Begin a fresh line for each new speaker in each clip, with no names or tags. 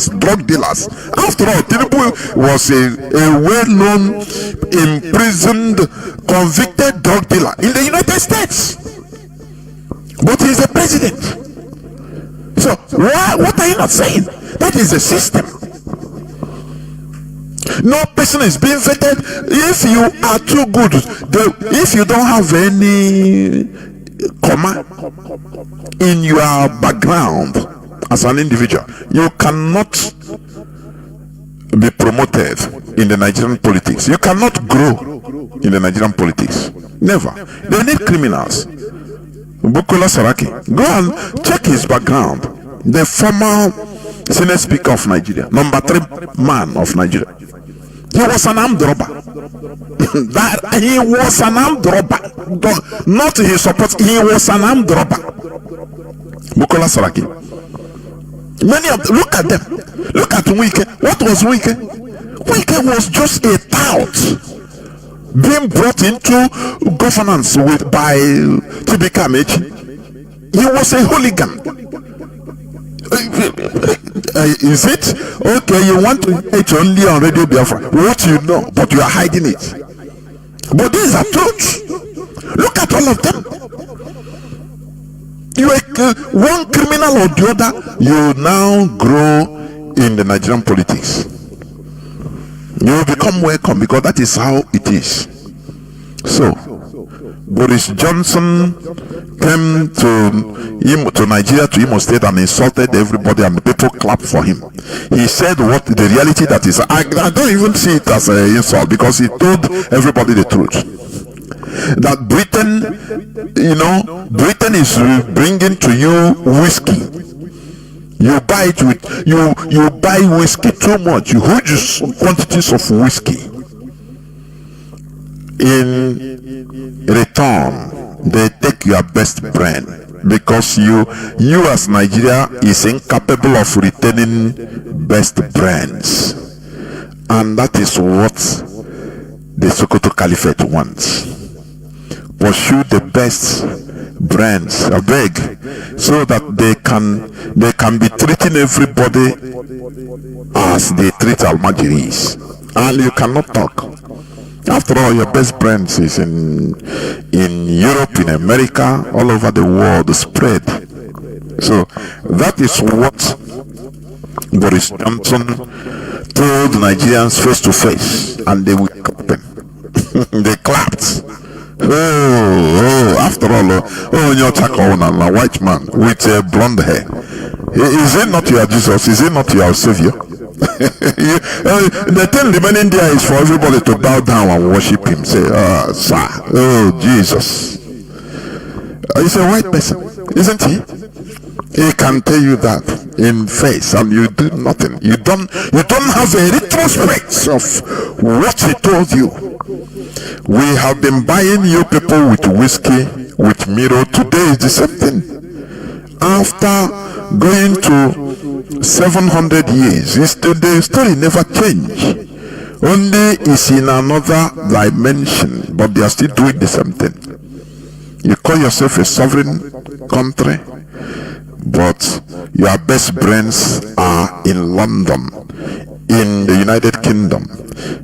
criminals, drug dealers. After all, Tinubu was a well-known, imprisoned, convicted drug dealer in the United States. But he's the president. So what are you not saying? That is the system. No person is being vetted. If you are too good, if you don't have any comma in your background as an individual, you cannot be promoted in the Nigerian politics. You cannot grow in the Nigerian politics. Never. They need criminals. Bukola Saraki, go and check his background. The former Senate Speaker of Nigeria, number 3 man of Nigeria. He was an armed robber. He was an armed robber. Not his support. He was an armed robber. Bukola Saraki. Many of them, look at them. Look at Wike. What was Wike? Wike was just a tout being brought into governance by Chibika Amechi. He was a hooligan. Is it okay? You want to hate only on Radio Biafra what you know, but you are hiding it. But these are truths. Look at all of them. You are one criminal or the other. You now grow in the Nigerian politics. You become welcome because that is how it is. So Boris Johnson came to Nigeria, to Imo State, and insulted everybody, and the people clapped for him. He said what the reality that is. I don't even see it as an insult, because he told everybody the truth. That Britain is bringing to you whiskey. You buy it with you buy whiskey too much. You huge quantities of whiskey. In return, they take your best brand, because you as Nigeria is incapable of retaining best brands, and that is what the Sokoto Caliphate wants. Pursue the best brands, I beg, so that they can be treating everybody as they treat Almajiris, and you cannot talk. After all, your best brands is in Europe, in America, all over the world spread. So that is what Boris Johnson told Nigerians face to face, and they will clap. They clapped. After all, a white man with blonde hair. Is it not your Jesus? Is it not your Savior? The thing remaining there is for everybody to bow down and worship him. Say, sir, Jesus. He's a white person, isn't he? He can tell you that in face, and you do nothing. You don't have a retrospect of what he told you. We have been buying you people with whiskey, with mirror. Today is the same thing. After going to 700 years, the story never changed. Only is in another dimension, but they are still doing the same thing. You call yourself a sovereign country, but your best brands are in London, in the United Kingdom.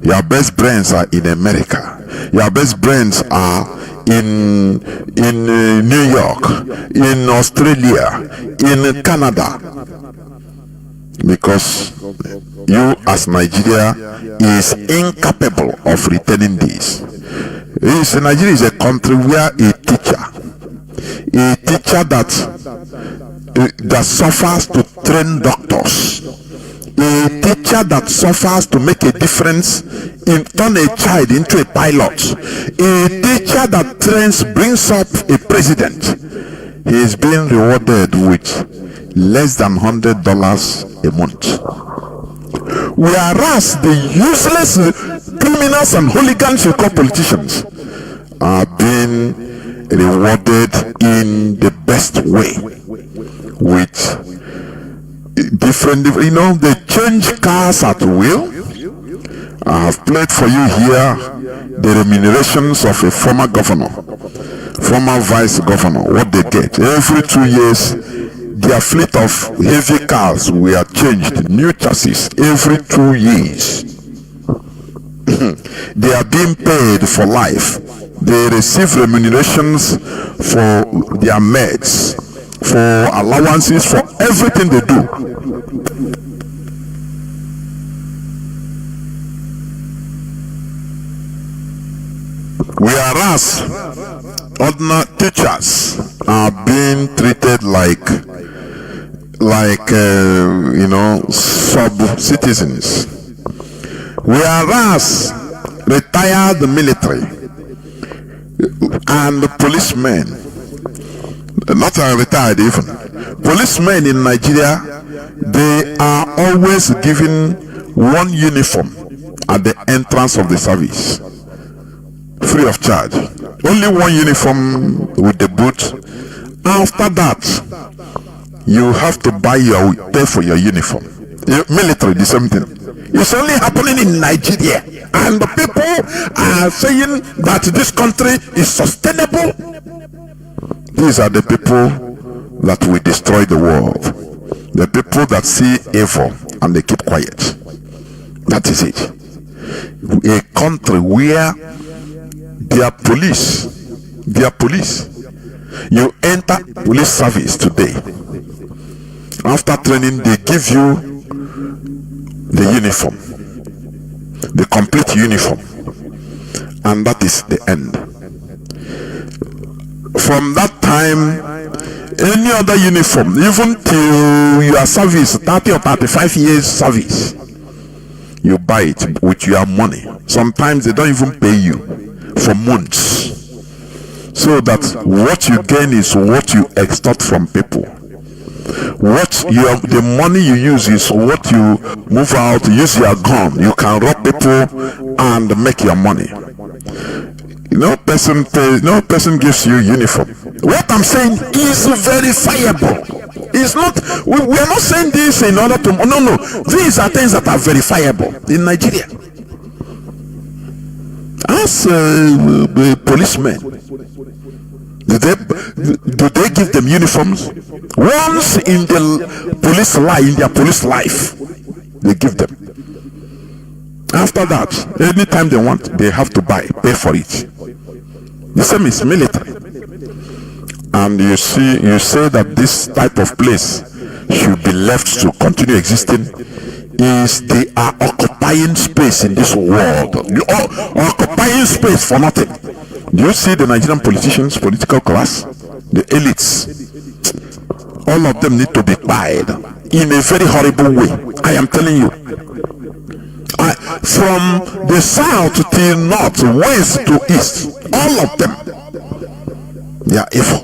Your best brands are in America. Your best brands are in New York, in Australia, in Canada, because you as Nigeria is incapable of retaining this. Nigeria is a country where a teacher that suffers to train doctors, a teacher that suffers to make a difference in turn a child into a pilot, a teacher that brings up a president, he is being rewarded with less than $100 a month. Whereas the useless criminals and hooligans you call politicians are being rewarded in the best way with different, they change cars at will. I have played for you here the remunerations of a former governor, former vice governor, what they get. Every 2 years their fleet of heavy cars were changed, new chassis every 2 years. They are being paid for life. They receive remunerations for their meds, for allowances, for everything they do. Whereas ordinary teachers are being treated like sub-citizens. Whereas retired military and policemen, not retired even, policemen in Nigeria, they are always given one uniform at the entrance of the service, free of charge. Only one uniform with the boot. After that, you have to pay for your uniform. Military, the same thing. It's only happening in Nigeria, and the people are saying that this country is sustainable. These are the people that will destroy the world. The people that see evil and they keep quiet. That is it. A country where their police, you enter police service today. After training, they give you the uniform, the complete uniform, and that is the end. From that time, any other uniform, even till your service, 30 or 35 years service, you buy it with your money. Sometimes they don't even pay you for months, so that what you gain is what you extort from people. The money you use is what you move out, use your gun. You can rob people and make your money. No person gives you uniform. What I'm saying is verifiable. It's not, we are not saying this in order to, no. These are things that are verifiable in Nigeria. As policemen, do they give them uniforms? Once in their police life, they give them. After that, anytime they want, they have to pay for it. The same is military. And you say that this type of place should be left to continue existing, is they are occupying space in this world. You are occupying space for nothing. Do you see the Nigerian politicians, political class, the elites? All of them need to be buyed in a very horrible way. I am telling you. From the south to north, west to east, all of them, they are evil.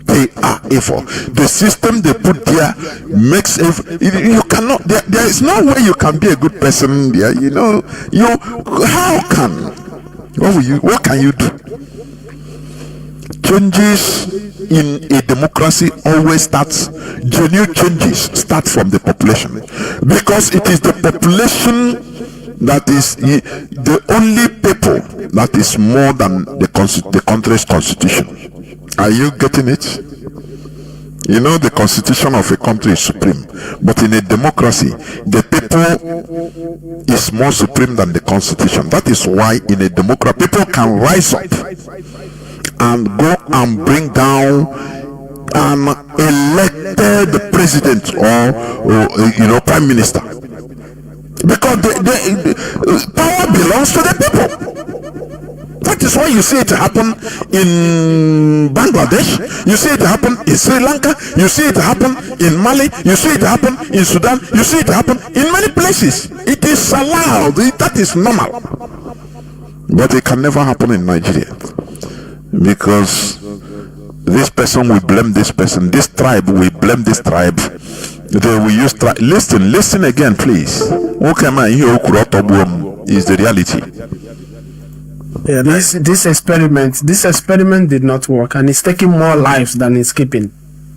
They are evil. The system they put there makes you cannot. There is no way you can be a good person there. How can? What can you do? Changes in a democracy always genuine changes start from the population, because it is the population that is the only people that is more than the country's constitution. Are you getting it? The constitution of a country is supreme, but in a democracy, the people is more supreme than the constitution. That is why in a democracy, people can rise up and go and bring down an elected president or prime minister, because the power belongs to the people. That is why you see it happen in Bangladesh, you see it happen in Sri Lanka, you see it happen in Mali, you see it happen in Sudan, you see it happen in many places. It is allowed, that is normal. But it can never happen in Nigeria, because this person will blame this person, this tribe will blame this tribe. They will use listen again, please. Is the reality.
Yeah, this experiment did not work, and it's taking more lives than it's keeping.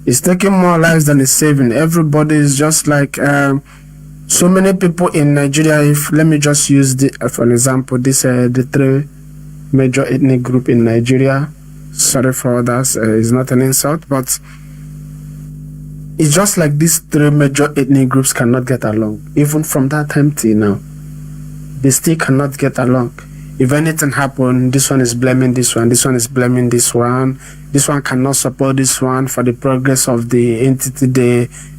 It's taking more lives than it's saving. Everybody is just like so many people in Nigeria. Let me just use for an example, the three major ethnic group in Nigeria. Sorry for others, it's not an insult, but It's just like these three major ethnic groups cannot get along. Even from that time till now, they still cannot get along. If anything happens, this one is blaming this one is blaming this one cannot support this one for the progress of the entity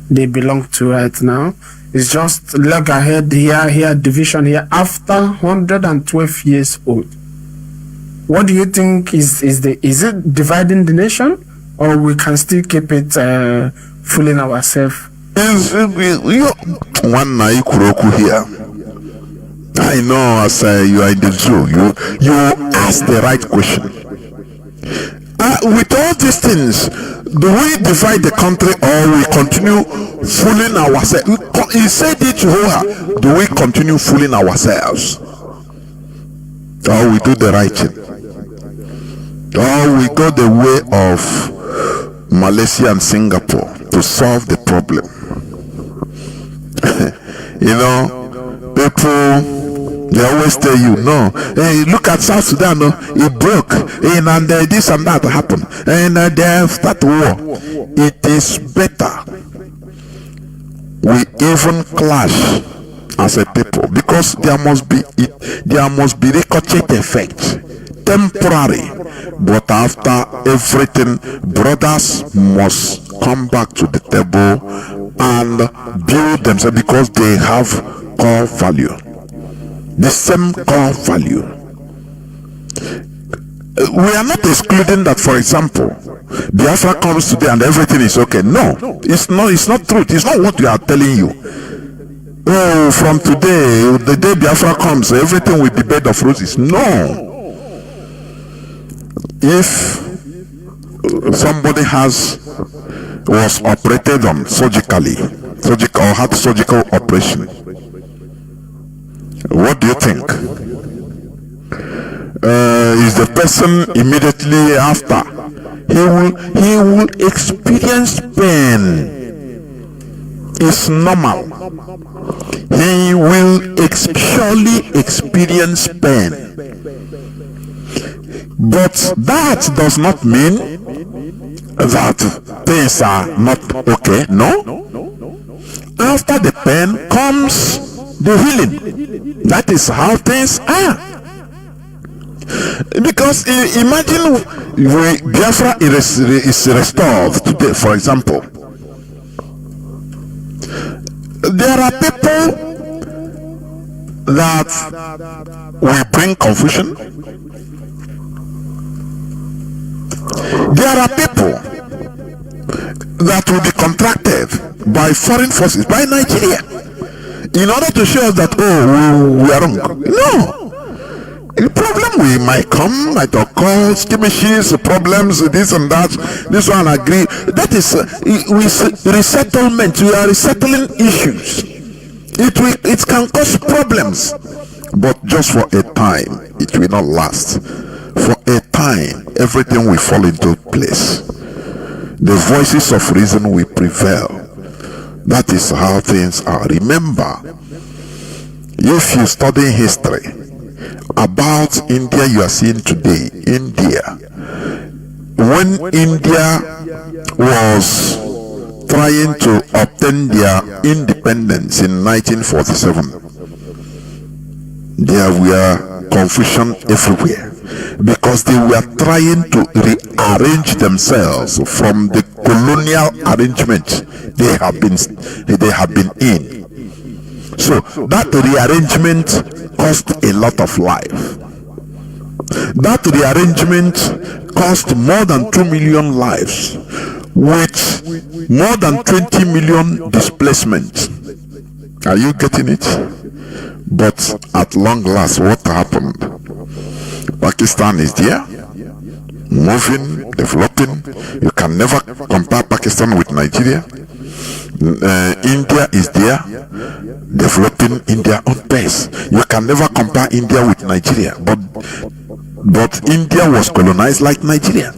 they belong to right now. It's just look ahead here, division here, after 112 years old. What do you think is it dividing the nation, or we can still keep it fooling ourselves?
One Naikuroku here. I know, as you are in the zoo, you ask the right question. With all these things, do we divide the country, or we continue fooling ourselves? He said it to her. Do we continue fooling ourselves, or we do the right thing, or we go the way of Malaysia and Singapore to solve the problem? People, they always tell you, no, hey, look at South Sudan, no, it broke, and this and that happened, and they start war. It is better we even clash as a people, because there must be ricochet effect, temporary, but after everything, brothers must come back to the table and build themselves, because they have core value. The same core value. We are not excluding that, for example, Biafra comes today and everything is okay. No, it's not truth. It's not what we are telling you. Oh, from today, the day Biafra comes, everything will be bed of roses. No. If somebody was operated on surgical or had surgical operation, what do you think? Is the person immediately after? He will experience pain. It's normal. He will surely experience pain. But that does not mean that things are not okay. No. After the pain comes the healing. That is how things are. Because imagine Biafra is restored today, for example. There are people that will bring confusion. There are people that will be contracted by foreign forces, by Nigeria, in order to show us that, we are wrong. No. The problem might occur, skirmishes, problems, this and that, this one agree. That is resettlement. We are resettling issues. It can cause problems, but just for a time. It will not last. For a time, everything will fall into place. The voices of reason will prevail. That is how things are. Remember, if you study history about India, you are seeing today, India, when India was trying to obtain their independence in 1947, there were confusion everywhere, because they were trying to rearrange themselves from the colonial arrangement they have been in. So that rearrangement cost a lot of life. That rearrangement cost more than 2 million lives, with more than 20 million displacements. Are you getting it? But at long last, what happened? Pakistan is there, moving, developing. You can never compare Pakistan with Nigeria. India is there, developing in their own pace. You can never compare India with Nigeria, but India was colonized like Nigeria.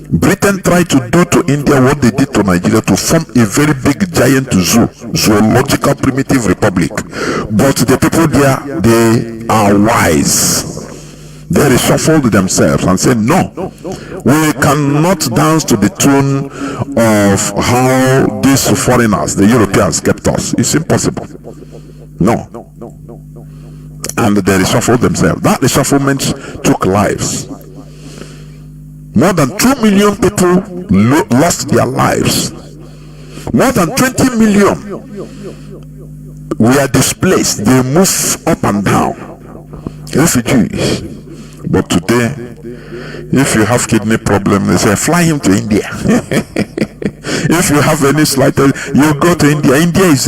Britain tried to do to India what they did to Nigeria, to form a very big giant zoological primitive republic. But the people there, they are wise. They reshuffled themselves and said, no, we cannot dance to the tune of how these foreigners, the Europeans, kept us. It's impossible. No. And they reshuffled themselves. That reshufflement took lives. More than 2 million people lost their lives. More than 20 million were displaced. They moved up and down. Refugees. But today, if you have kidney problem, they say fly him to India. If you have any slight, you go to India. India is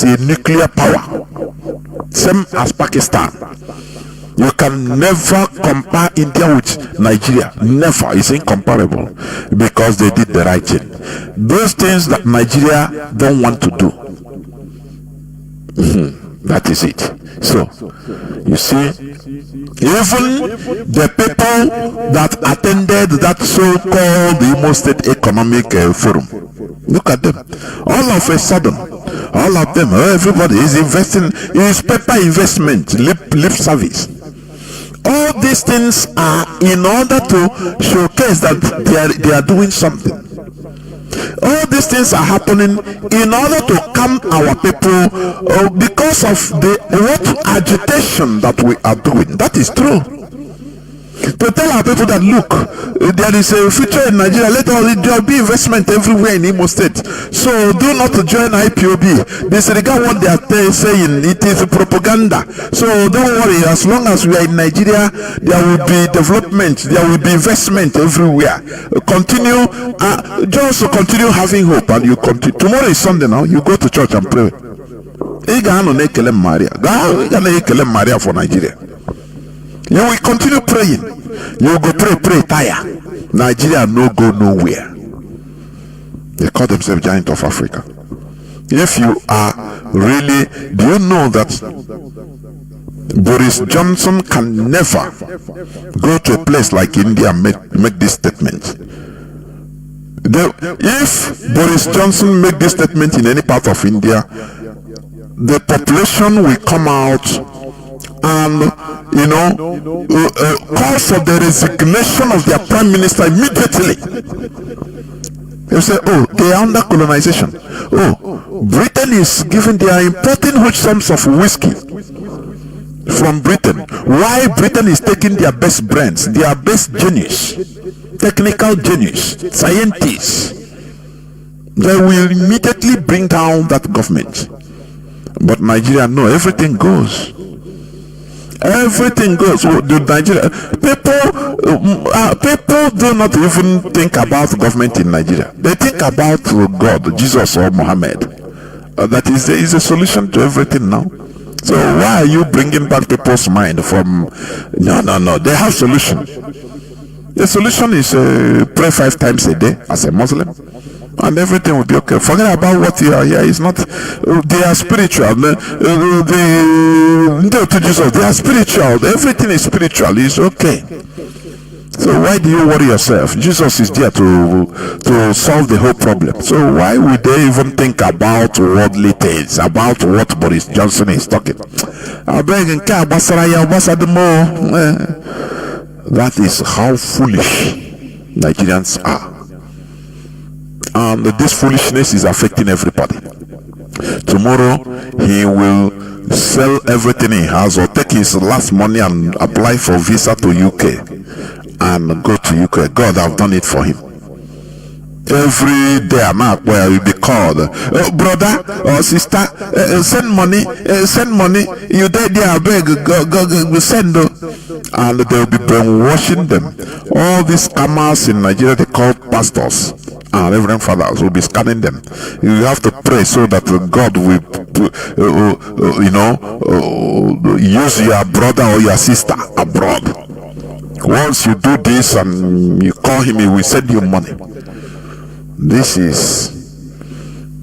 a nuclear power, same as Pakistan. You can never compare India with Nigeria. Never. It's incomparable because they did the right thing. Those things that Nigeria don't want to do. That is it. So, you see, even the people that attended that so-called Imo State Economic Forum, look at them. All of a sudden, all of them, everybody is investing. Is paper investment, lip service. All these things are in order to showcase that they are doing something. All these things are happening in order to calm our people because of the agitation that we are doing. That is true. To tell our people that look, there is a future in Nigeria. Let there be investment everywhere in Imo State. So do not join IPOB. Disregard what they are saying. It is propaganda. So don't worry. As long as we are in Nigeria, there will be development. There will be investment everywhere. Continue. Just continue having hope, and you continue. Tomorrow is Sunday now. You go to church and pray. Maria for Nigeria. You will continue praying. You go pray, tire. Nigeria no go nowhere. They call themselves giant of Africa. If you are really, do you know that Boris Johnson can never go to a place like India and make this statement? If Boris Johnson make this statement in any part of India, the population will come out and call for the resignation of their prime minister immediately. They say, oh, they are under colonization. Oh, Britain is giving, they are importing huge sums of whiskey from Britain. Why Britain is taking their best brands, their best genius, technical genius, scientists. They will immediately bring down that government. But Nigeria, no, everything goes. Everything goes. The Nigeria people do not even think about government in Nigeria. They think about God, Jesus, or Muhammad. That is a solution to everything now. So why are you bringing back people's mind from? No. They have solution. The solution is pray 5 times a day as a Muslim, and everything will be okay. Forget about what you are here. It's not. They are spiritual. They are spiritual. Everything is spiritual. It's okay. So why do you worry yourself? Jesus is there to solve the whole problem. So why would they even think about worldly things, about what Boris Johnson is talking? That is how foolish Nigerians are. And this foolishness is affecting everybody. Tomorrow he will sell everything he has or take his last money and apply for visa to UK and go to UK. God have done it for him. Every day I'm out where you'll be called, brother or sister, send money, you there, I beg, go send. And they'll be brainwashing them. All these scammers in Nigeria, they call pastors and reverend fathers, will be scanning them. You have to pray so that God will use your brother or your sister abroad. Once you do this and you call him, he will send you money. This is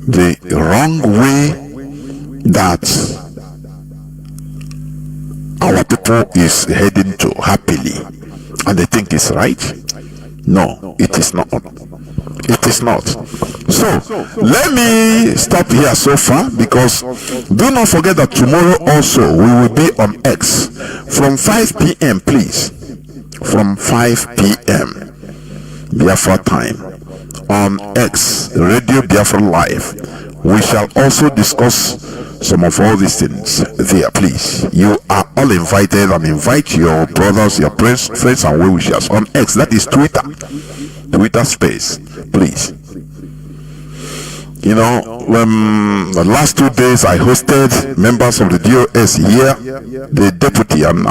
the wrong way that our people is heading to happily, and they think it's right. No, it is not. It is not. So let me stop here so far, because do not forget that tomorrow also we will be on X from 5 p.m. please. from 5 p.m. Biafra time on X, Radio Biafra Live. We shall also discuss some of all these things there. Please, you are all invited, and invite your brothers, your friends and well-wishers on X. That is Twitter space. Please. You know, the last 2 days I hosted members of the DOS here, the deputy, and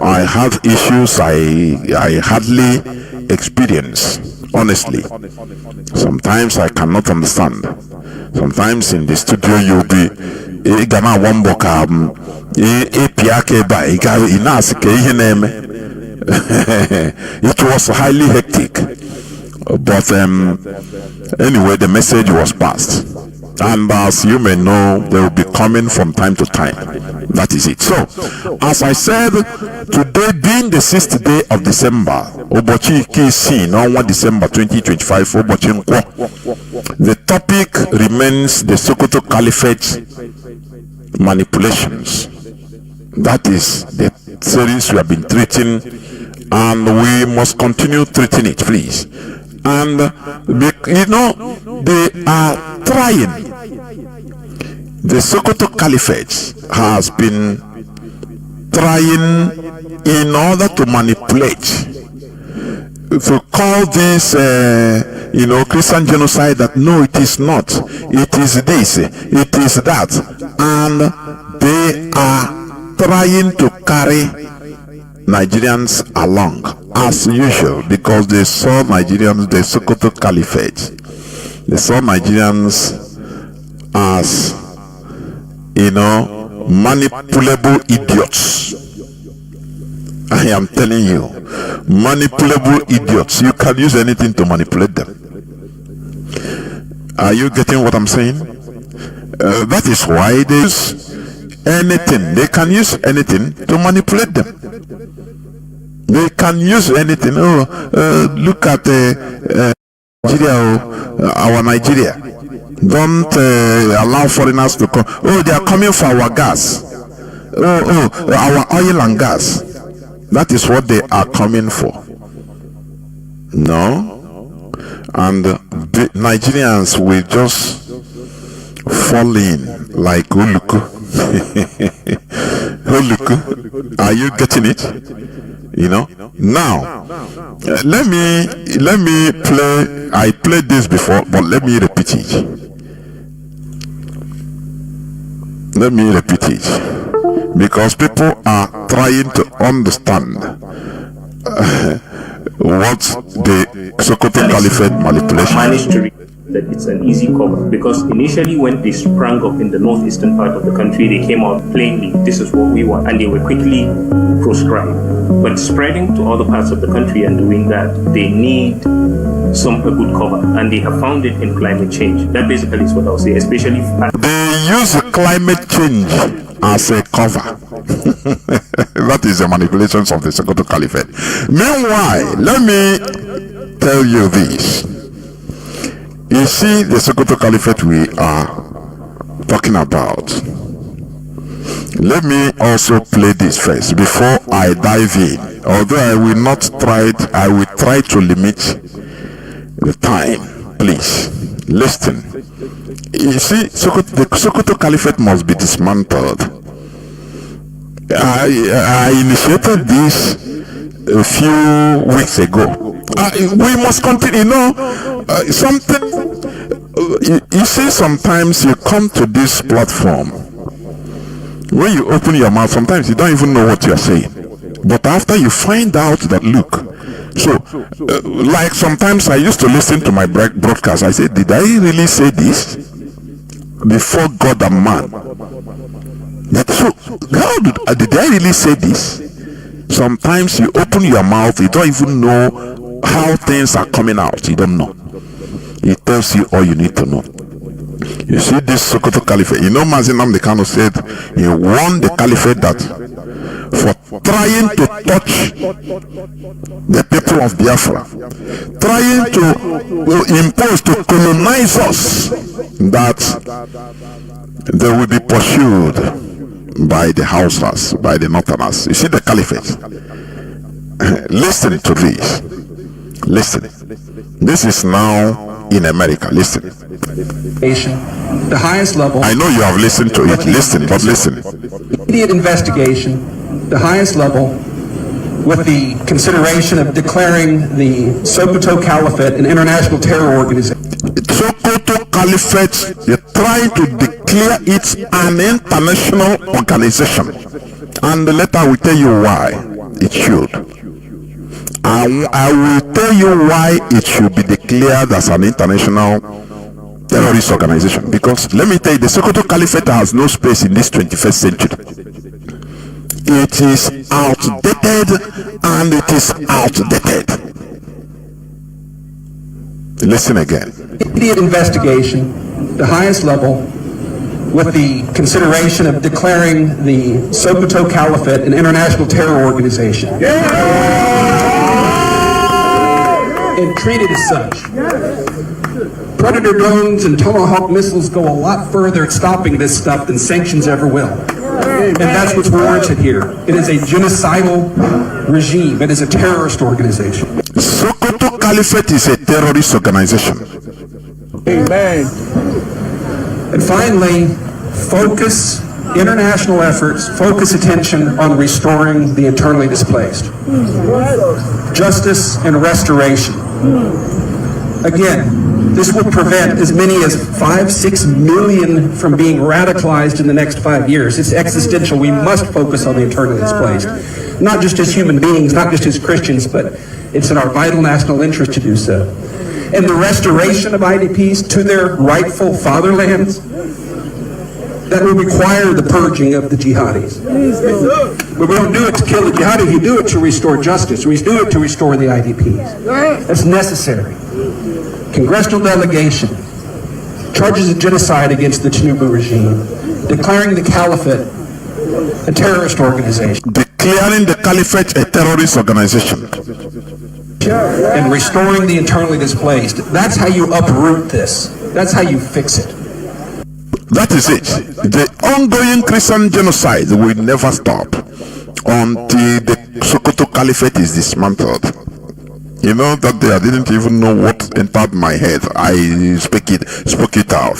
I had issues I hardly experience, honestly. Sometimes I cannot understand. Sometimes in the studio you'll be it was highly hectic, but anyway, the message was passed, and as you may know, they will be coming from time to time. That is it. So, as I said, today being the 6th day of December, Obochi KC, no 1 December 2025, Obochi Nkwo, the topic remains the Sokoto Caliphate manipulations. That is the series we have been treating, and we must continue treating it, please. And you know, they are trying. The Sokoto Caliphate has been trying in order to manipulate, to call this Christian genocide. That no, it is not, it is this, it is that, and they are trying to carry Nigerians along as usual, because they saw Nigerians, the Sokoto Caliphate, they saw Nigerians as, manipulable idiots. I am telling you, manipulable idiots. You can use anything to manipulate them. Are you getting what I'm saying? That is why they use anything. They can use anything to manipulate them. They can use anything. Look at Nigeria, our Nigeria. Don't allow foreigners to come. Oh, they are coming for our gas. Our oil and gas. That is what they are coming for. No. And the Nigerians will just fall in like Uluku. Uluku. Are you getting it? Now let me play. I played this before, but let me repeat it. Because people are trying to understand what the Sokoto Caliphate manipulation.
That it's an easy cover, because initially when they sprang up in the northeastern part of the country, they came out plainly, this is what we want, and they were quickly proscribed. But spreading to other parts of the country and doing that, they need a good cover, and they have found it in climate change. That basically is what I'll say, especially
they use climate change as a cover. That is the manipulations of the Sokoto Caliphate. Meanwhile, let me tell you this. You see, the Sokoto Caliphate we are talking about. Let me also play this first before I dive in. Although I will try to limit the time. Please listen. You see, the Sokoto Caliphate must be dismantled. I initiated this a few weeks ago. We must continue. You see, sometimes you come to this platform, when you open your mouth, sometimes you don't even know what you are saying. But after you find out that, look, like sometimes I used to listen to my broadcast. I said, did I really say this before God and man? Did I really say this? Sometimes you open your mouth, you don't even know how things are coming out. You don't know. It tells you all you need to know. You see this Sokoto Caliphate. Mazi Nnamdi Kanu said he won the Caliphate that for trying to touch the people of Biafra, trying to impose, to colonize us, that they will be pursued by the Hausas, by the Northerners. You see the Caliphate. Listen to this. Listen. This is now in America. Listen.
The highest level.
I know you have listened to it. Listen, but listen.
Immediate investigation, the highest level, with the consideration of declaring the Sokoto Caliphate an international terror organization.
Sokoto Caliphate, they're trying to declare it an international organization. And later I will tell you why it should. I will tell you why it should be declared as an international terrorist organization. Because let me tell you, the Sokoto Caliphate has no space in this 21st century. It is outdated, and it is outdated. Listen again.
Immediate investigation, the highest level, with the consideration of declaring the Sokoto Caliphate an international terror organization. And treated as such. Predator drones and Tomahawk missiles go a lot further at stopping this stuff than sanctions ever will. And that's what's warranted here. It is a genocidal regime. It is a terrorist organization.
Sokoto Caliphate is a terrorist organization.
Amen. And finally, focus international efforts, focus attention on restoring the internally displaced. Justice and restoration. Again, this will prevent as many as 5-6 million from being radicalized in the next 5 years. It's existential. We must focus on the internally displaced. Not just as human beings, not just as Christians, but it's in our vital national interest to do so. And the restoration of IDPs to their rightful fatherlands, that will require the purging of the jihadis. But we don't do it to kill the jihadis, we do it to restore justice. We do it to restore the IDPs. That's necessary. Congressional delegation charges of genocide against the Tinubu regime, declaring the caliphate a terrorist organization.
Declaring the caliphate a terrorist organization.
And restoring the internally displaced. That's how you uproot this. That's how you fix it.
That is it. The ongoing Christian genocide will never stop until the Sokoto Caliphate is dismantled. You know, that day I didn't even know what entered my head. I spoke it out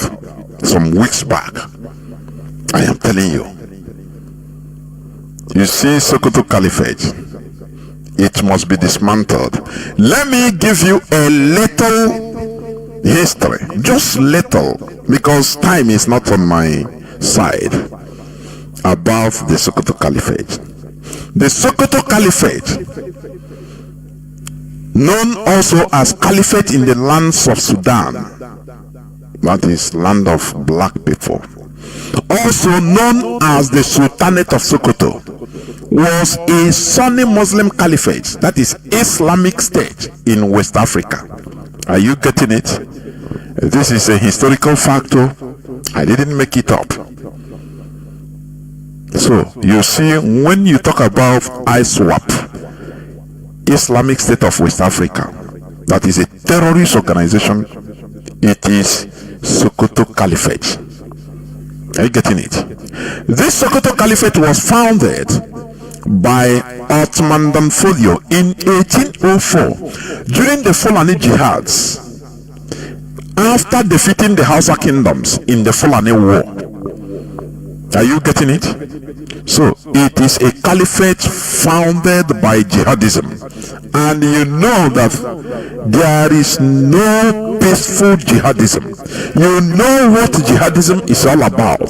some weeks back. I am telling you. You see, Sokoto Caliphate, it must be dismantled. Let me give you a little history, just little, because time is not on my side, about the Sokoto Caliphate. The Sokoto Caliphate, known also as Caliphate in the lands of Sudan, that is land of black people, also known as the Sultanate of Sokoto, was a Sunni Muslim Caliphate, that is Islamic State in West Africa. Are you getting it? This is a historical factor. I didn't make it up. So you see, when you talk about ISWAP, Islamic State of West Africa, that is a terrorist organization, it is Sokoto Caliphate. Are you getting it? This Sokoto Caliphate was founded by Ottoman Danfodio in 1804 during the Fulani Jihads, after defeating the Hausa kingdoms in the Fulani War. Are you getting it? So it is a caliphate founded by jihadism, and you know that there is no peaceful jihadism. You know what jihadism is all about: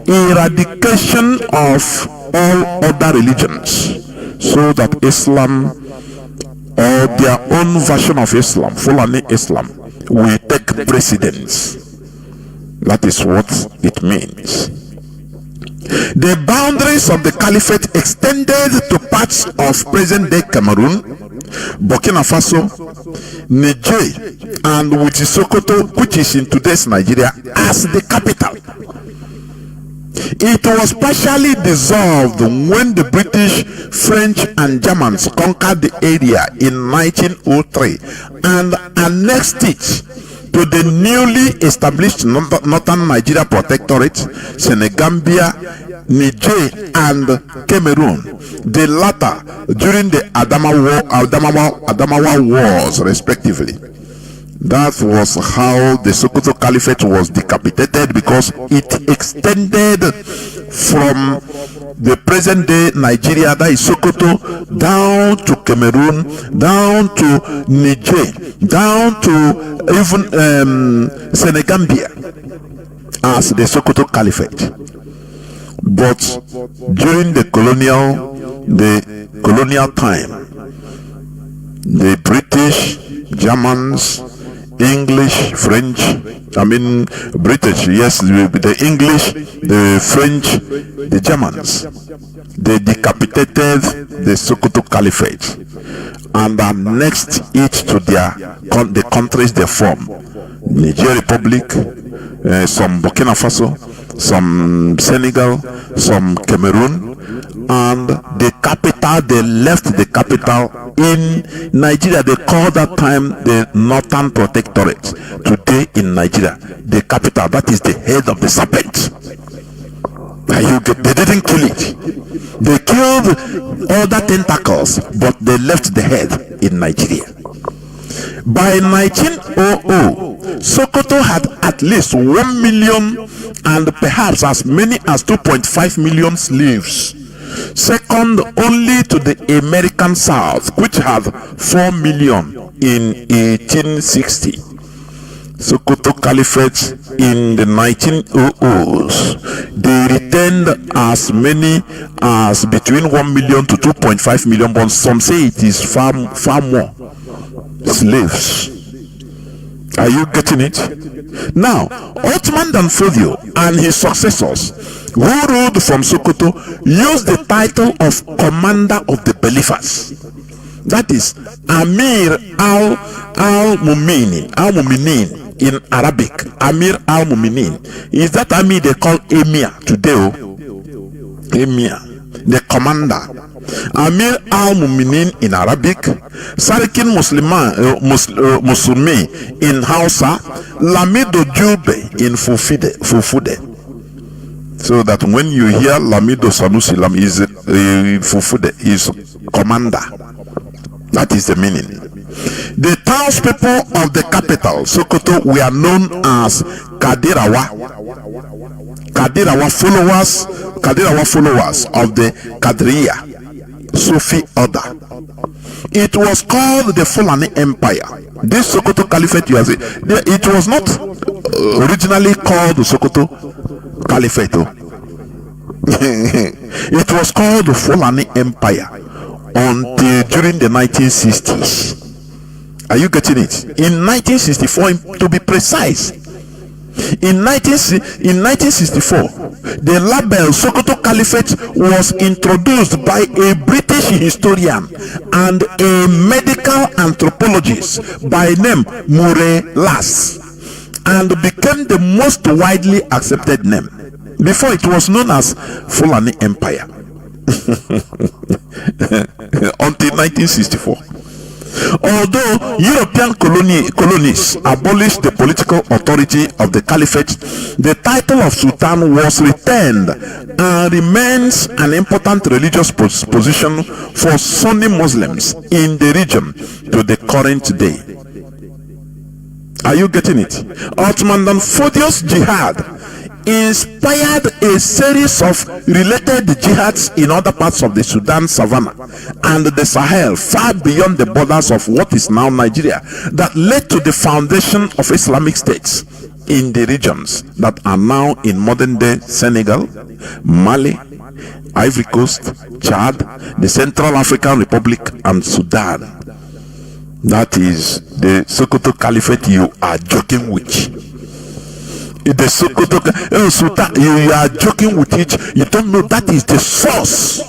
eradication of all other religions, so that Islam, or their own version of Islam, Fulani Islam, will take precedence. That is what it means. The boundaries of the caliphate extended to parts of present-day Cameroon, Burkina Faso, Niger, and with Sokoto, which is in today's Nigeria, as the capital. It was partially dissolved when the British, French, and Germans conquered the area in 1903 and annexed it to the newly established Northern Nigeria Protectorate, Senegambia, Niger, and Cameroon, the latter during the Adamawa Wars, respectively. That was how the Sokoto Caliphate was decapitated, because it extended from the present day Nigeria, that is Sokoto, down to Cameroon, down to Niger, down to even Senegambia as the Sokoto Caliphate. But during the colonial time, the British, Germans, English, French, British, yes, the English, the French, the Germans, they decapitated the Sokoto Caliphate and annexed it to the countries they form. Niger Republic, some Burkina Faso, some Senegal, some Cameroon, and the capital, they left the capital in Nigeria. They call that time the Northern Protectorate. Today in Nigeria, the capital, that is the head of the serpent. They didn't kill it. They killed other tentacles, but they left the head in Nigeria. By 1900, Sokoto had at least 1 million and perhaps as many as 2.5 million slaves, second only to the American South, which had 4 million in 1860. Sokoto Caliphate in the 1900s, they retained as many as between 1 million to 2.5 million, but some say it is far more slaves. Are you getting it? Now, Othman Dan Fodio and his successors, who ruled from Sokoto, used the title of Commander of the Believers. That is Amir al-Muminin in Arabic. Amir al-Muminin is that Amir they call Emir today. Emir, the commander. Amir al-Muminin in Arabic, Sarikin Muslimi in Hausa, Lamido Jube in Fufude. So that when you hear Lamido Sanusi, is Fufude, is commander. That is the meaning. The townspeople of the capital, Sokoto, were known as Kadirawa followers of the Kadriya Sufi order. It was called the Fulani Empire. This Sokoto Caliphate, it was not originally called the Sokoto Caliphate. It was called the Fulani Empire until during the 1960s. Are you getting it? In 1964, to be precise, in 1964, the label Sokoto Caliphate was introduced by a British historian and a medical anthropologist by name Murray Lass, and became the most widely accepted name. Before, it was known as Fulani Empire until 1964. Although European colonies abolished the political authority of the caliphate, the title of Sultan was retained and remains an important religious position for Sunni Muslims in the region to the current day. Are you getting it? Othman Dan Fodio's jihad inspired a series of related jihads in other parts of the Sudan savannah and the Sahel, far beyond the borders of what is now Nigeria, that led to the foundation of Islamic states in the regions that are now in modern day Senegal, Mali, Ivory Coast, Chad, the Central African Republic, and Sudan. That is the Sokoto Caliphate you are joking with. The Sokoto Sultan, you are joking with it. You don't know that is the source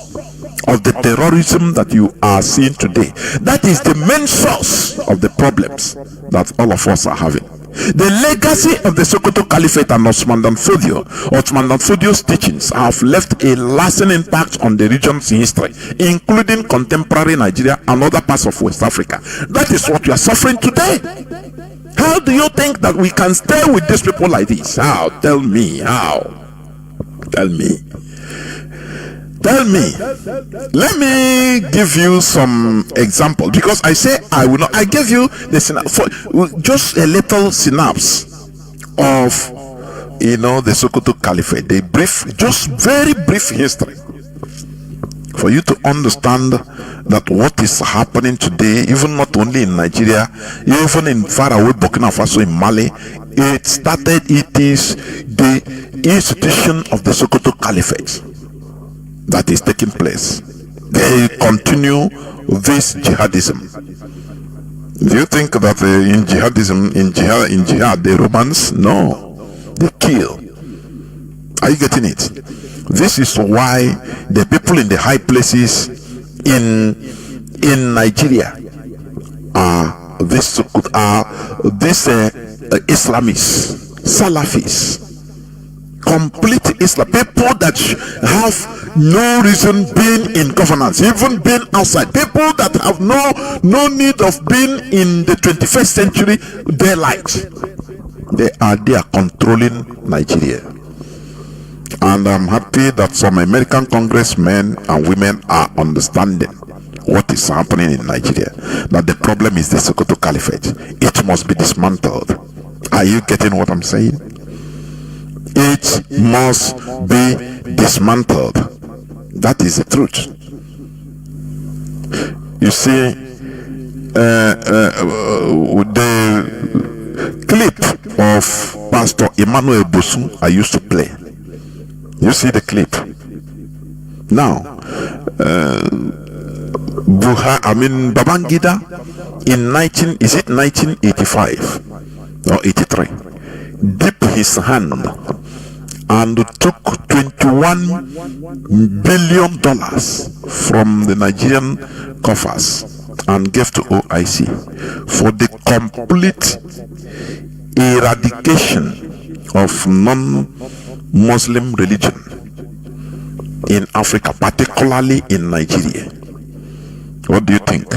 of the terrorism that you are seeing today. That is the main source of the problems that all of us are having. The legacy of the Sokoto Caliphate and Othman Dan Fodio's teachings have left a lasting impact on the region's history, including contemporary Nigeria and other parts of West Africa. That is what we are suffering today. How do you think that we can stay with these people like this? How? Tell me how. Tell me. Tell me. Let me give you some example, because I say I will not. I gave you the just a little synapse of the Sokoto Caliphate. The brief, just very brief history, for you to understand that what is happening today, even not only in Nigeria, even in far away Burkina Faso, in Mali, it is the institution of the Sokoto Caliphate that is taking place. They continue this jihadism. Do you think that in jihadism, in jihad, the Romans? No, they kill. Are you getting it? This is why the people in the high places in Nigeria are this Islamists, Salafis, complete Islam, people that have no reason being in governance, even being outside, people that have no need of being in the 21st century daylight. They are there controlling Nigeria. And I'm happy that some American congressmen and women are understanding what is happening in Nigeria, that the problem is the Sokoto Caliphate. It must be dismantled. Are you getting what I'm saying? It must be dismantled. That is the truth. You see, the clip of Pastor Emmanuel Bosu I used to play. You see the clip. Now, Babangida in 1985 or 83 dipped his hand and took $21 billion from the Nigerian coffers and gave to OIC for the complete eradication of non-Muslim religion in Africa, particularly in Nigeria. What do you think?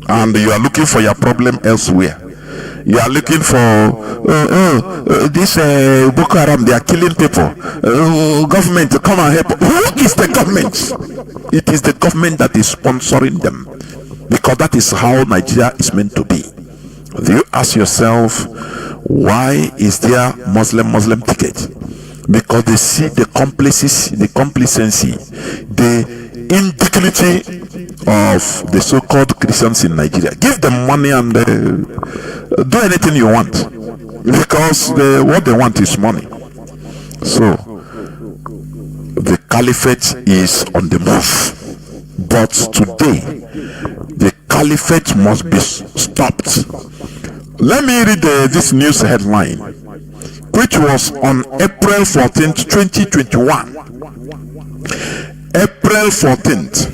And you are looking for your problem elsewhere. You are looking for this Boko Haram, they are killing people. Government, come and help. Who is the government? It is the government that is sponsoring them, because that is how Nigeria is meant to be. Do you ask yourself, why is there Muslim ticket? Because they see the complacency, the indignity of the so-called Christians in Nigeria. Give them money and do anything you want, because what they want is money. So the caliphate is on the move, but today the caliphate must be stopped. Let me read this news headline, which was on April 14th, 2021. April 14th,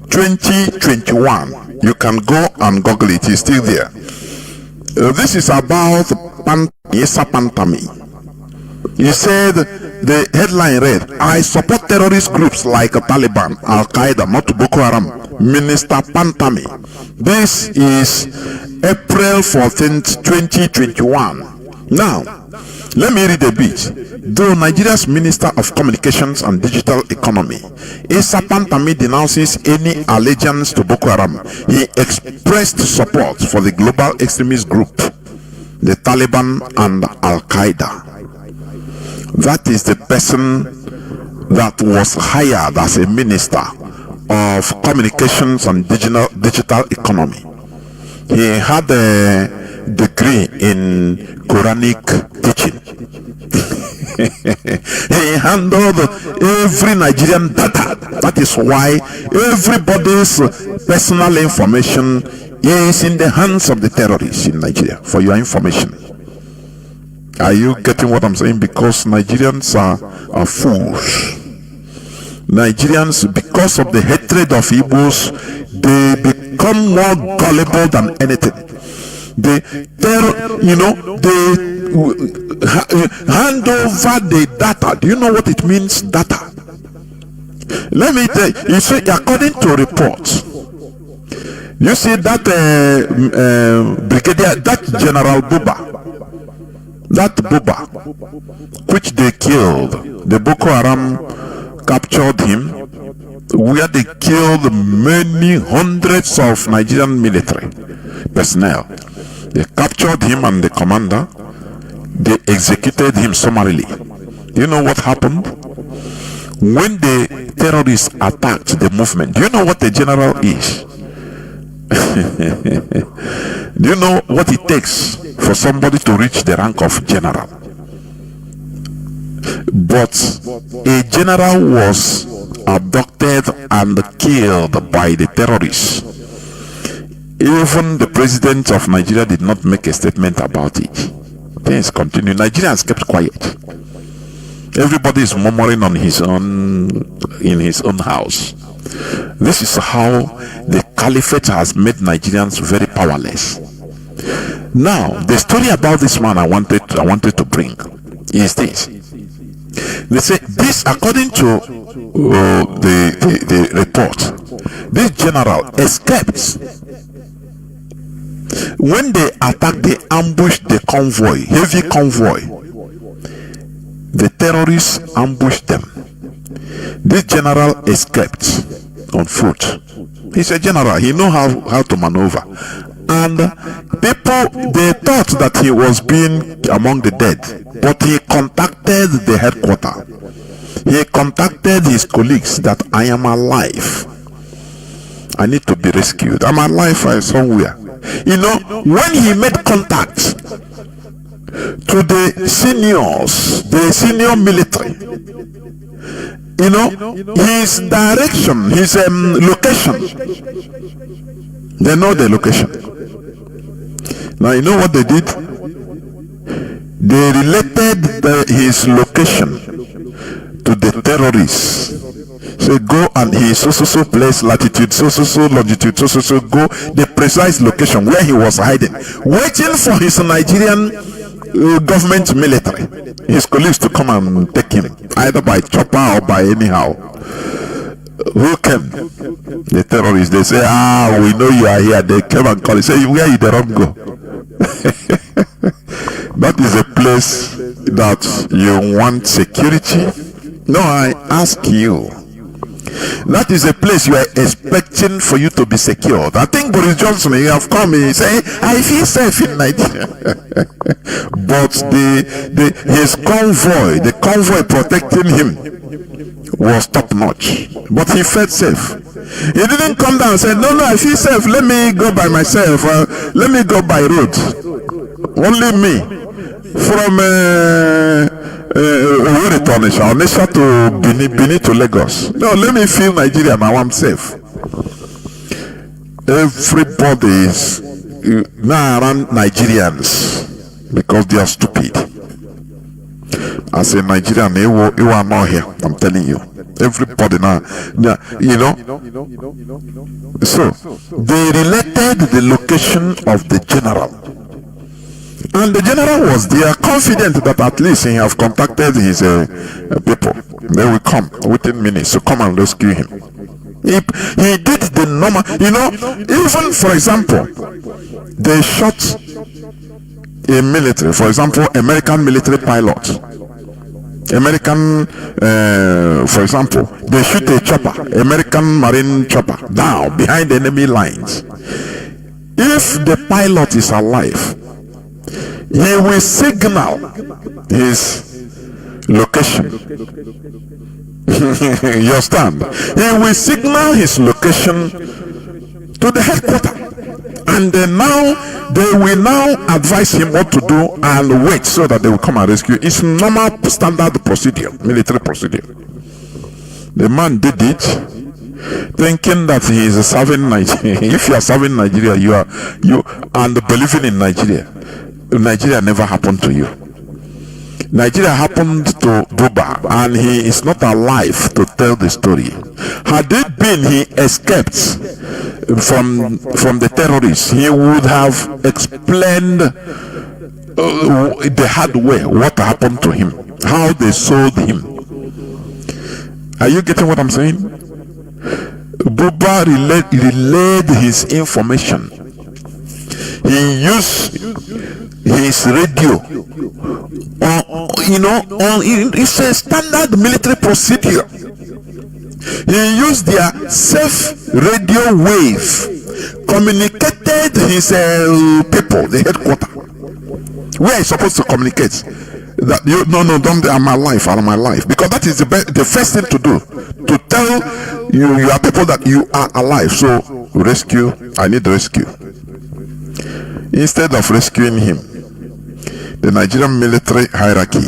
2021. You can go and Google it. It's still there. This is about Isa Pantami. He said, the headline read, I support terrorist groups like Taliban, Al-Qaeda, not Boko Haram. Minister Pantami. This is April 14th, 2021. Now, let me read a bit. Though Nigeria's Minister of Communications and Digital Economy, Isa Pantami, denounces any allegiance to Boko Haram, he expressed support for the global extremist group, the Taliban and Al-Qaeda. That is the person that was hired as a Minister of Communications and Digital Economy. He had a degree in Quranic teaching. He handled every Nigerian data. That is why everybody's personal information is in the hands of the terrorists in Nigeria, for your information. Are you getting what I'm saying? Because Nigerians are fools. Nigerians, because of the hatred of Igbos, they become more gullible than anything. They hand over the data. Do you know what it means, data? Let me tell you. You see, according to reports, You see that brigadier, that General Buba, which they killed, the Boko Haram captured him, where they killed many hundreds of Nigerian military personnel. They captured him and the commander. They executed him summarily. You know what happened? When the terrorists attacked the movement, do you know what the general is? Do you know what it takes for somebody to reach the rank of general? But a general was abducted and killed by the terrorists. Even the president of Nigeria did not make a statement about it. Things continue. Nigerians kept quiet. Everybody is murmuring on his own, in his own house. This is how the caliphate has made Nigerians very powerless. Now, the story about this man I wanted to bring is this. They say this, according to the report, this general escaped. When they attacked, they ambushed the convoy, heavy convoy. The terrorists ambushed them. This general escaped on foot. He's a general. He knows how to maneuver. And people, they thought that he was being among the dead, but he contacted the headquarters. He contacted his colleagues that I am alive. I need to be rescued. I'm alive somewhere. You know, when he made contact to the seniors, the senior military, you know, his direction, his location, they know the location. Now you know what they did? They related his location to the terrorists. So go, and he so place, latitude, so longitude, so go the precise location where he was hiding, waiting for his Nigerian government military, his colleagues, to come and take him, either by chopper or by anyhow. Who came? The terrorists. They say, we know you are here. They came and called. They say, where you the wrong go? That is a place that you want security. No, I ask you. That is a place you are expecting for you to be secured. I think Boris Johnson, he have come and say, I feel safe in Nigeria. But his convoy, the convoy protecting him was top notch. But he felt safe. He didn't come down and say, no, I feel safe. Let me go by myself. Let me go by road. Only me. From Onisha to Benin to Lagos. No, let me feel Nigeria now. I'm safe. Everybody is now around Nigerians because they are stupid. As a Nigerian, you are not here. I'm telling you. Everybody now, you know. So they related the location of the general. And the general was there, confident that at least he have contacted his people. They will come within minutes to come and rescue him. He did the normal, you know. Even, for example, they shot a military, for example, American military pilot. American, for example, they shoot a chopper, American marine chopper, down behind enemy lines. If the pilot is alive, he will signal his location. You understand? He will signal his location to the headquarters. And now they will now advise him what to do and wait so that they will come and rescue. It's normal standard procedure, military procedure. The man did it thinking that he is serving Nigeria. If you are serving Nigeria, you and believing in Nigeria. Nigeria never happened to you. Nigeria happened to Buba, and he is not alive to tell the story. Had it been he escaped from the terrorists, he would have explained the hard way what happened to him, how they sold him. Are you getting what I'm saying? Buba relayed his information. He used his radio. It's a standard military procedure. He used their safe radio wave, communicated his people, the headquarters, where he's supposed to communicate. That don't I'm alive, because that is the first thing to do, to tell your people that you are alive. So I need rescue. Instead of rescuing him, the Nigerian military hierarchy,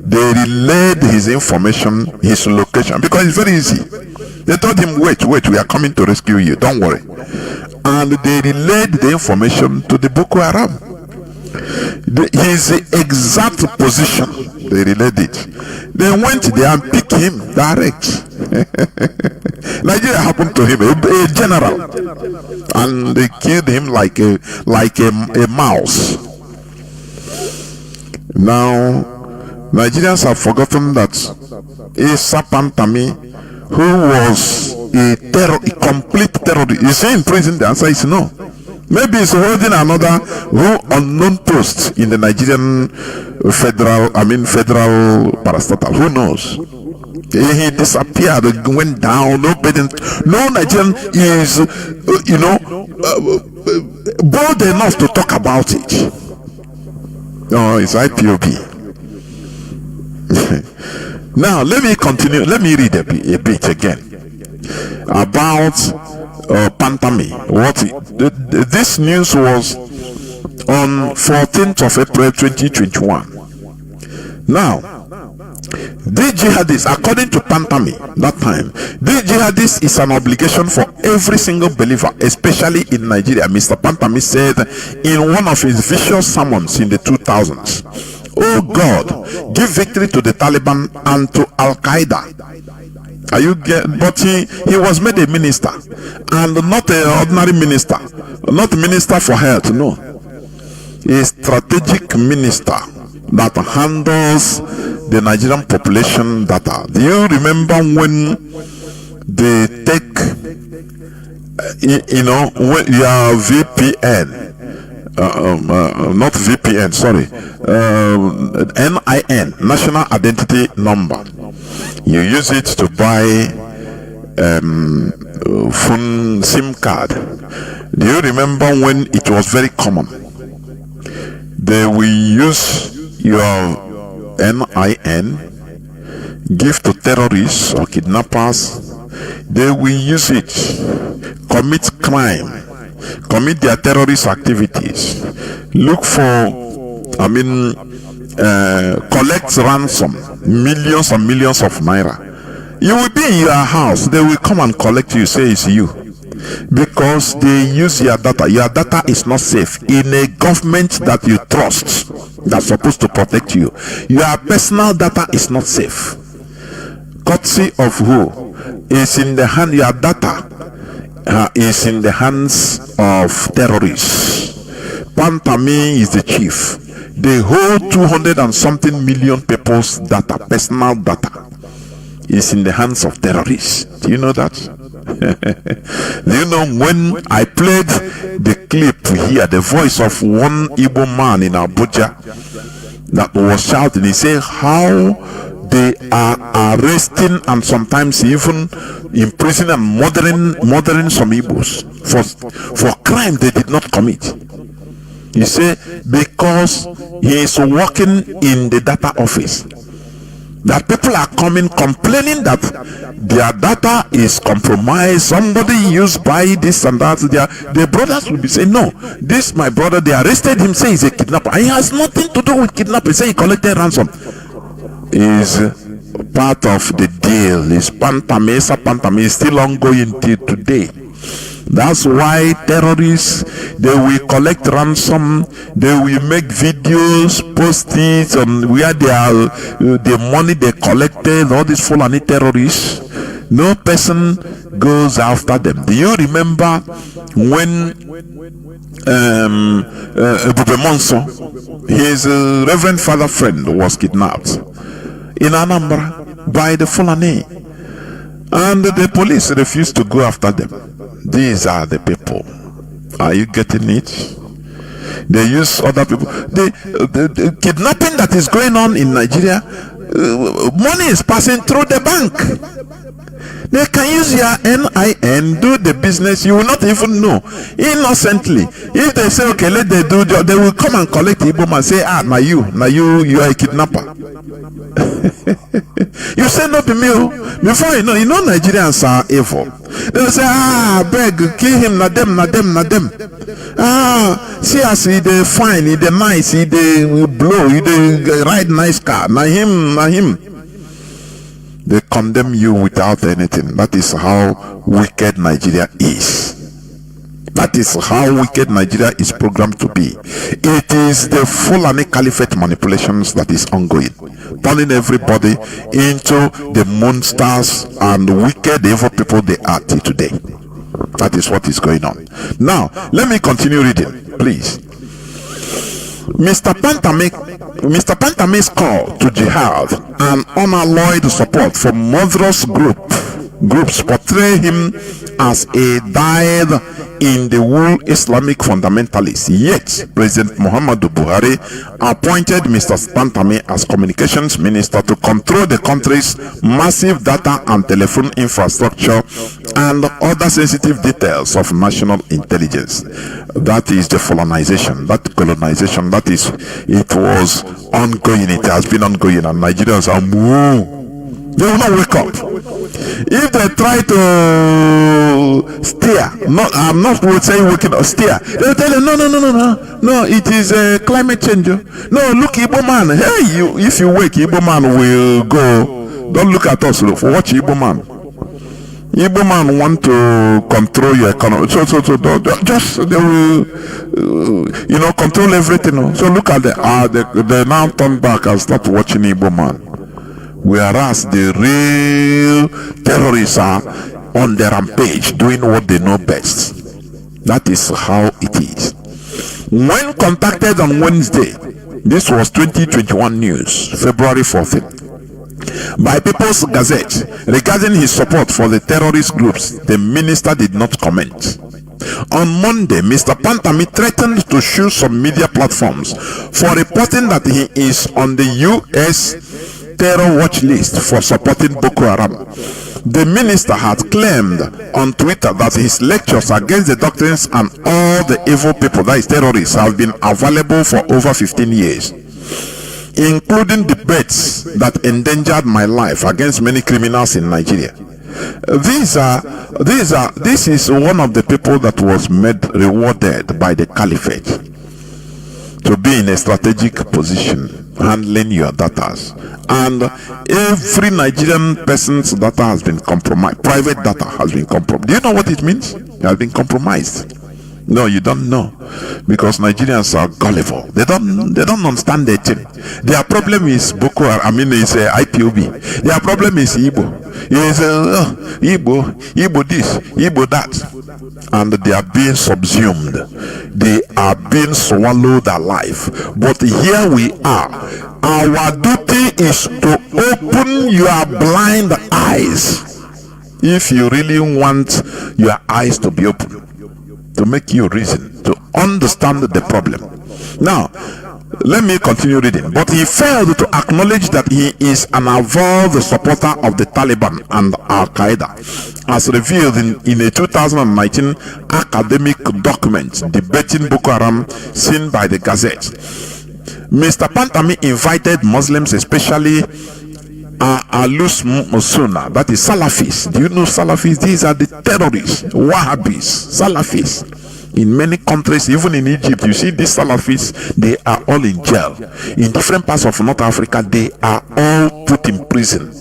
they relayed his information, his location, because it's very easy. They told him, wait, we are coming to rescue you, don't worry. And they relayed the information to the Boko Haram. His exact position, they relayed it. They went there and picked him direct. Nigeria happened to him, a general, and they killed him like a mouse. Now Nigerians have forgotten that Issa Pantami, who was a complete terrorist, is he in prison? The answer is no. Maybe he's holding another unknown post in the Nigerian federal parastatal. Who knows? He disappeared, went down. No Nigerian is, bold enough to talk about it. No, it's IPOB. Now let me continue. Let me read a bit again about Pantami. This news was on 14th of April 2021. Now, this jihadist, according to Pantami, that time, this jihadist is an obligation for every single believer, especially in Nigeria. Mr. Pantami said in one of his vicious sermons in the 2000s, "Oh God, give victory to the Taliban and to Al Qaeda." But he was made a minister, and not an ordinary minister, not minister for health, no, a strategic minister that handles the Nigerian population data. Do you remember when they take, when your VPN, not VPN, sorry, NIN, National Identity Number. You use it to buy phone SIM card. Do you remember when it was very common? They will use your NIN, give to terrorists or kidnappers. They will use it, commit crime, commit their terrorist activities, look for, collect ransom, millions and millions of naira. You will be in your house, they will come and collect you, say it's you, because they use your data. Your data is not safe in a government that you trust, that's supposed to protect you. Your personal data is not safe. Courtesy of who? Is in the hand, your data is in the hands of terrorists. Pantami is the chief. They hold 200 and something million people's data, personal data, is in the hands of terrorists. Do you know that? Do you know, when I played the clip here, the voice of one Igbo man in Abuja that was shouting, he said how they are arresting and sometimes even imprisoning and murdering some Igbos for crime they did not commit. He said because he is working in the data office, that people are coming complaining that their data is compromised, somebody used by this and that. Their brothers will be saying, no, this my brother, they arrested him, say he's a kidnapper. He has nothing to do with kidnapping, say he collected ransom. Is part of the deal. Is Pantami is still ongoing till today. That's why terrorists, they will collect ransom, they will make videos, post it on where they are, the money they collected, all these Fulani terrorists. No person goes after them. Do you remember when Ebube Monso, his Reverend Father friend, was kidnapped in Anambra by the Fulani? And the police refuse to go after them. These are the people. Are you getting it? They use other people. The kidnapping that is going on in Nigeria, money is passing through the bank. They can use your NIN, do the business, you will not even know. Innocently. If they say, okay, let them do job, they will come and collect Igbo and say, now you are a kidnapper. You say no be me. Before you know Nigerians are evil. They will say, beg, kill him, na them. See us, he dey fine, he dey nice, he dey blow, he dey ride nice car. Na him. They condemn you without anything. That is how wicked Nigeria is. That is how wicked Nigeria is programmed to be. It is the Fulani Caliphate manipulations that is ongoing, turning everybody into the monsters and wicked evil people they are till today. That is what is going on. Now, let me continue reading, please. Mr. Pantame's call to jihad and unalloyed support from murderous groups portray him as a dyed-in-the-wool Islamic fundamentalist. Yet, President Muhammadu Buhari appointed Mr. Pantame as communications minister to control the country's massive data and telephone infrastructure and other sensitive details of national intelligence. That is the colonization, that colonization, that is, it was ongoing, it has been ongoing, and Nigerians are they will not wake up. If they try to steer, I'm not saying waking up, steer, they'll tell you, no, it is a climate change. No, look, Igbo man, hey, if you wake, Igbo man will go. Don't look at us, look, watch Igbo man. Igbo man want to control your economy, so just they will, control everything. So look at they now turn back and start watching Igbo man. Whereas the real terrorists are on their rampage, doing what they know best. That is how it is. When contacted on Wednesday, this was 2021 news, February 14th, by People's Gazette regarding his support for the terrorist groups, the minister did not comment. On Monday, Mr. Pantami threatened to sue some media platforms for reporting that he is on the U.S. terror watch list for supporting Boko Haram. The minister had claimed on Twitter that his lectures against the doctrines and all the evil people, that is terrorists, have been available for over 15 years, including debates that endangered my life against many criminals in Nigeria. This is one of the people that was made rewarded by the caliphate to be in a strategic position handling your data, and every Nigerian person's data has been compromised. Private data has been compromised. Do you know what it means? It has been compromised. No, you don't know, because Nigerians are gullible. They don't understand their thing. Their problem is Boko Haram. It's IPOB. Their problem is Igbo. It's Igbo this, Igbo that, and they are being subsumed. They are being swallowed alive. But here we are. Our duty is to open your blind eyes. If you really want your eyes to be open, to make you reason, to understand the problem. Now, let me continue reading. But he failed to acknowledge that he is an avowed supporter of the Taliban and Al-Qaeda, as revealed in a 2019 academic document debating Boko Haram seen by the Gazette. Mr. Pantami invited Muslims, especially Alus Musuna, that is Salafis. Do you know Salafis? These are the terrorists, Wahhabis, Salafis. In many countries, even in Egypt, you see these Salafis, they are all in jail. In different parts of North Africa, they are all put in prison.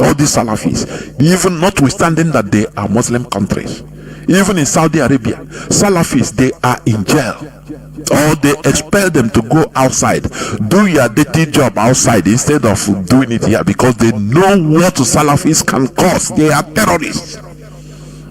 All these Salafis, even notwithstanding that they are Muslim countries. Even in Saudi Arabia, Salafis, they are in jail. Or they expel them to go outside, do your dirty job outside instead of doing it here, because they know what Salafis can cause. They are terrorists.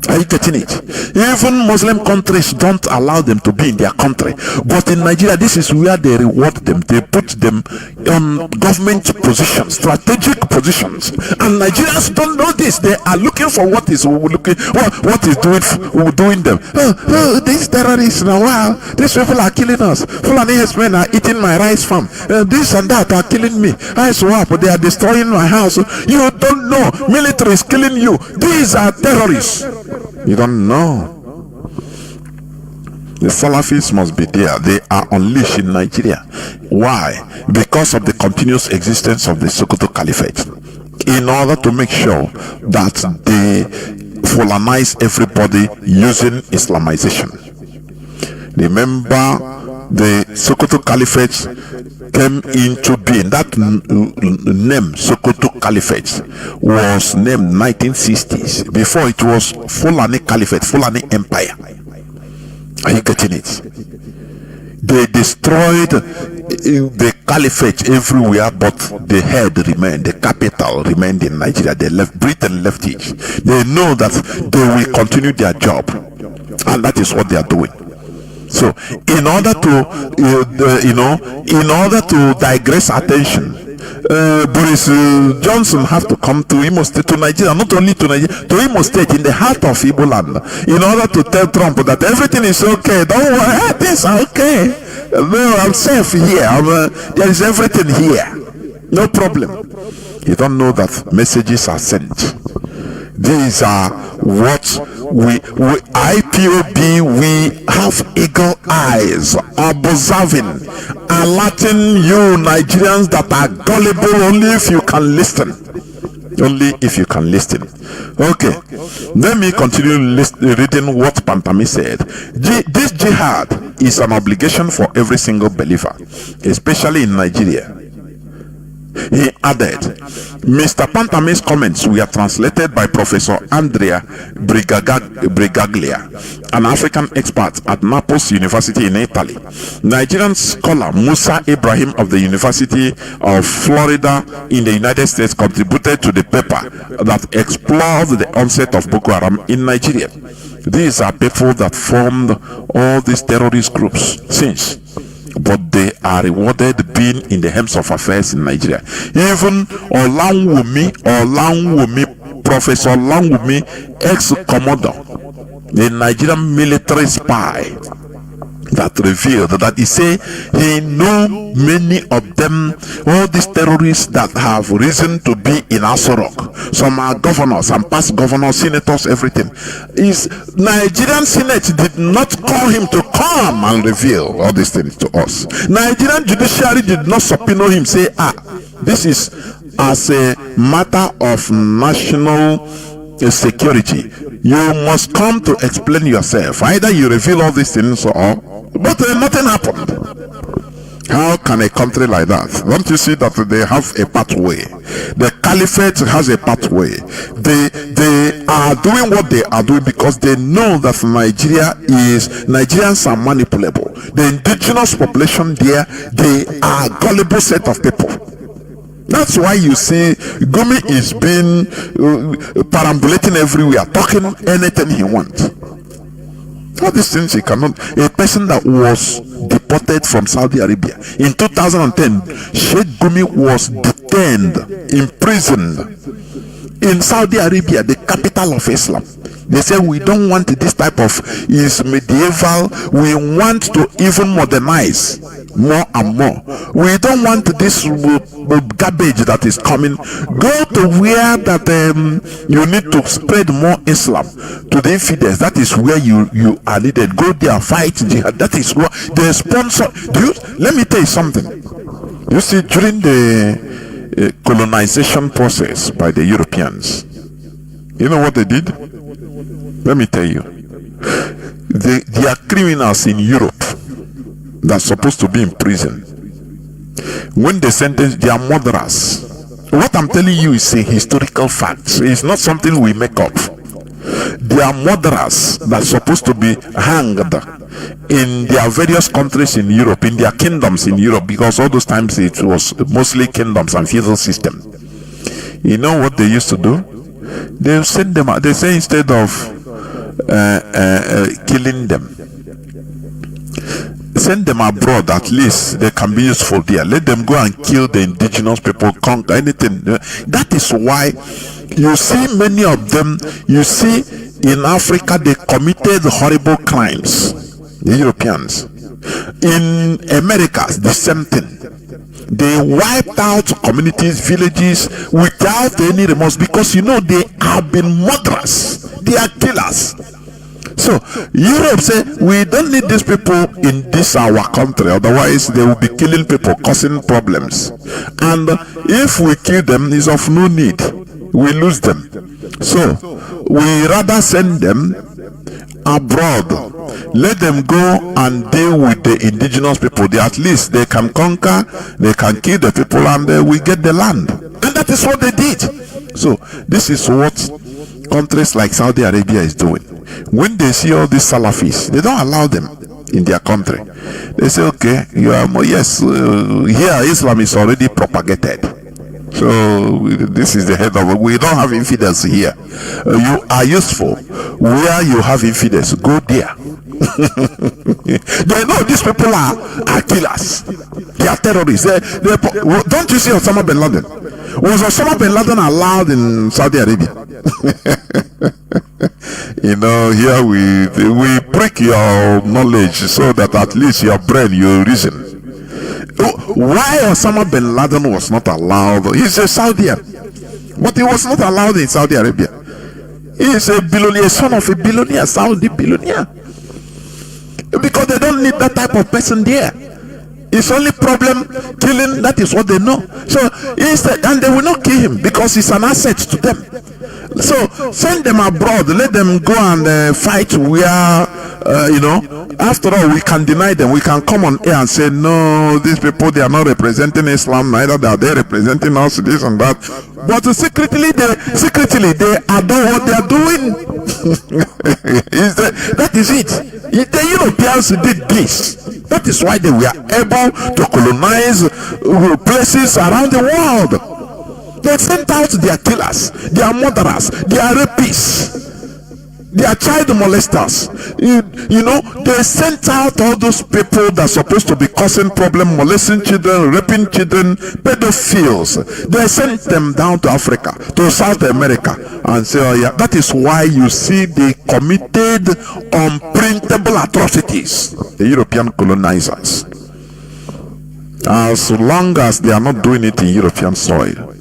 Are you getting it? Even Muslim countries don't allow them to be in their country. But in Nigeria, this is where they reward them. They put them on government positions, strategic positions. And Nigerians don't know this. They are looking for what is doing them. These terrorists now, wow, these people are killing us. Fulani men are eating my rice farm. This and that are killing me. I swap, they are destroying my house. You don't know. Military is killing you. These are terrorists. You don't know. The Salafis must be there. They are unleashed in Nigeria. Why? Because of the continuous existence of the Sokoto Caliphate. In order to make sure that they Fulanize everybody using Islamization. Remember, the Sokoto Caliphate came into being. That name Sokoto Caliphate was named 1960s. Before it was Fulani Caliphate, Fulani Empire. Are you getting it? They destroyed the caliphate everywhere, but the head remained, the capital remained in Nigeria. They left, Britain left it. They know that they will continue their job, and that is what they are doing. So, in order to digress attention, Boris Johnson have to come to Imo State, to Nigeria, not only to Nigeria, to Imo State, in the heart of Igbo land, in order to tell Trump that everything is okay. Don't worry, things are okay. No, I'm safe here. There is everything here. No problem. You don't know that messages are sent. These are what we IPOB, we have eagle eyes observing, alerting you Nigerians that are gullible only if you can listen. Only if you can listen. Okay, let me continue reading what Pantami said. This jihad is an obligation for every single believer, especially in Nigeria. He added, Mr. Pantami's comments were translated by Professor Andrea Brigaglia, an African expert at Naples University in Italy. Nigerian scholar Musa Ibrahim of the University of Florida in the United States contributed to the paper that explored the onset of Boko Haram in Nigeria. These are people that formed all these terrorist groups since, but they are rewarded being in the helms of affairs in Nigeria. Even Olanwumi, Professor Olanwumi, ex-commodore, the Nigerian military spy, that revealed that he say he knew many of them, all these terrorists that have risen to be in Aso Rock. Some are governors, some past governors, senators, everything. Is Nigerian Senate did not call him to come and reveal all these things to us. Nigerian judiciary did not subpoena him, say, this is as a matter of national security. You must come to explain yourself. Either you reveal all these things but nothing happened. How can a country like that? Don't you see that they have a pathway? The caliphate has a pathway. They are doing what they are doing because they know that Nigerians are manipulable. The indigenous population there, they are a gullible set of people. That's why you see Gumi is being perambulating everywhere, talking anything he wants. All these things he cannot. A person that was deported from Saudi Arabia in 2010, Sheikh Gumi was detained, imprisoned in Saudi Arabia, the capital of Islam. They say we don't want this type of is medieval. We want to even modernize more and more. We don't want this garbage that is coming. Go to where that you need to spread more Islam to the infidels. That is where you are needed. Go there, fight jihad. That is what they sponsor. Let me tell you something. You see, during the colonization process by the Europeans, you know what they did? Let me tell you. They are criminals in Europe that's supposed to be in prison. When they sentence their murderers, what I'm telling you is a historical fact. It's not something we make up. They are murderers that's supposed to be hanged in their various countries in Europe, in their kingdoms in Europe, because all those times it was mostly kingdoms and feudal system. You know what they used to do? They send them out. They say instead of killing them. Send them abroad, at least they can be useful there. Let them go and kill the indigenous people, conquer anything. That is why you see many of them, you see in Africa they committed horrible crimes, the Europeans. In America, the same thing. They wiped out communities, villages without any remorse, because you know they have been murderers, they are killers. So Europe say we don't need these people in this our country, otherwise they will be killing people, causing problems. And if we kill them, it's of no need. We lose them. So we rather send them abroad. Let them go and deal with the indigenous people. At least they can conquer, they can kill the people, and we get the land. And that is what they did. So this is what countries like Saudi Arabia is doing. When they see all these Salafis, they don't allow them in their country. They say, okay, you are yes, here Islam is already propagated. So this is the head of it. We don't have infidels here. You are useful. Where you have infidels, go there. They know these people are killers. They are terrorists. Don't you see Osama bin Laden? Was Osama bin Laden allowed in Saudi Arabia? You know, here we break your knowledge so that at least your brain, your reason. Why Osama bin Laden was not allowed? He's a Saudian, but he was not allowed in Saudi Arabia. He is a billionaire, son of a billionaire, Saudi billionaire. Because they don't need that type of person there. It's only problem killing, that is what they know. So instead, and they will not kill him because it's an asset to them. So send them abroad, let them go and fight where, you know, after all, we can deny them. We can come on air and say, no, these people, they are not representing Islam, neither are they representing us, this and that. But secretly they are doing what they are doing. That is it. The Europeans did this. That is why they were able to colonize places around the world. They sent out their killers, their murderers, their rapists, their child molesters. You know, they sent out all those people that are supposed to be causing problem, molesting children, raping children, pedophiles. They sent them down to Africa, to South America, and say, oh yeah, that is why you see they committed unprintable atrocities, the European colonizers. As long as they are not doing it in European soil.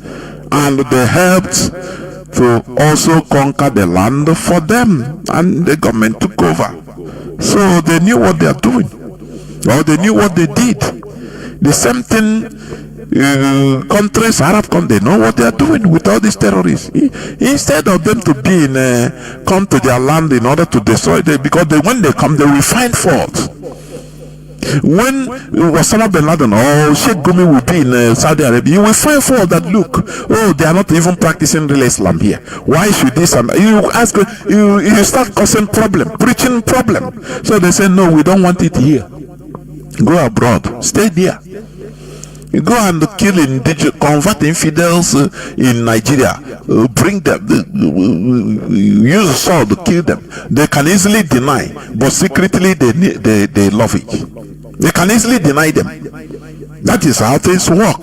And they helped to also conquer the land for them, and the government took over. So they knew what they are doing, or they knew what they did. The same thing, countries, Arab countries, they know what they are doing with all these terrorists. Instead of them to be in, come to their land in order to destroy them, because when they come, they will find fault. When Osama bin Laden or Sheikh Gumi will be in Saudi Arabia, you will find fault that, look, oh, they are not even practicing real Islam here. Why should this? And you ask, you start causing problem, preaching problem. So they say, no, we don't want it here. Go abroad, stay there. You go and kill convert infidels in Nigeria, bring them, use a sword to kill them. They can easily deny, but secretly they love it. They can easily deny them. That is how things work.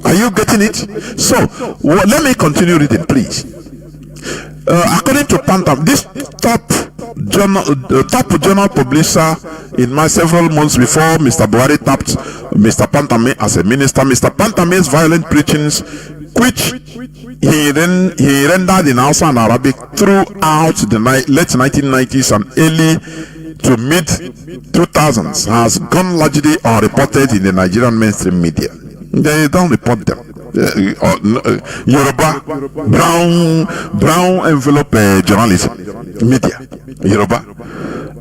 Are you getting it? So let me continue reading, please. According to Pantam, this top journal publisher in my several months before Mr. Buhari tapped Mr. Pantame as a minister, Mr. Pantame's violent preachings, which he rendered in Hausa and Arabic throughout the late 1990s and early to mid 2000s, has gone largely unreported in the Nigerian mainstream media. They don't report them. Yoruba, brown envelope journalism, media, Yoruba.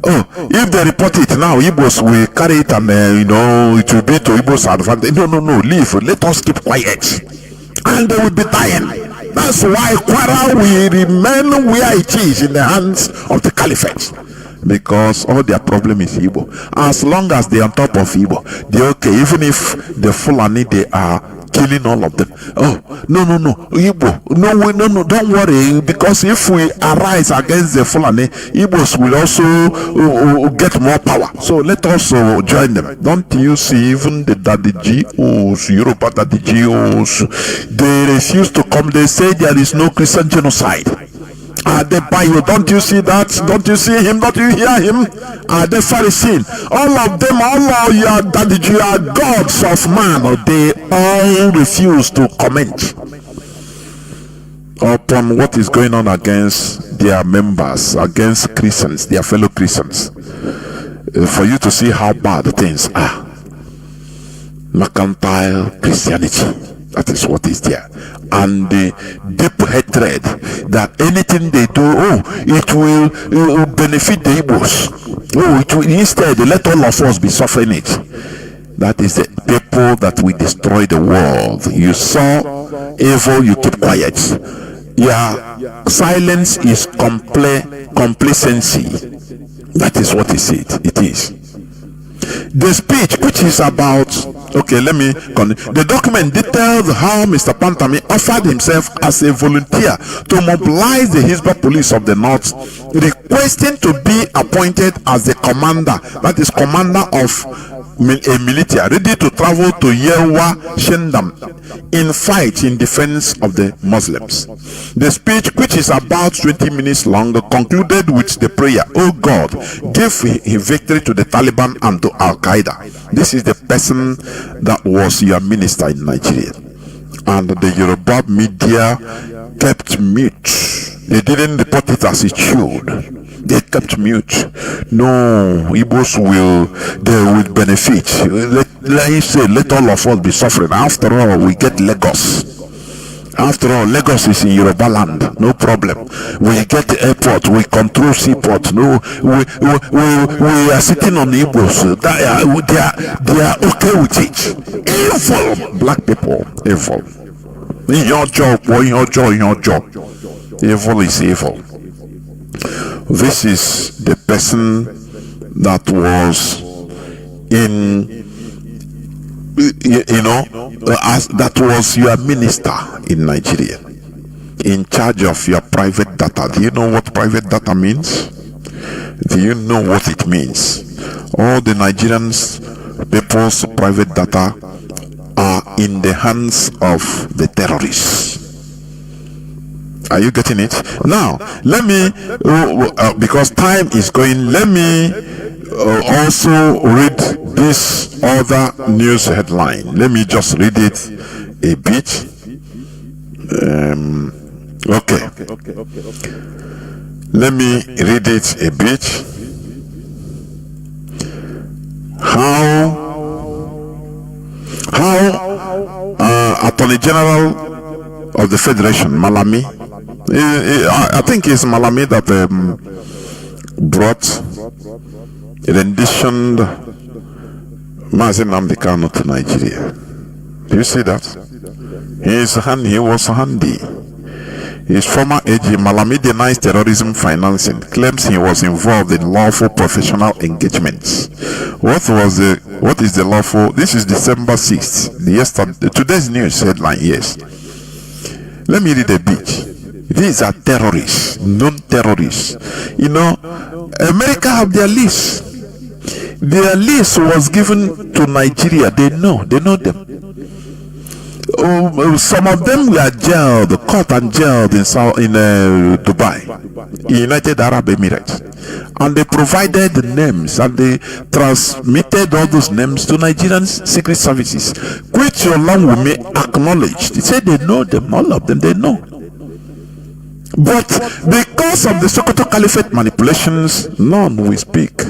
Oh, if they report it now, Igbos will carry it and it will be to Igbos' advantage. No, leave. Let us keep quiet, and they will be dying. That's why Kwara will remain where it is, in the hands of the caliphate. Because all their problem is Igbo. As long as they are on top of Igbo, they okay. Even if the Fulani, they are killing all of them. Oh, no, Igbo, no, don't worry, because if we arise against the Fulani, Igbos will also get more power. So let us join them. Don't you see, even the Daddy GOs, Yoruba Daddy GOs, they refuse to come. They say there is no Christian genocide. The Bible, don't you see that? Don't you see him? Don't you hear him? The Pharisee, all of them, all of your Daddy G are gods of man. They all refuse to comment upon what is going on against their members, against Christians, their fellow Christians, for you to see how bad things are. Mercantile Christianity, that is what is there. And the deep hatred that anything they do, it will benefit the Igbos. It will instead let all of us be suffering it. That is the people that will destroy the world. You saw evil, you keep quiet. Yeah, silence is complacency. That is what it is. The speech, which is about, okay, let me continue. The document details how Mr. Pantami offered himself as a volunteer to mobilize the Hisba police of the North, requesting to be appointed as the commander, that is commander of a military, ready to travel to Yerwa Shendam in fight in defense of the Muslims. The speech, which is about 20 minutes long, concluded with the prayer, "Oh God, give victory to the Taliban and to Al-Qaeda." This is the person that was your minister in Nigeria. And the Yoruba media kept mute. They didn't report it as it should. They kept mute. No, Igbos will benefit. Let all of us be suffering. After all, we get Lagos. After all, Lagos is in Yoruba land. No problem. We get the airport. We control seaport. No, we are sitting on the Igbos. They are okay with it. Evil black people. Evil. In your job, in your job. Evil is evil. This is the person that was that was your minister in Nigeria, in charge of your private data. Do you know what private data means? Do you know what it means? All the Nigerians people's private data are in the hands of the terrorists. Are you getting it? Now, let me, because time is going, let me also read this other news headline. Let me just read it a bit. Okay. Let me read it a bit. How Attorney General of the Federation, Malami, I think it's Malami that brought renditioned Mazi Nnamdi Kanu to Nigeria. Do you see that? He was handy. His former AG, Malami, denies terrorism financing, claims he was involved in lawful professional engagements. What is the lawful? This is December 6th, today's news headline, yes. Let me read a bit. These are terrorists, non-terrorists. You know, America have their list. Their list was given to Nigeria. They know them. Some of them were jailed, caught and jailed in Dubai, United Arab Emirates, and they provided the names and they transmitted all those names to Nigerian secret services, which Olawumi acknowledged. He said they know them, all of them, they know. But because of the Sokoto Caliphate manipulations, none will speak.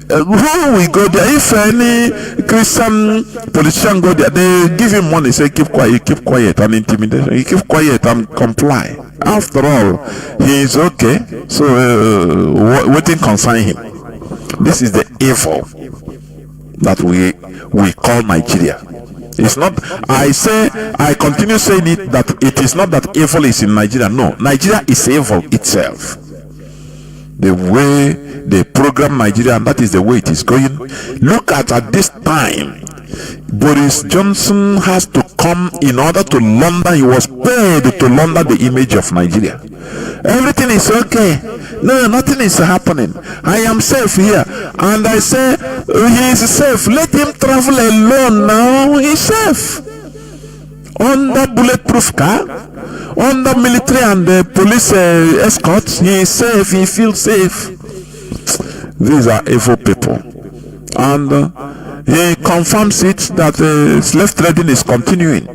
Who will go there? If any Christian politician go there, they give him money, say keep quiet, and intimidation. He keep quiet and comply. After all, he is okay. So waiting concern him. This is the evil that we call Nigeria. It's not, I continue saying it, that it is not that evil is in Nigeria. No, Nigeria is evil itself. The way they program Nigeria, and that is the way it is going. Look at this time, Boris Johnson has to come in order to launder. He was paid to launder the image of Nigeria. Everything is okay. No, nothing is happening. I am safe here. And I say, he is safe. Let him travel alone now. He's safe. Under bulletproof car, under military and police escorts, he is safe. He feels safe. These are evil people. And he confirms it that slave trading is continuing,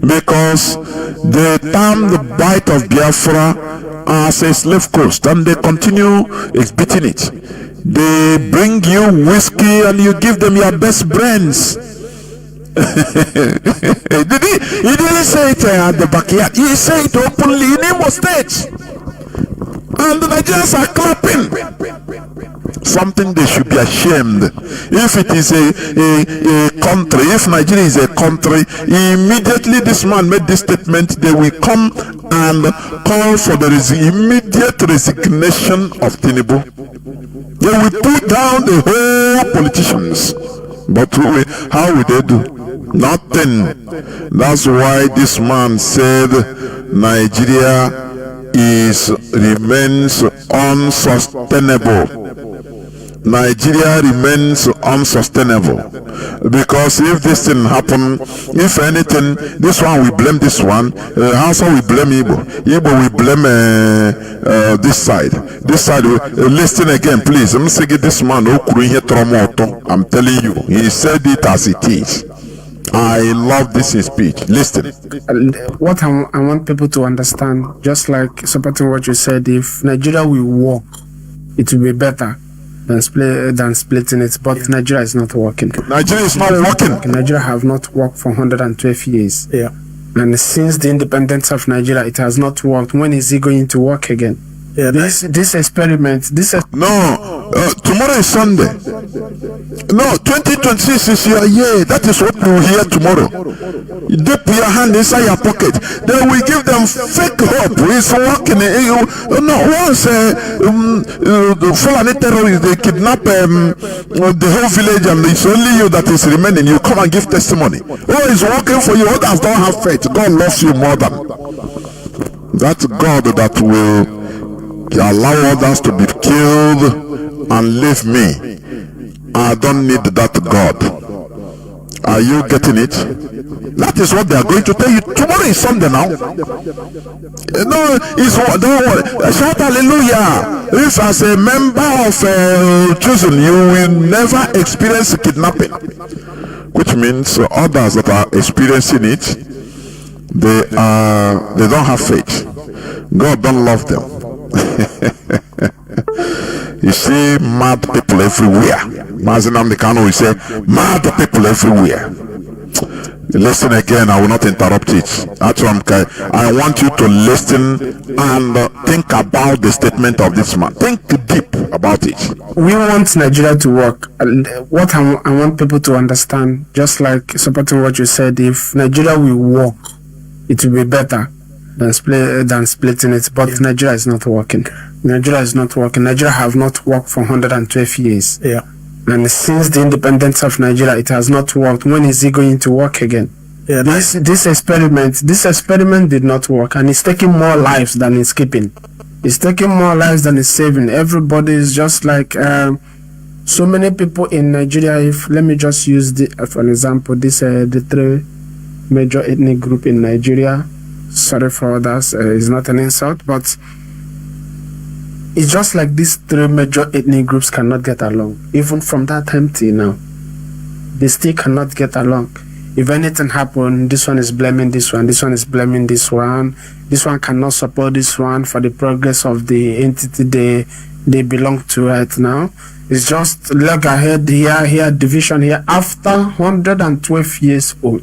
because they term the bite of Biafra as a slave coast, and they continue exhibiting it. They bring you whiskey and you give them your best brands. He didn't say it at the backyard. He said it openly in Imo State. And the Nigerians are clapping. Something they should be ashamed. If it is a country, if Nigeria is a country, immediately this man made this statement, they will come and call for the immediate resignation of Tinubu. They will put down the whole politicians. But how will they do? Nothing. That's why this man said Nigeria remains unsustainable. Nigeria remains unsustainable, because if this thing happen, if anything, this one we blame this one, Hausa we blame Igbo we blame this side. Listen again, please. I'm saying this man, I'm telling you, he said it as it is. I love this speech. Listen.
What I want people to understand, just like supporting what you said, if Nigeria will work, it will be better than splitting it. But Nigeria is not working.
Nigeria is not working.
Nigeria have not worked for 112 years. Yeah. And since the independence of Nigeria, it has not worked. When is it going to work again? Yeah, this experiment.
Tomorrow is Sunday. No, 2026 is your year. That is what we will hear tomorrow. You dip your hand inside your pocket. They will give them fake hope. It's working. No, once the Fulani terrorists, they kidnap the whole village, and it's only you that is remaining. You come and give testimony. Oh, it's working for you. Others don't have faith. God loves you more than that. God that will allow others to be killed and leave me. I don't need that God. Are you getting it? That is what they are going to tell you. Tomorrow is Sunday now. No, don't worry. Shout hallelujah. If as a member of chosen, you will never experience kidnapping, which means others that are experiencing it, they don't have faith. God don't love them. You see mad people everywhere. Mazi Nnamdi Kanu will say, mad people everywhere. Listen again, I will not interrupt it. Actually, I want you to listen and think about the statement of this man. Think deep about it.
We want Nigeria to work. What I want people to understand, just like supporting what you said, if Nigeria will work, it will be better than splitting it. But Nigeria is not working. Nigeria is not working. Nigeria have not worked for 112 years. Yeah. And since the independence of Nigeria, it has not worked. When is it going to work again? Yeah, this experiment did not work, and it's taking more lives than it's keeping. It's taking more lives than it's saving. Everybody is just like so many people in Nigeria. Let me just use for an example, the three major ethnic group in Nigeria. Sorry for others, it's not an insult, but it's just like these three major ethnic groups cannot get along. Even from that time till now, they still cannot get along. If anything happens, this one is blaming this one is blaming this one cannot support this one for the progress of the entity they belong to right now. It's just look ahead here, division here, after 112 years old.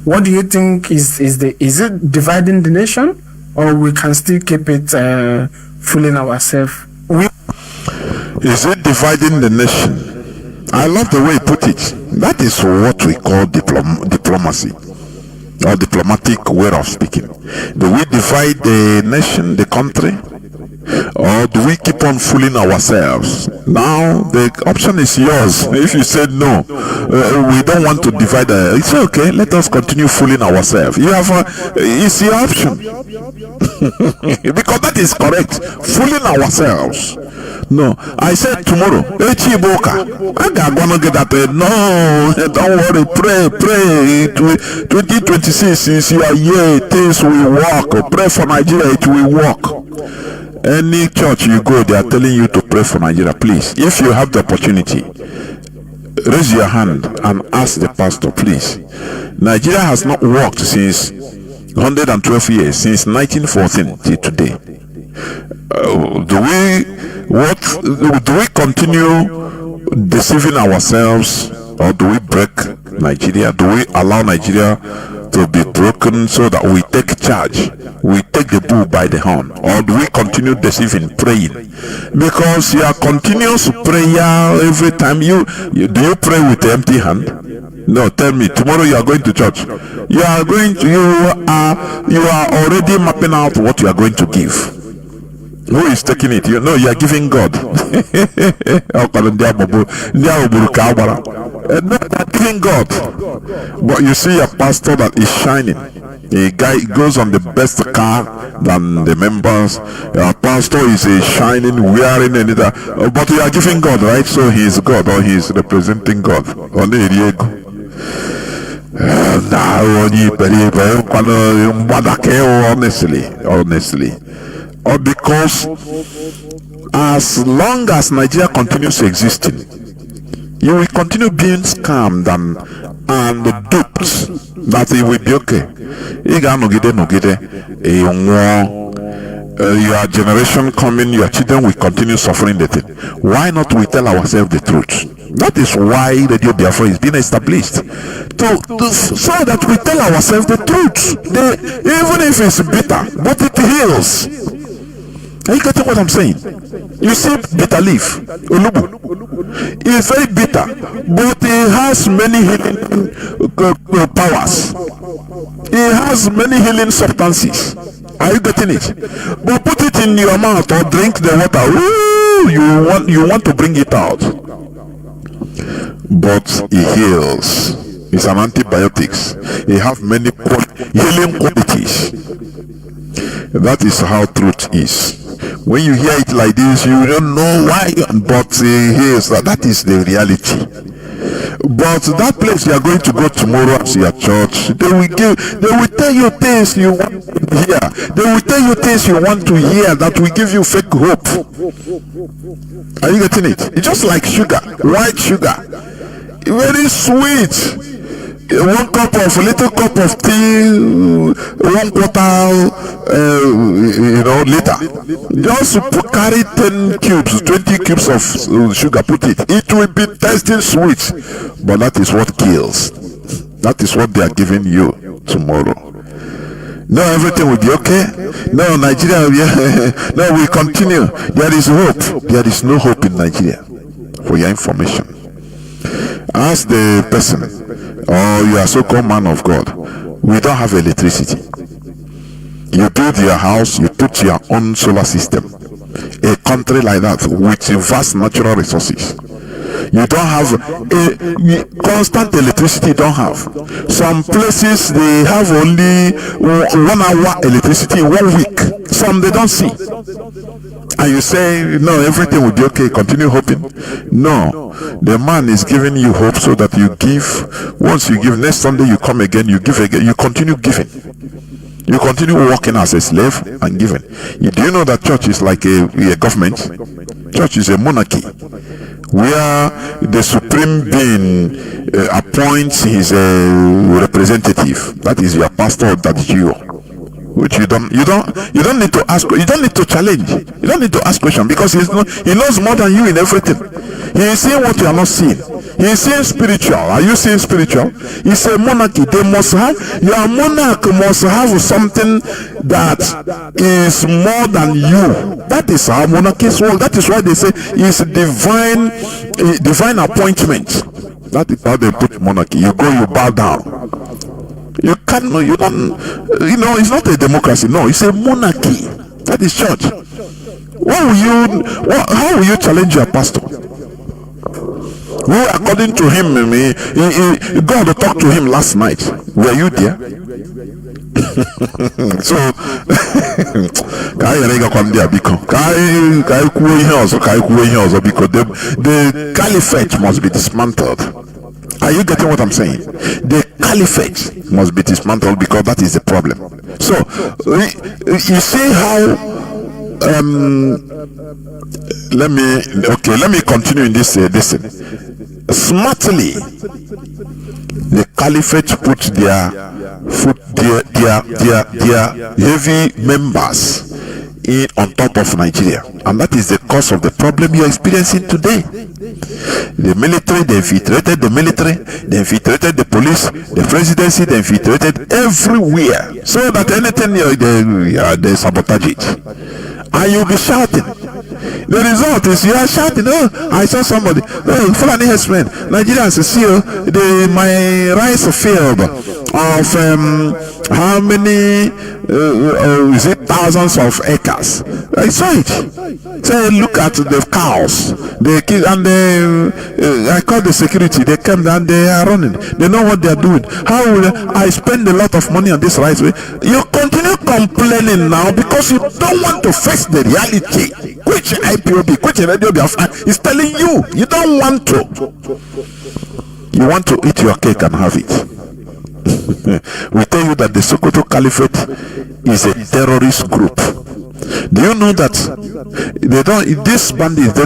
What do you think is it dividing the nation, or we can still keep it fooling ourselves?
Is it dividing the nation? I love the way he put it. That is what we call diplomacy, or diplomatic way of speaking. Do we divide the nation, the country? Or do we keep on fooling ourselves? Now the option is yours. If you said no, we don't want to divide. It's okay. Let us continue fooling ourselves. You have it's your option. Because that is correct. Fooling ourselves. No, I said tomorrow. I'm gonna get that. No, don't worry. Pray. 2026 is your year. Things will work. Pray for Nigeria. It will work. Any church you go, they are telling you to pray for Nigeria. Please, if you have the opportunity, raise your hand and ask the pastor, please. Nigeria has not worked since 112 years, since 1914 till today. Do we continue deceiving ourselves, or do we break Nigeria? Do we allow Nigeria to be broken so that we take charge? We take the bull by the horn, or do we continue deceiving, praying? Because your continuous prayer every time do you pray with the empty hand? No, tell me, tomorrow you are going to church. You are already mapping out what you are going to give. Who is taking it? You know you are giving God. No, they are giving God. But you see a pastor that is shining. A guy goes on the best car than the members. A pastor is a shining, wearing anything. But you are giving God, right? So he is God, or he is representing God. Honestly. Or because as long as Nigeria continues existing, you will continue being scammed and duped that it will be okay. Your generation coming, your children will continue suffering the thing. Why not we tell ourselves the truth? That is why Radio Biafra is being established, so that we tell ourselves the truth. Even if it's bitter, but it heals. Are you getting what I'm saying? You see bitter leaf, olubu. It's very bitter, but it has many healing powers. It has many healing substances. Are you getting it? But put it in your mouth or drink the water. Ooh, you want to bring it out. But it heals. It's an antibiotics. It has many healing qualities. That is how truth is. When you hear it like this, you don't know why, but here's that is the reality. But that place you are going to go tomorrow as your church, they will tell you things you want to hear. They will tell you things you want to hear that will give you fake hope. Are you getting it? It's just like sugar, white sugar, very sweet. Little cup of tea, 1 quarter, liter. Just carry 10 cubes, 20 cubes of sugar, put it. It will be tasting sweet, but that is what kills. That is what they are giving you tomorrow. No, everything will be okay. No, Nigeria, no, we continue. There is hope. There is no hope in Nigeria. For your information, ask the person, or you are so-called man of God, we don't have electricity. You build your house, you put your own solar system. A country like that with vast natural resources, you don't have a constant electricity. Don't have. Some places they have only 1 hour electricity in 1 week. Some they don't see. And you say, no, everything will be okay, continue hoping. No, the man is giving you hope so that you give. Once you give, next Sunday you come again, you give again, you continue giving. You continue working as a slave and giving. Do you know that church is like a government? Church is a monarchy, where the supreme being appoints his representative. That is your pastor, that is you. Which you don't need to ask. You don't need to challenge. You don't need to ask questions, because he knows more than you in everything. He is seeing what you are not seeing. He is seeing spiritual. Are you seeing spiritual? It's a monarchy. They must have, your monarch must have something that is more than you. That is how monarchies work. That is why they say it's divine appointment. That is how they put monarchy. You go, you bow down. You don't, it's not a democracy. No, it's a monarchy. That is church. How will you challenge your pastor? Who, according to him, God talked to him last night. Were you there? So, because the caliphate must be dismantled. Are you getting what I'm saying? The caliphate must be dismantled because that is the problem. So, you see how let me continue in this smartly. The caliphate put their heavy members in on top of Nigeria, and that is the cause of the problem you are experiencing today. The military, they infiltrated the military, they infiltrated the police, the presidency, they infiltrated everywhere, so that anything they sabotage it, and you'll be shouting. The result is you are shouting, oh, I saw somebody, oh, Fulani herdsmen, Nigerians see my rice field of how many is it thousands of acres. I saw it. So look at the cows, they kill, and I called the security, they came and they are running, they know what they are doing. How will I spend a lot of money on this rice? You continue complaining now because you don't want to face the reality, which IPOB, which Radio Biafra is telling you. You don't want to. You want to eat your cake and have it. We tell you that the Sokoto Caliphate is a terrorist group. Do you know that these bandits, they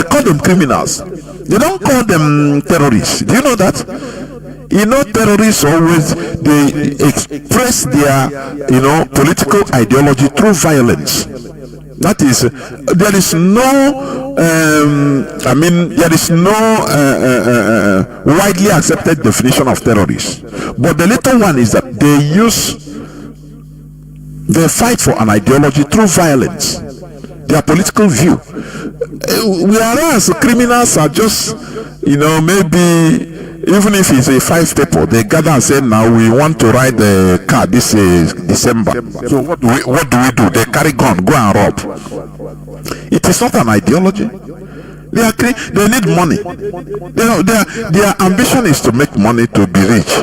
call them criminals. They don't call them terrorists. Do you know that? You know, terrorists always, they express their political ideology through violence. That is, there is no widely accepted definition of terrorists. But the little one is that they fight for an ideology through violence, their political view. Whereas criminals are just, maybe, even if it's a 5 people, they gather and say, now we want to ride the car this December. So what do we do? They carry gun, go and rob. It is not an ideology. They need money. Their ambition is to make money, to be rich.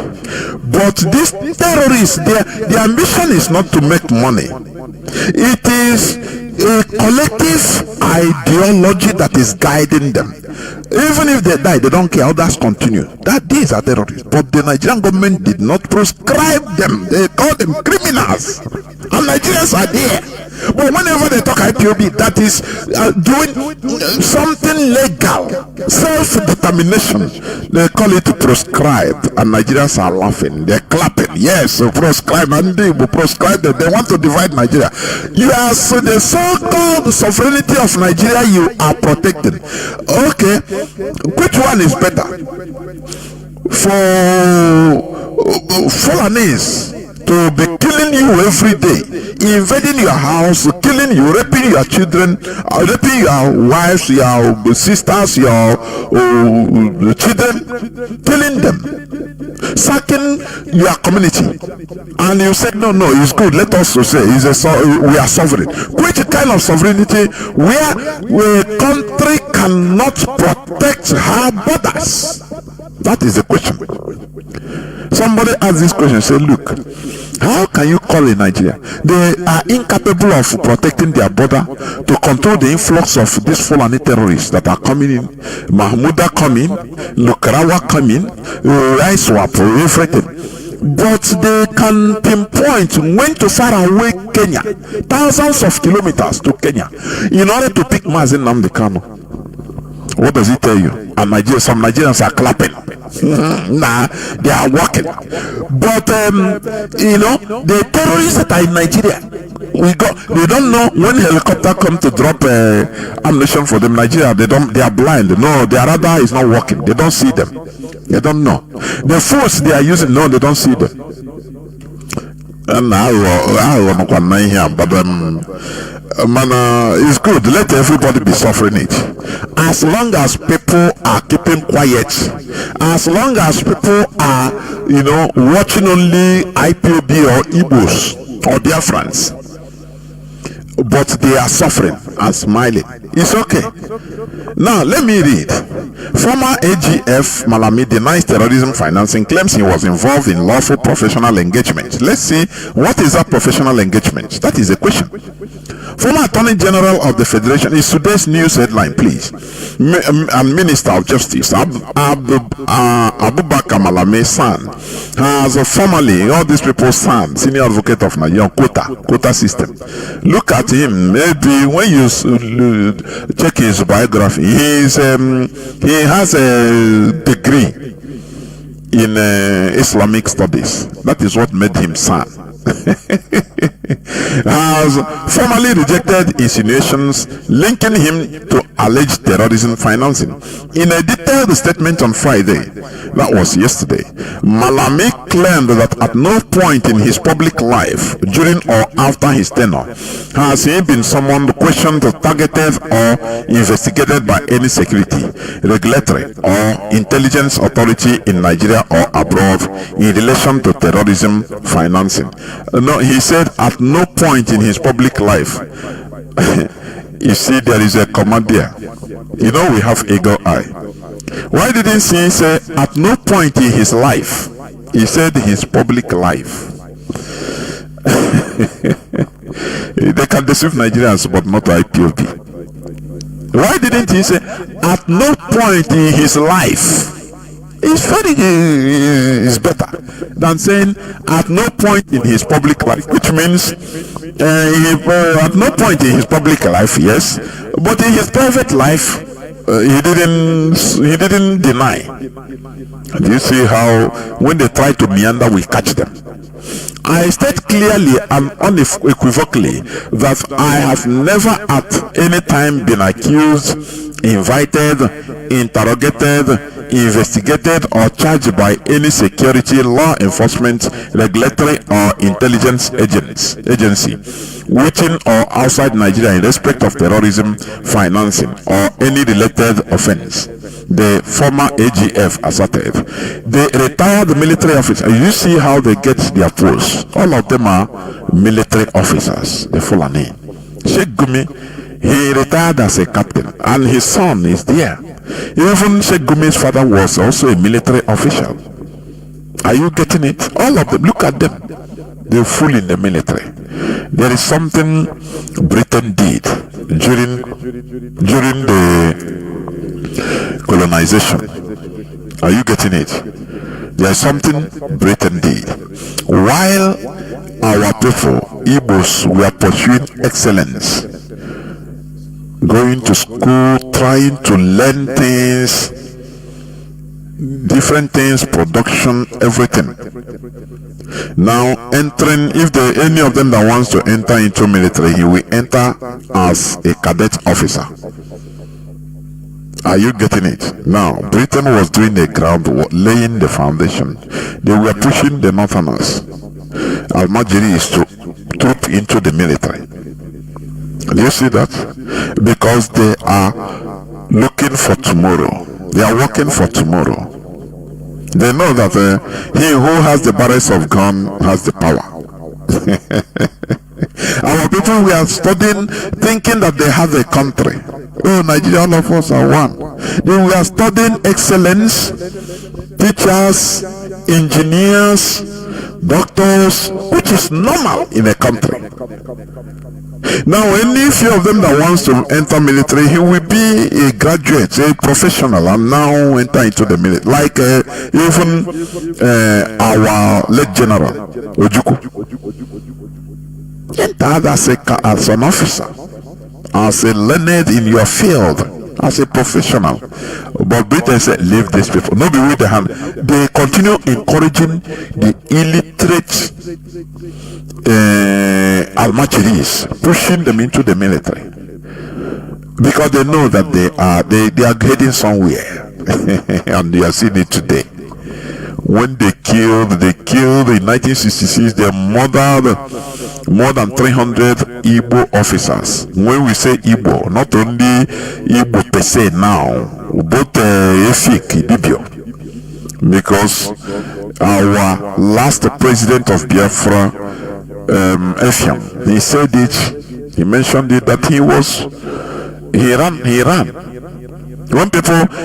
But these terrorists, their ambition is not to make money. It is a collective ideology that is guiding them. Even if they die, they don't care. Others continue. These are terrorists. But the Nigerian government did not proscribe them. They call them criminals. And Nigerians are there. But whenever they talk IPOB, that is doing something legal, self-determination, they call it proscribed, and Nigerians are laughing, they're clapping. Yes, proscribe, and they will proscribe them. They want to divide Nigeria. So the so-called sovereignty of Nigeria you are protecting. Okay, which one is better? For Fulanese to be killing you every day, invading your house, killing you, raping your children, raping your wives, your sisters, your children, killing them, sacking your community, and you said no, it's good. Let us say we are sovereign. Which kind of sovereignty where a country cannot protect her borders? That is the question. Somebody asked this question, say, look, how can you call in Nigeria? They are incapable of protecting their border to control the influx of these Fulani terrorists that are coming in. Mahmouda coming, Lukarawa coming, Raiswap, everything. But they can pinpoint when to far away Kenya, thousands of kilometers to Kenya, in order to pick Mazi Nnamdi Kanu. What does it tell you? And some Nigerians are clapping. Nah, they are walking. But the terrorists that are in Nigeria, they don't know when helicopter come to drop ammunition for them. Nigeria, they are blind. No, their radar is not working. They don't see them. They don't know. The force they are using, no, they don't see them. And I don't know here, but it's good. Let everybody be suffering it. As long as people are keeping quiet, as long as people are, watching only IPOB or Igbos or Biafrans, but they are suffering and smiling. It's okay. Now, let me read. Former AGF Malami denies terrorism financing, claims he was involved in lawful professional engagement. Let's see, what is that professional engagement? That is a question. Former Attorney General of the Federation is today's news headline, please. And Minister of Justice Abubakar Malami's son has formerly, all these people's son, senior advocate of Nigeria, quota system. Look at him. Maybe when you check his biography, he has a degree in Islamic studies. That is what made him son. Has formally rejected insinuations linking him to alleged terrorism financing. In a detailed statement on Friday, that was yesterday, Malami claimed that at no point in his public life, during or after his tenure, has he been summoned, questioned, targeted, or investigated by any security, regulatory, or intelligence authority in Nigeria or abroad in relation to terrorism financing. No, he said at no point in his public life. You see, there is a command there. You know, we have eagle eye. Why didn't he say at no point in his life? He said his public life. They can deceive Nigerians, but not IPOB. Why didn't he say at no point in his life? It's better than saying at no point in his public life, which means at no point in his public life, yes, but in his private life, he didn't deny. Do you see how when they try to meander, we catch them? I state clearly and unequivocally that I have never at any time been accused, invited, interrogated, investigated, or charged by any security, law enforcement, regulatory, or intelligence agency within or outside Nigeria in respect of terrorism financing or any related offense. The former AGF asserted. The retired military officers, you see how they get their posts. All of them are military officers. The Fulani. Sheikh Gumi, he retired as a captain, and his son is there. Even Sheikh Gumi's father was also a military official. Are you getting it? All of them. Look at them. They're full in the military. There is something Britain did during the colonization. Are you getting it? There is something Britain did. While our people, Igbos, were pursuing excellence, going to school, trying to learn things, different things, production, everything. Now entering, if there any of them that wants to enter into military, he will enter as a cadet officer. Are you getting it? Now, Britain was doing the groundwork, laying the foundation. They were pushing the Northerners. Almajiri is to troop into the military. Do you see that? Because they are looking for tomorrow. They are working for tomorrow. They know that he who has the barrels of gun has the power. Our people, we are studying, thinking that they have a country. Oh, Nigeria, all of us are one. Then we are studying excellence, teachers, engineers, doctors, which is normal in a country. Now, any few of them that wants to enter military, he will be a graduate, a professional, and now enter into the military. Like even our late general, Ojukwu. Enter as an officer, as a learned in your field, as a professional. But Britain said, leave these people. No, be with the hand. They continue encouraging the illiterate Almachiris, pushing them into the military, because they know that they are heading somewhere. And they are seeing it today. When they killed in 1966, they murdered more than 300 Igbo officers. When we say Igbo, not only Igbo per se now, but Efik Ibibio, because our last president of Biafra, Efiam, he said it He mentioned it that he ran. When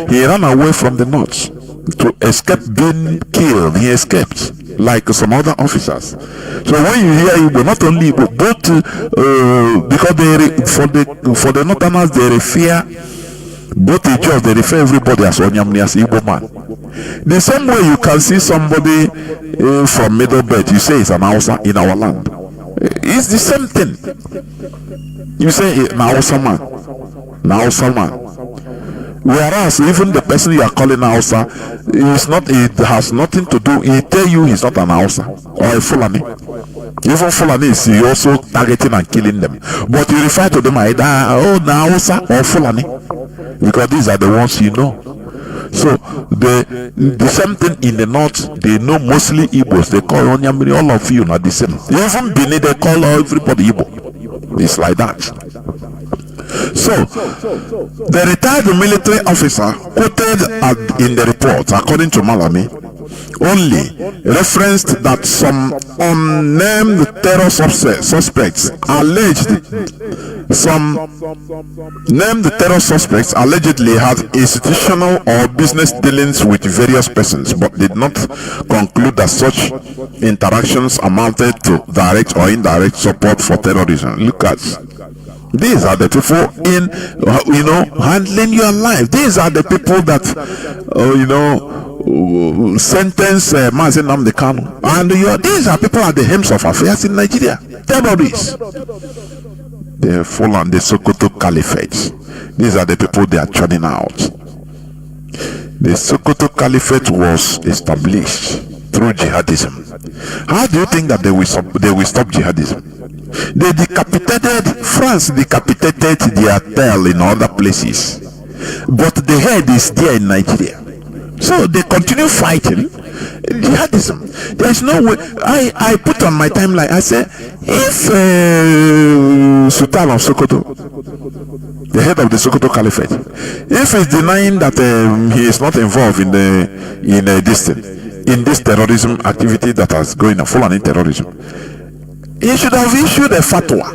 he ran away from the north to escape being killed. He escaped like some other officers. So when you hear Igbo, not only Igbo, but because for the northerners they refer both the Jews, they refer everybody as Onyamni, as Igbo man. The same way you can see somebody from Middle Belt, you say it's an Hausa in our land. It's the same thing. You say an Hausa man. Whereas even the person you are calling Hausa is not, it has nothing to do, he tell you he's not an Hausa or a Fulani. Even Fulani is also targeting and killing them. But you refer to them either Hausa or Fulani, because these are the ones you know. So the same thing in the north, they know mostly Igbos. They call Onyamiri, all of you not the same. Even Benin, they call everybody Igbo. It's like that. So, the retired military officer quoted in the report, according to Malami, only referenced that some unnamed terror suspects allegedly had institutional or business dealings with various persons, but did not conclude that such interactions amounted to direct or indirect support for terrorism. Look at these are the people in handling your life. These are the people that sentence Mazi Nnamdi Kanu, and these are people at the helms of affairs in Nigeria. Terrorists. They fall on the Sokoto Caliphate. These are the people they are churning out. The Sokoto Caliphate was established through jihadism. How do you think that they will stop jihadism? They decapitated, France decapitated their tail in other places, but the head is there in Nigeria. So they continue fighting jihadism. There is no way. I put on my timeline, I say, if Sultan of Sokoto, the head of the Sokoto Caliphate, if he's denying that he is not involved in this terrorism activity that has going on, Fulani terrorism, he should have issued a fatwa,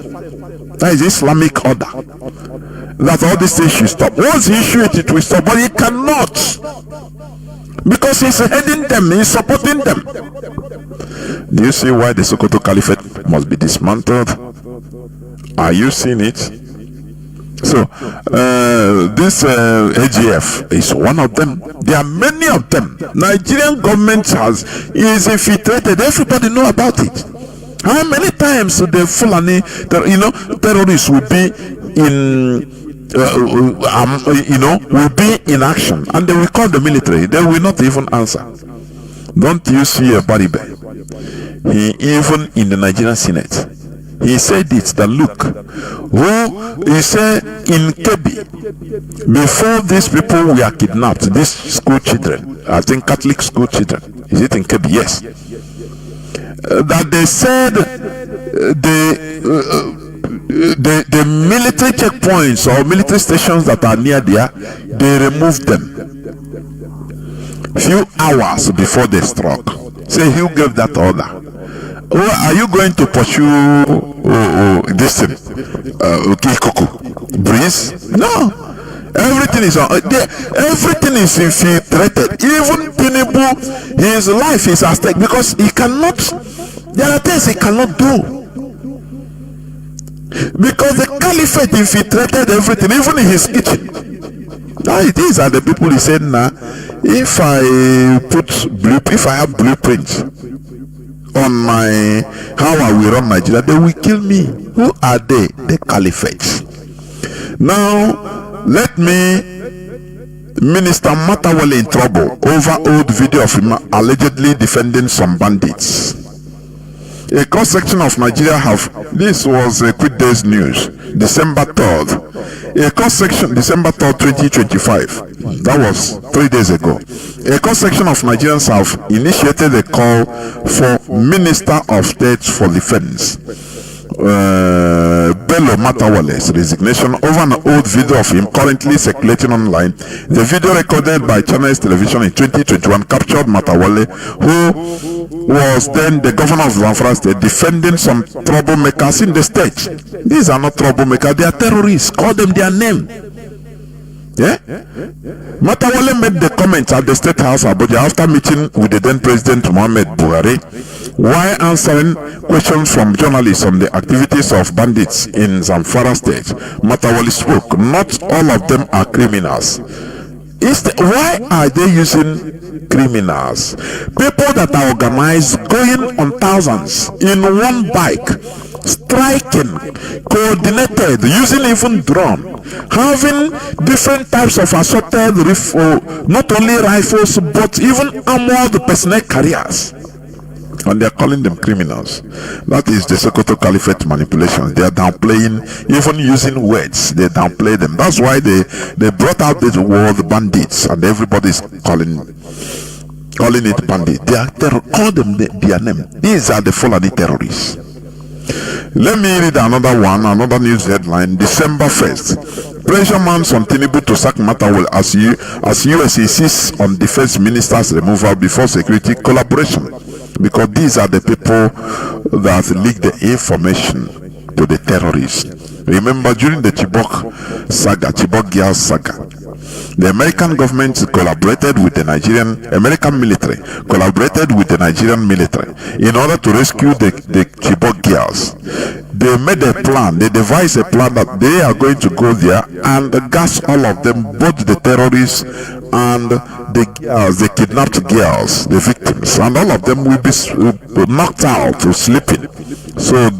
that is Islamic order, that all these things should stop. Once he issued it will stop, but he cannot, because he's heading them, he's supporting them. Do you see why the Sokoto Caliphate must be dismantled? Are you seeing it? So this AGF is one of them. There are many of them. Nigerian government is infiltrated. Everybody know about it. How many times the Fulani, terrorists will be will be in action, and they will call the military. They will not even answer. Don't you see a Baribe? He even in the Nigerian Senate, he said it. That look, he said in Kebbi, before these people were kidnapped, these school children, I think Catholic school children. Is it in Kebbi? Yes. That they said the military checkpoints or military stations that are near there, they removed them few hours before they struck. Say, who gave that order? Are you going to pursue this thing? Breeze? No. Everything is everything is infiltrated. Even Tinubu, his life is at stake because he cannot. There are things he cannot do because the caliphate infiltrated everything, even in his kitchen. Now these are the people he said, if I have blueprints on how I will run Nigeria, they will kill me. Who are they? The caliphate. Now let me. Minister Matawale in trouble over old video of him allegedly defending some bandits. A cross-section of Nigeria this was a quick day's news, December 3rd. A cross-section, December 3rd, 2025. That was 3 days ago. A cross-section of Nigerians have initiated a call for Minister of State for Defense Bello Matawale's resignation over an old video of him currently circulating online. The video, recorded by Channels Television in 2021, captured Matawale, who was then the governor of Biafra State, defending some troublemakers in the state. These are not troublemakers, they are terrorists. Call them their name. Yeah? Matawale made the comments at the State House Abuja after meeting with the then President Muhammad Buhari, while answering questions from journalists on the activities of bandits in Zamfara State. Matawale spoke, "Not all of them are criminals." Why are they using criminals? People that are organized, going on thousands in one bike, striking, coordinated, using even drone, having different types of assorted not only rifles but even armored personnel carriers, and they are calling them criminals. That is the Sokoto Caliphate manipulation. They are downplaying, even using words, they downplay them. That's why they brought out this word bandits, and everybody is calling it bandit. They are call them their name. These are the Fulani terrorists. Let me read another news headline. December 1st, pressure mounts on Tinubu to sack Matawale as US insists on defense minister's removal before security collaboration, because these are the people that leak the information to the terrorists. Remember, during the Chibok Girls saga, the American government collaborated with the American military in order to rescue the Chibok girls. They made a plan, they devised a plan that they are going to go there and gas all of them, both the terrorists and the girls, the kidnapped girls, the victims, and all of them will be knocked out or sleeping. So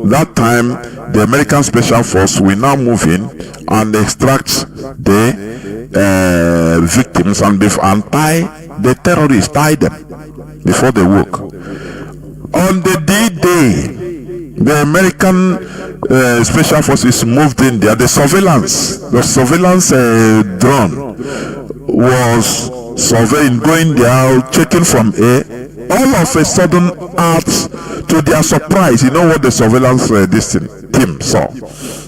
that time, the American Special Force will now move in and extract the victims and tie the terrorists, tie them before they woke. On the D-Day, the American Special Forces moved in there. The surveillance drone was surveying, going there, checking from air. All of a sudden, to their surprise, you know what the surveillance team saw?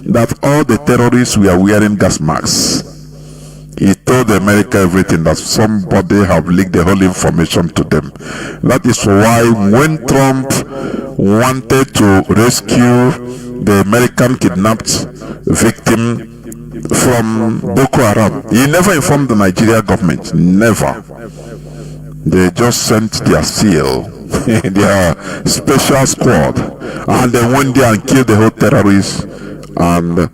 That all the terrorists were wearing gas masks. He told America everything, that somebody have leaked the whole information to them. That is why when Trump wanted to rescue the American kidnapped victim from Boko Haram, he never informed the Nigeria government. Never. They just sent their SEAL, their special squad, and they went there and killed the whole terrorists and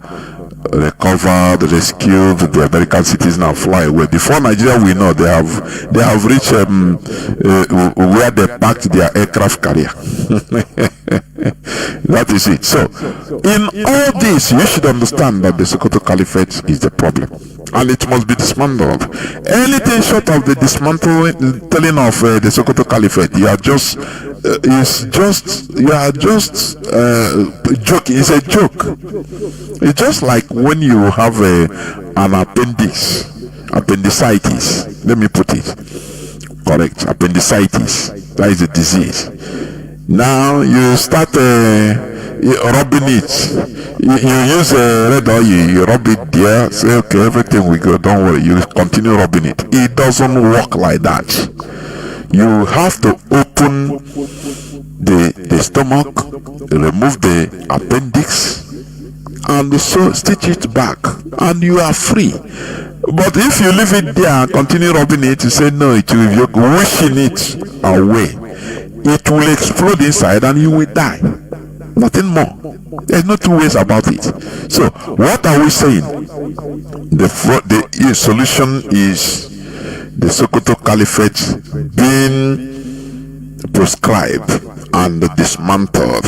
recovered, rescued the American citizens and fly away. Before Nigeria, we know they have reached where they parked their aircraft carrier. That is it. So, in all this, you should understand that the Sokoto Caliphate is the problem, and it must be dismantled. Anything short of the dismantling of the Sokoto Caliphate, you are just joking. It's a joke. It's just like when you have an appendicitis. Let me put it correct. Appendicitis. That is a disease. Now you start rubbing it. You use red oil, you rub it there, say okay, everything will go, don't worry, you continue rubbing it. It doesn't work like that. You have to open the stomach, remove the appendix, and so stitch it back, and you are free. But if you leave it there and continue rubbing it, you say no, it will, you're wishing it away. It will explode inside and you will die. Nothing more. There's no two ways about it. So what are we saying? The solution is the Sokoto Caliphate being proscribed and dismantled.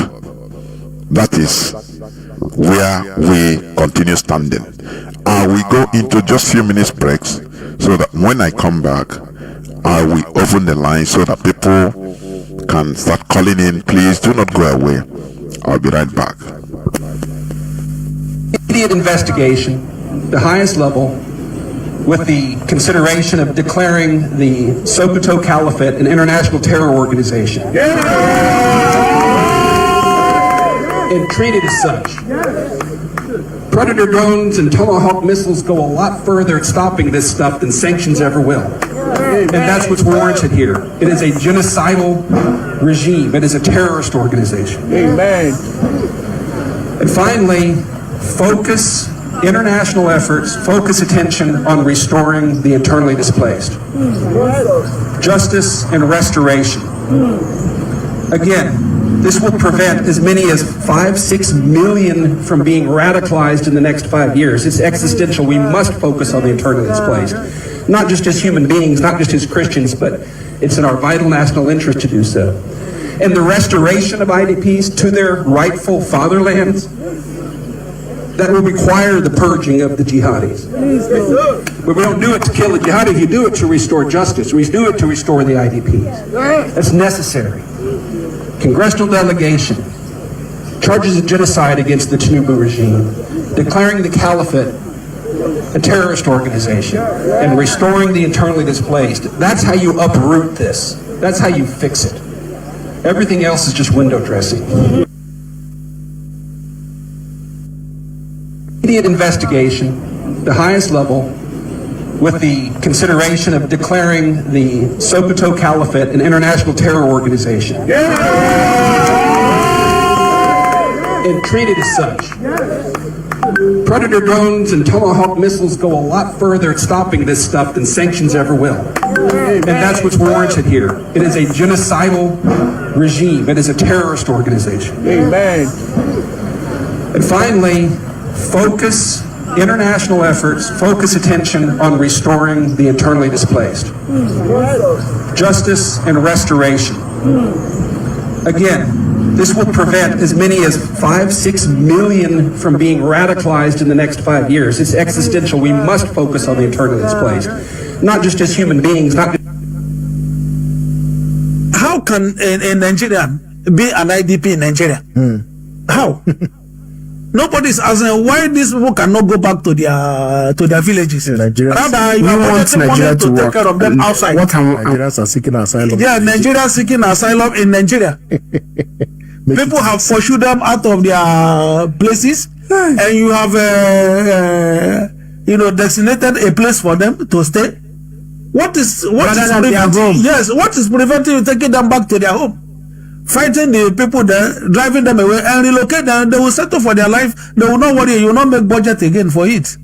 That is where we continue standing. We go into just few minutes breaks, so that when I come back, I will open the line so that people can start calling in. Please do not go away. I'll be right back.
Immediate investigation, the highest level, with the consideration of declaring the Sokoto Caliphate an international terror organization. and treated as such. Predator drones and Tomahawk missiles go a lot further at stopping this stuff than sanctions ever will. And that's what's warranted here. It is a genocidal regime. It is a terrorist organization.
Amen.
And finally, focus international efforts, focus attention on restoring the internally displaced. Justice and restoration. Again, this will prevent as many as 5-6 million from being radicalized in the next 5 years. It's existential. We must focus on the internally displaced. Not just as human beings, not just as Christians, but it's in our vital national interest to do so. And the restoration of IDPs to their rightful fatherlands, that will require the purging of the jihadis. But we don't do it to kill the jihadis, you do it to restore justice. We do it to restore the IDPs. That's necessary. Congressional delegation, charges of genocide against the Tinubu regime, declaring the caliphate a terrorist organization, and restoring the internally displaced. That's how you uproot this. That's how you fix it. Everything else is just window dressing. Immediate investigation, the highest level, with the consideration of declaring the Sokoto Caliphate an international terror organization. And treated as such. Predator drones and Tomahawk missiles go a lot further at stopping this stuff than sanctions ever will. And that's what's warranted here. It is a genocidal regime. It is a terrorist organization.
Amen.
And finally, focus international efforts, focus attention on restoring the internally displaced. Justice and restoration. Again, this will prevent as many as 5-6 million from being radicalized in the next 5 years. It's existential. We must focus on the internally displaced. Not just as human beings, not just...
How can a Nigerian be an IDP in Nigeria? How? Nobody's asking why these people cannot go back to their villages.
Nigeria.
Rather, you
want Nigeria to
take
work.
care of them outside.
What Nigerians are seeking asylum.
Yeah, Nigeria seeking asylum in Nigeria. People have pursued them out of their places, and you have designated a place for them to stay. What is preventing? Yes, what is preventing you taking them back to their home? Fighting the people there, driving them away and relocate them. They will settle for their life. They will not worry. You will not make budget again for it,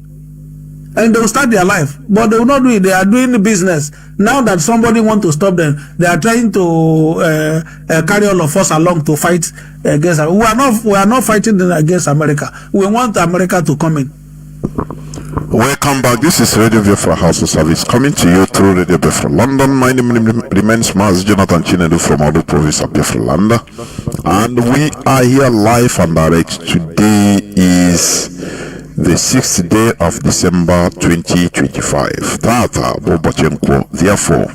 and they will start their life. But they will not do it. They are doing the business. Now that somebody want to stop them, they are trying to carry all of us along to fight against. We are not fighting against America. We want America to come in.
Welcome back. This is Radio Biafra House of Service coming to you through Radio Biafra London. My name remains Mazi Jonathan Chinedu from Odu Province of Biafra Land, and we are here live and direct. Today is the 6th day of December 2025. Therefore,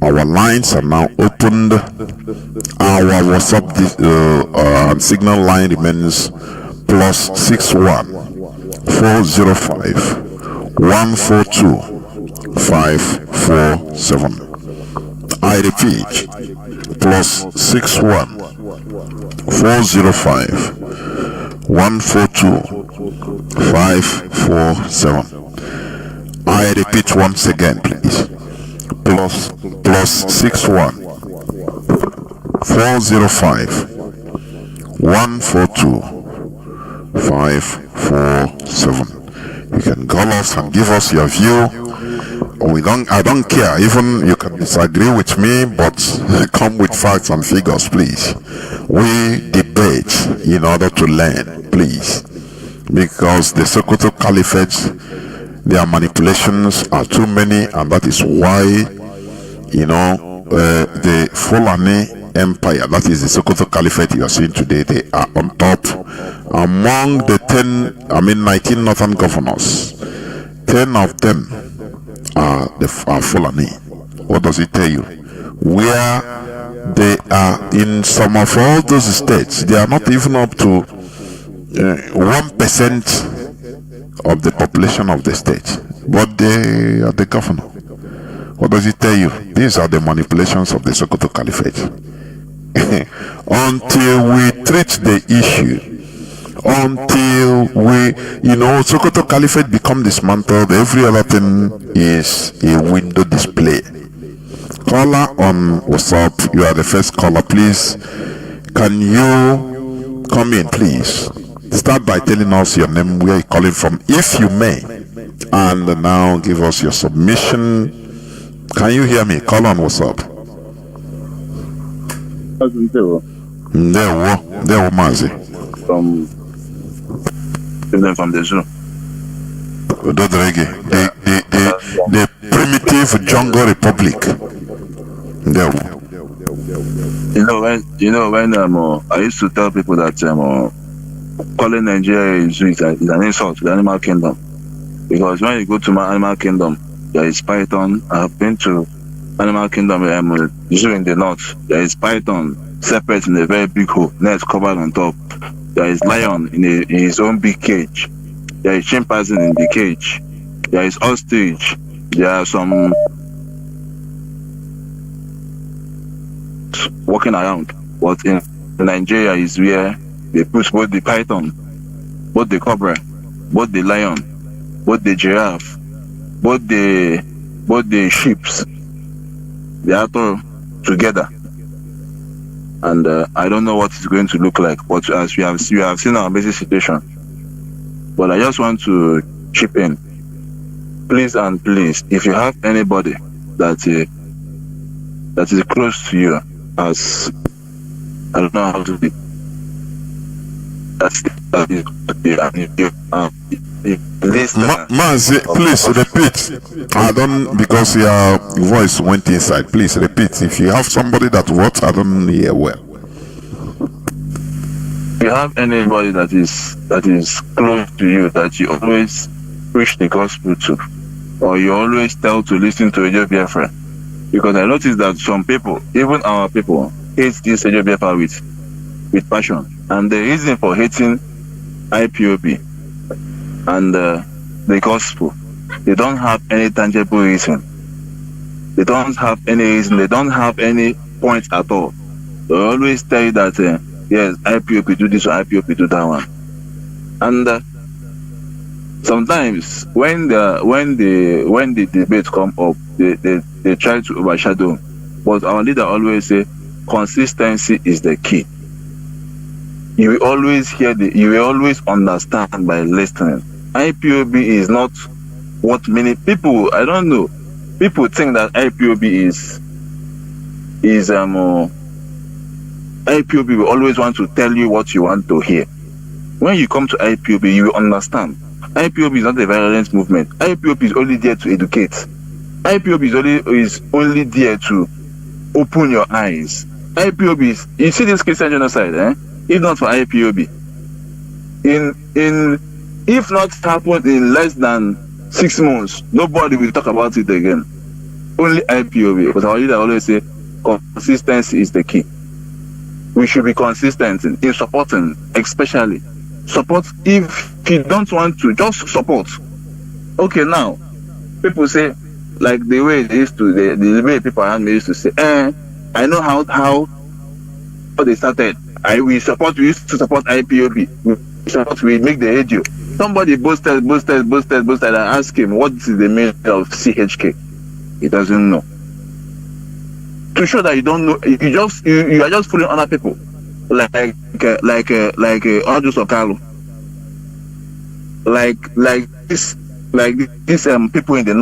our lines are now opened. Our WhatsApp signal line remains +61 405 142 547. I repeat, +61 405 142 547. I repeat once again, please. +61 405 142 547. You can call us and give us your view. I don't care. Even you can disagree with me, but come with facts and figures, please. We debate in order to learn, please. Because the Sokoto Caliphate, their manipulations are too many, and that is why, the Fulani Empire, that is the Sokoto Caliphate you are seeing today, they are on top. Among the 19 northern governors, 10 of them are Fulani. What does it tell you? Where they are in some of all those states, they are not even up to 1% of the population of the state, but they are the governor. What does it tell you? These are the manipulations of the Sokoto Caliphate. Until we treat the issue until Sokoto Caliphate become dismantled. Every other thing is a window display. Caller on WhatsApp, you are the first caller. Please, can you come in, please? Start by telling us your name, where you're calling from, if you may, and now give us your submission. Can you hear me? Call on WhatsApp. There, Mazi.
From the zoo.
The primitive jungle republic. There.
When I used to tell people that calling Nigeria a zoo is an insult to the animal kingdom, because when you go to my animal kingdom, there is python. I have been to animal kingdom, zoo in the north. There is python, separate in a very big hole, net covered on top. There is lion in his own big cage. There is chimpanzee in the cage. There is ostrich. There are some walking around. But in Nigeria is where they put both the python, both the cobra, both the lion, both the giraffe, both the sheep. They are all together. And I don't know what it's going to look like, but as we have seen our basic situation. But I just want to chip in. Please and please, if you have anybody that is close to you, as I don't know how to be,
Mazi, please repeat. Because your voice went inside. Please repeat. If you have somebody that what, I don't hear well.
If you have anybody that is close to you, that you always preach the gospel to, or you always tell to listen to Radio Biafra, because I noticed that some people, even our people, hate this Radio Biafra with passion. And the reason for hating IPOB and the gospel, they don't have any tangible reason. They don't have any reason. They don't have any point at all. They always tell you that yes, IPOB do this or IPOB do that one. And sometimes when the debate come up, they try to overshadow. But our leader always say consistency is the key. You will always you will always understand by listening. IPOB is not what many people, I don't know, people think that IPOB is IPOB will always want to tell you what you want to hear. When you come to IPOB, you will understand. IPOB is not a violent movement. IPOB is only there to educate. IPOB is only there to open your eyes. IPOB is, you see this Christian genocide, if not for IPOB, if not happened in less than 6 months, nobody will talk about it again. Only IPOB. But our leader always say consistency is the key. We should be consistent in supporting, especially support. If you don't want to, just support. Okay, now people say, like the way they used to, the way people around me used to say, I know how they started. We used to support IPOB. We make the radio. Somebody boasted and asked him what is the meaning of CHK. He doesn't know. To show that you don't know, you are just fooling other people, like Audrey Sokalo, like this people in the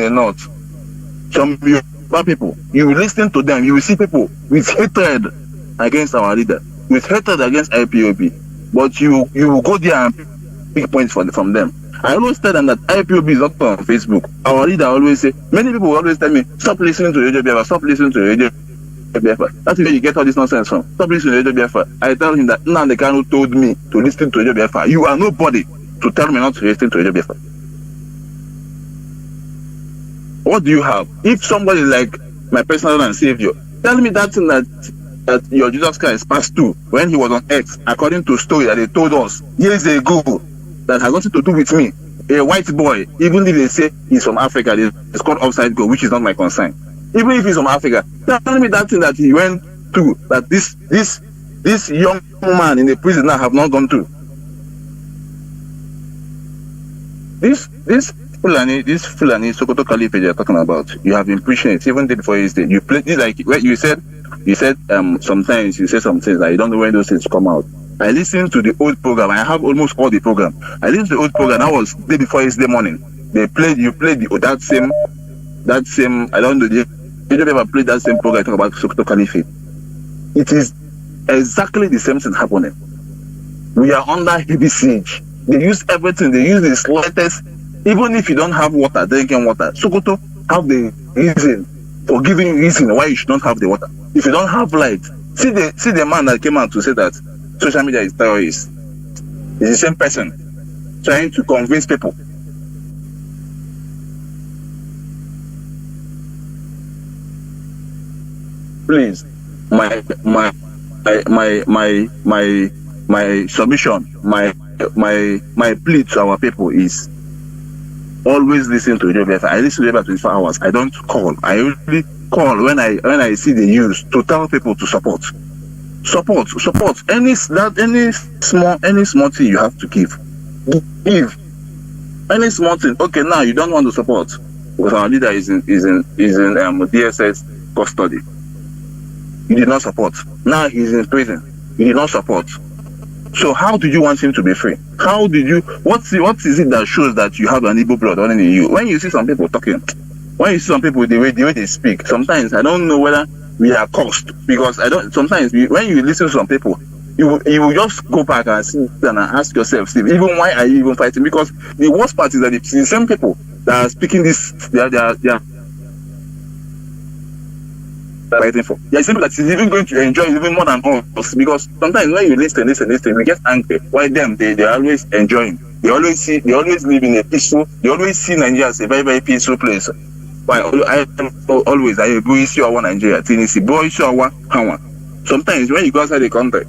north, some people. You will listen to them. You will see people with hatred against our leader, with hatred against IPOB, but you will go there and pick points from them. I always tell them that IPOB is not on Facebook. Our leader always say, many people will always tell me, stop listening to Radio Biafra, stop listening to Radio Biafra. That's where you get all this nonsense from. Stop listening to Radio Biafra. I tell him that Nnamdi Kanu told me to listen to Radio Biafra. You are nobody to tell me not to listen to Radio Biafra. What do you have? If somebody like my personal and savior, tell me that thing that your Jesus Christ passed through when he was on earth, according to a story that they told us years ago, that has nothing to do with me. A white boy, even if they say he's from Africa, it's called upside go, which is not my concern. Even if he's from Africa, tell me that thing that he went through, that this this young man in the prison now have not gone through. This Fulani Sokoto Caliphate you're talking about, you have been preaching it even day before yesterday. You play this like what you said sometimes you say some things that you don't know when those things come out. I listened to the old program. I have almost all the program. I listened to the old program. That was day before yesterday morning. You played that same. I don't know. You don't ever played that same program talk about Sokoto Caliphate. It is exactly the same thing happening. We are under heavy siege. They use everything. They use the slightest. Even if you don't have water, drinking water, Sokoto have the reason for giving you reason why you should not have the water. If you don't have light, see the man that came out to say that social media is terrorist. It's the same person trying to convince people. Please, my submission, my plea to our people is always listen to Radio Biafra. I listen to Radio Biafra 24 hours. I don't call. I only call when I see the news to tell people to support. Any small thing you have to give any small thing. Okay, now you don't want to support because our leader is in DSS custody. You did not support. Now he's in prison. You did not support. So how did you want him to be free? How did you? What is it that shows that you have an Igbo blood running in you? When you see some people talking, when you see some people the way they speak, sometimes I don't know whether we are cursed because I don't. Sometimes when you listen to some people, you will just go back and sit and ask yourself, Steve, even why are you even fighting? Because the worst part is that it's the same people that are speaking this. They are fighting for. There are people that is even going to enjoy even more than us because sometimes when you listen, we get angry. Why them? They are always enjoying. They always live in a peaceful. They always see Nigeria as a very, very peaceful place. Why I always see our Nigeria. Sometimes when you go outside the country,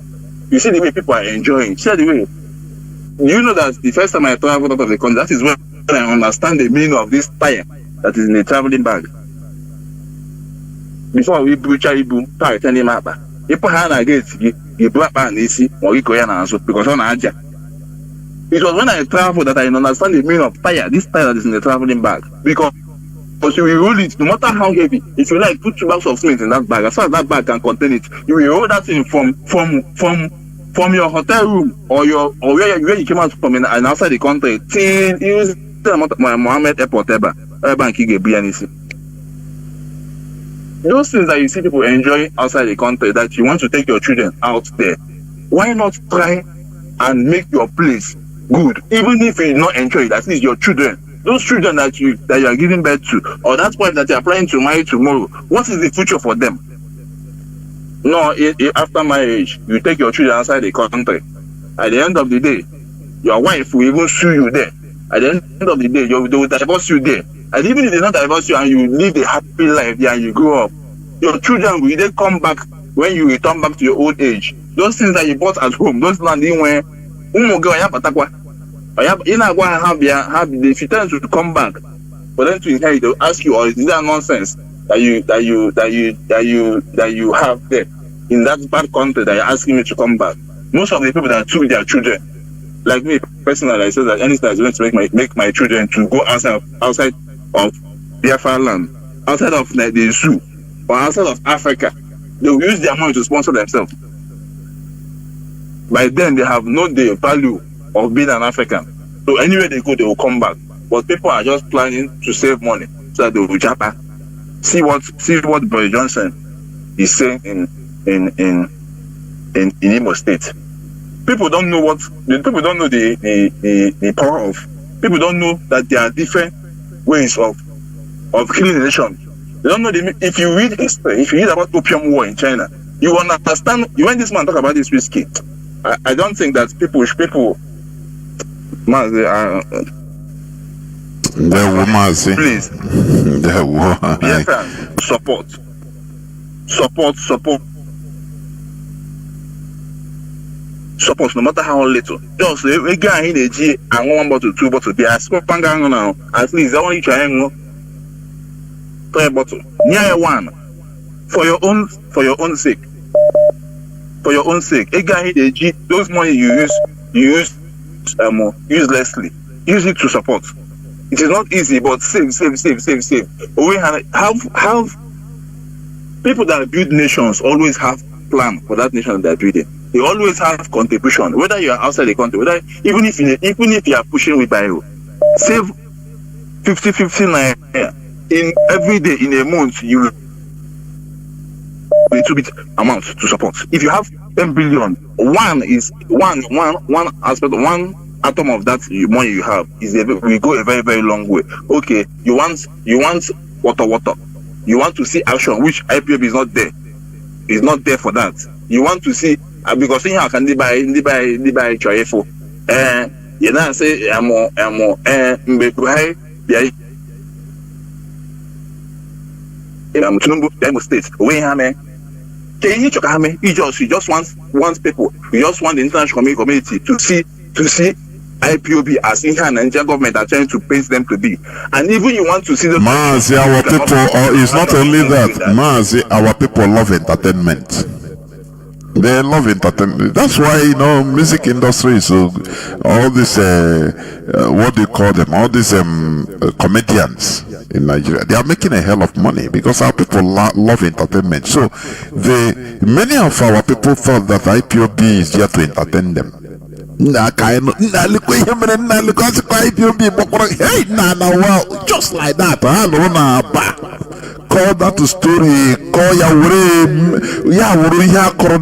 you see the way people are enjoying. See the way. You know that the first time I traveled out of the country, that is when I understand the meaning of this tire that is in a traveling bag. Before we Ibu, tire tell him about. If I get you black man easy or you go answer because on Aja. It was when I traveled that I understand the meaning of tire, this tire that is in the traveling bag. Because you will roll it, no matter how heavy. If you like, put 2 bags of cement in that bag. As far as that bag can contain it, you will roll that thing from your hotel room or where you came out from and outside the country till you Mohammed Airport bank you get those things that you see people enjoy outside the country that you want to take your children out there. Why not try and make your place good? Even if you not enjoy it, at least your children. Those children that you are giving birth to, or that wife that you are planning to marry tomorrow, what is the future for them? No, after marriage, you take your children outside the country. At the end of the day, your wife will even sue you there. At the end of the day, they will divorce you there. And even if they don't divorce you and you live a happy life there and you grow up, your children will then come back when you return back to your old age. Those things that you bought at home, those land in where if you tell them to come back for them to inherit, they'll ask you, or is that nonsense that you have there in that bad country that you're asking me to come back? Most of the people that took their children, like me personally, I said that anything that's going to make my children to go outside of Biafra land, outside of the zoo, or outside of Africa, they will use their money to sponsor themselves. By then, they have known the value of being an African. So anywhere they go, they will come back. But people are just planning to save money so that they will jump back. See what Boris Johnson is saying in Imo State. People don't know the power of. People don't know that there are different ways of killing a nation. They don't know if you read history, if you read about opium war in China, you will understand. When this man talk about this whiskey, I don't think that people please support no matter how little. Just a guy in the G and 1 bottle, 2 bottle. They are smoking now. At least I want you to 3 bottle. Near one for your own sake. for your own sake. Those money you use uselessly. Use it to support. It is not easy, but save. We have people that build nations always have plan for that nation that they're building. They always have contribution, whether you are outside the country, whether even if you are pushing with bio, save 50 naira in every day in a month. You little bit amount to support. If you have 10 billion, one aspect, one atom of that money you have will go a very, very long way. Okay, you want water. You want to see action, which IPOB is not there. It's not there for that. You want to see because in here can they buy choifo. You know say state. You just want people. You just want the international community to see IPOB as India and Nigerian government are trying to paint them to be. And even you want to see the
Mazi, our people, it's not only that. Mazi, our people love entertainment. They love entertainment. That's why, music industry is all this, what do you call them? All these comedians in Nigeria. They are making a hell of money because our people love entertainment. So, many of our people thought that IPOB is here to entertain them. Just like that. Call that story, call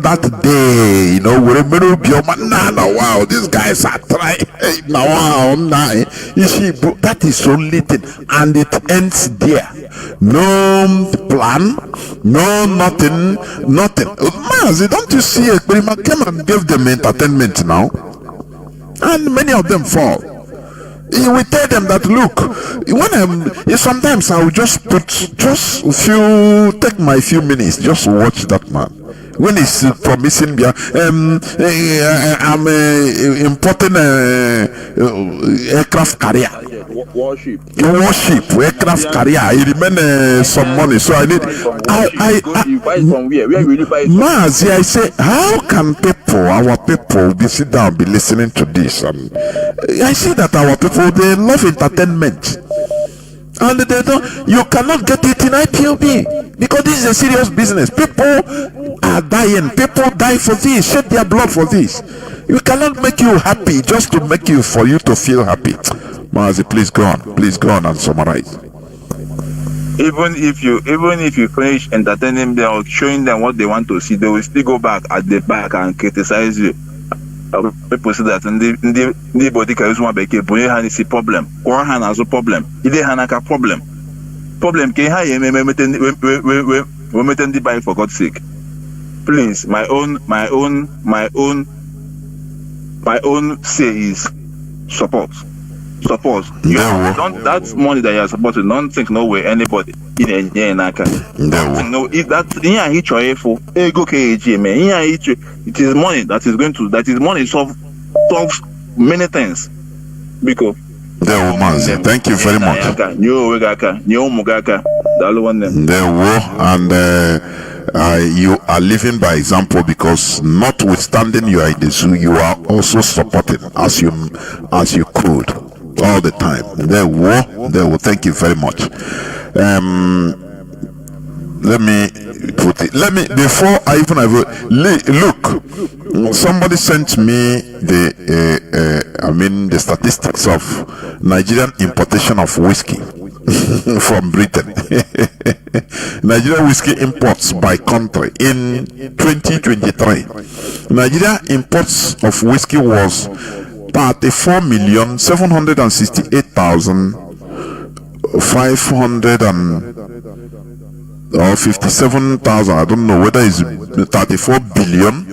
that day, wow, these guys are trying. You see, that is only thing, and it ends there. No plan, no nothing. Mazi, don't you see it? Came and give them entertainment now. And many of them fall. He will tell them that look, when sometimes I will just take my few minutes, just watch that man. When he's promising me, I'm importing aircraft carrier. Warship, aircraft carrier. I remain some money, so I need.
You buy it from where? Where will you buy it?
Mazi, I say, how can our people, be sit down, be listening to this? I see that our people, they love entertainment, and they don't. You cannot get it in IPOB because this is a serious business. People are dying. People die for this. Shed their blood for this. We cannot make you happy just to make you for you to feel happy. Mazi, please go on and summarize.
Even if you finish entertaining them or showing them what they want to see, they will still go back at the back and criticize you. People say that the body can use one back. Boy, hand is a problem. One hand has a problem. Ide hand a problem. Problem can hire we maintain the buy for God's sake. Please, my own say is support. Don't that money that you are supporting. Don't think no way anybody in a no. If that it is money that is money solves many things. Because
thank you very much. And you are living by example because notwithstanding you are in the zoo, you are also supporting as you could. All the time. They will thank you very much. Let me before I even look, somebody sent me the statistics of Nigerian importation of whiskey from Britain. Nigerian whiskey imports by country in 2023. Nigeria imports of whiskey was 34,768,557,000. I don't know whether it's 34 billion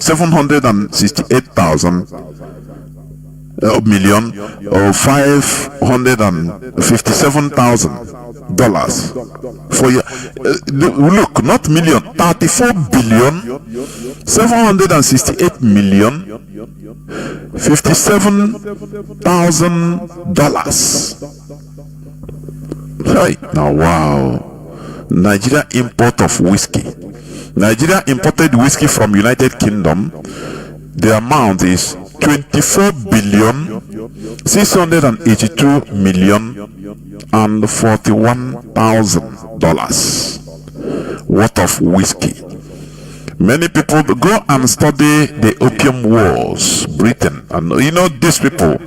768,000 million or $557,000 for your look, not million, 34 billion 768 million $57,000. Right now, wow. Nigeria import of whiskey Nigeria imported whiskey from United Kingdom. The amount is 24 billion 682 million and $41,000 worth of whiskey. Many people go and study the opium wars, Britain, and these people.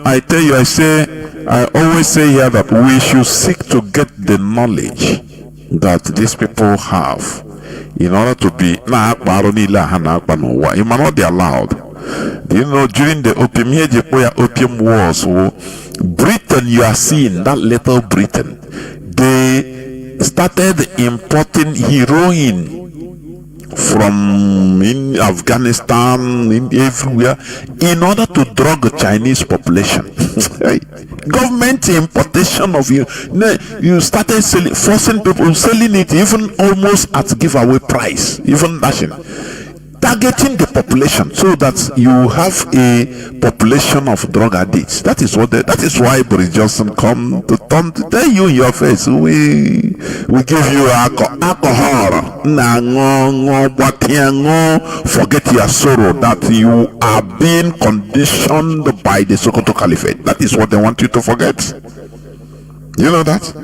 I tell you, I always say here that we should seek to get the knowledge that these people have in order to be it might not be allowed. During the opium wars, Britain, you are seeing that little Britain, they started importing heroin from in Afghanistan, in everywhere, in order to drug the Chinese population. Government importation of you started forcing people, selling it even almost at giveaway price, even national, targeting the population so that you have a population of drug addicts. That is why Boris Johnson come to tell you in your face, we give you alcohol. Forget your sorrow that you are being conditioned by the Sokoto Caliphate. That is what they want you to forget. You know that?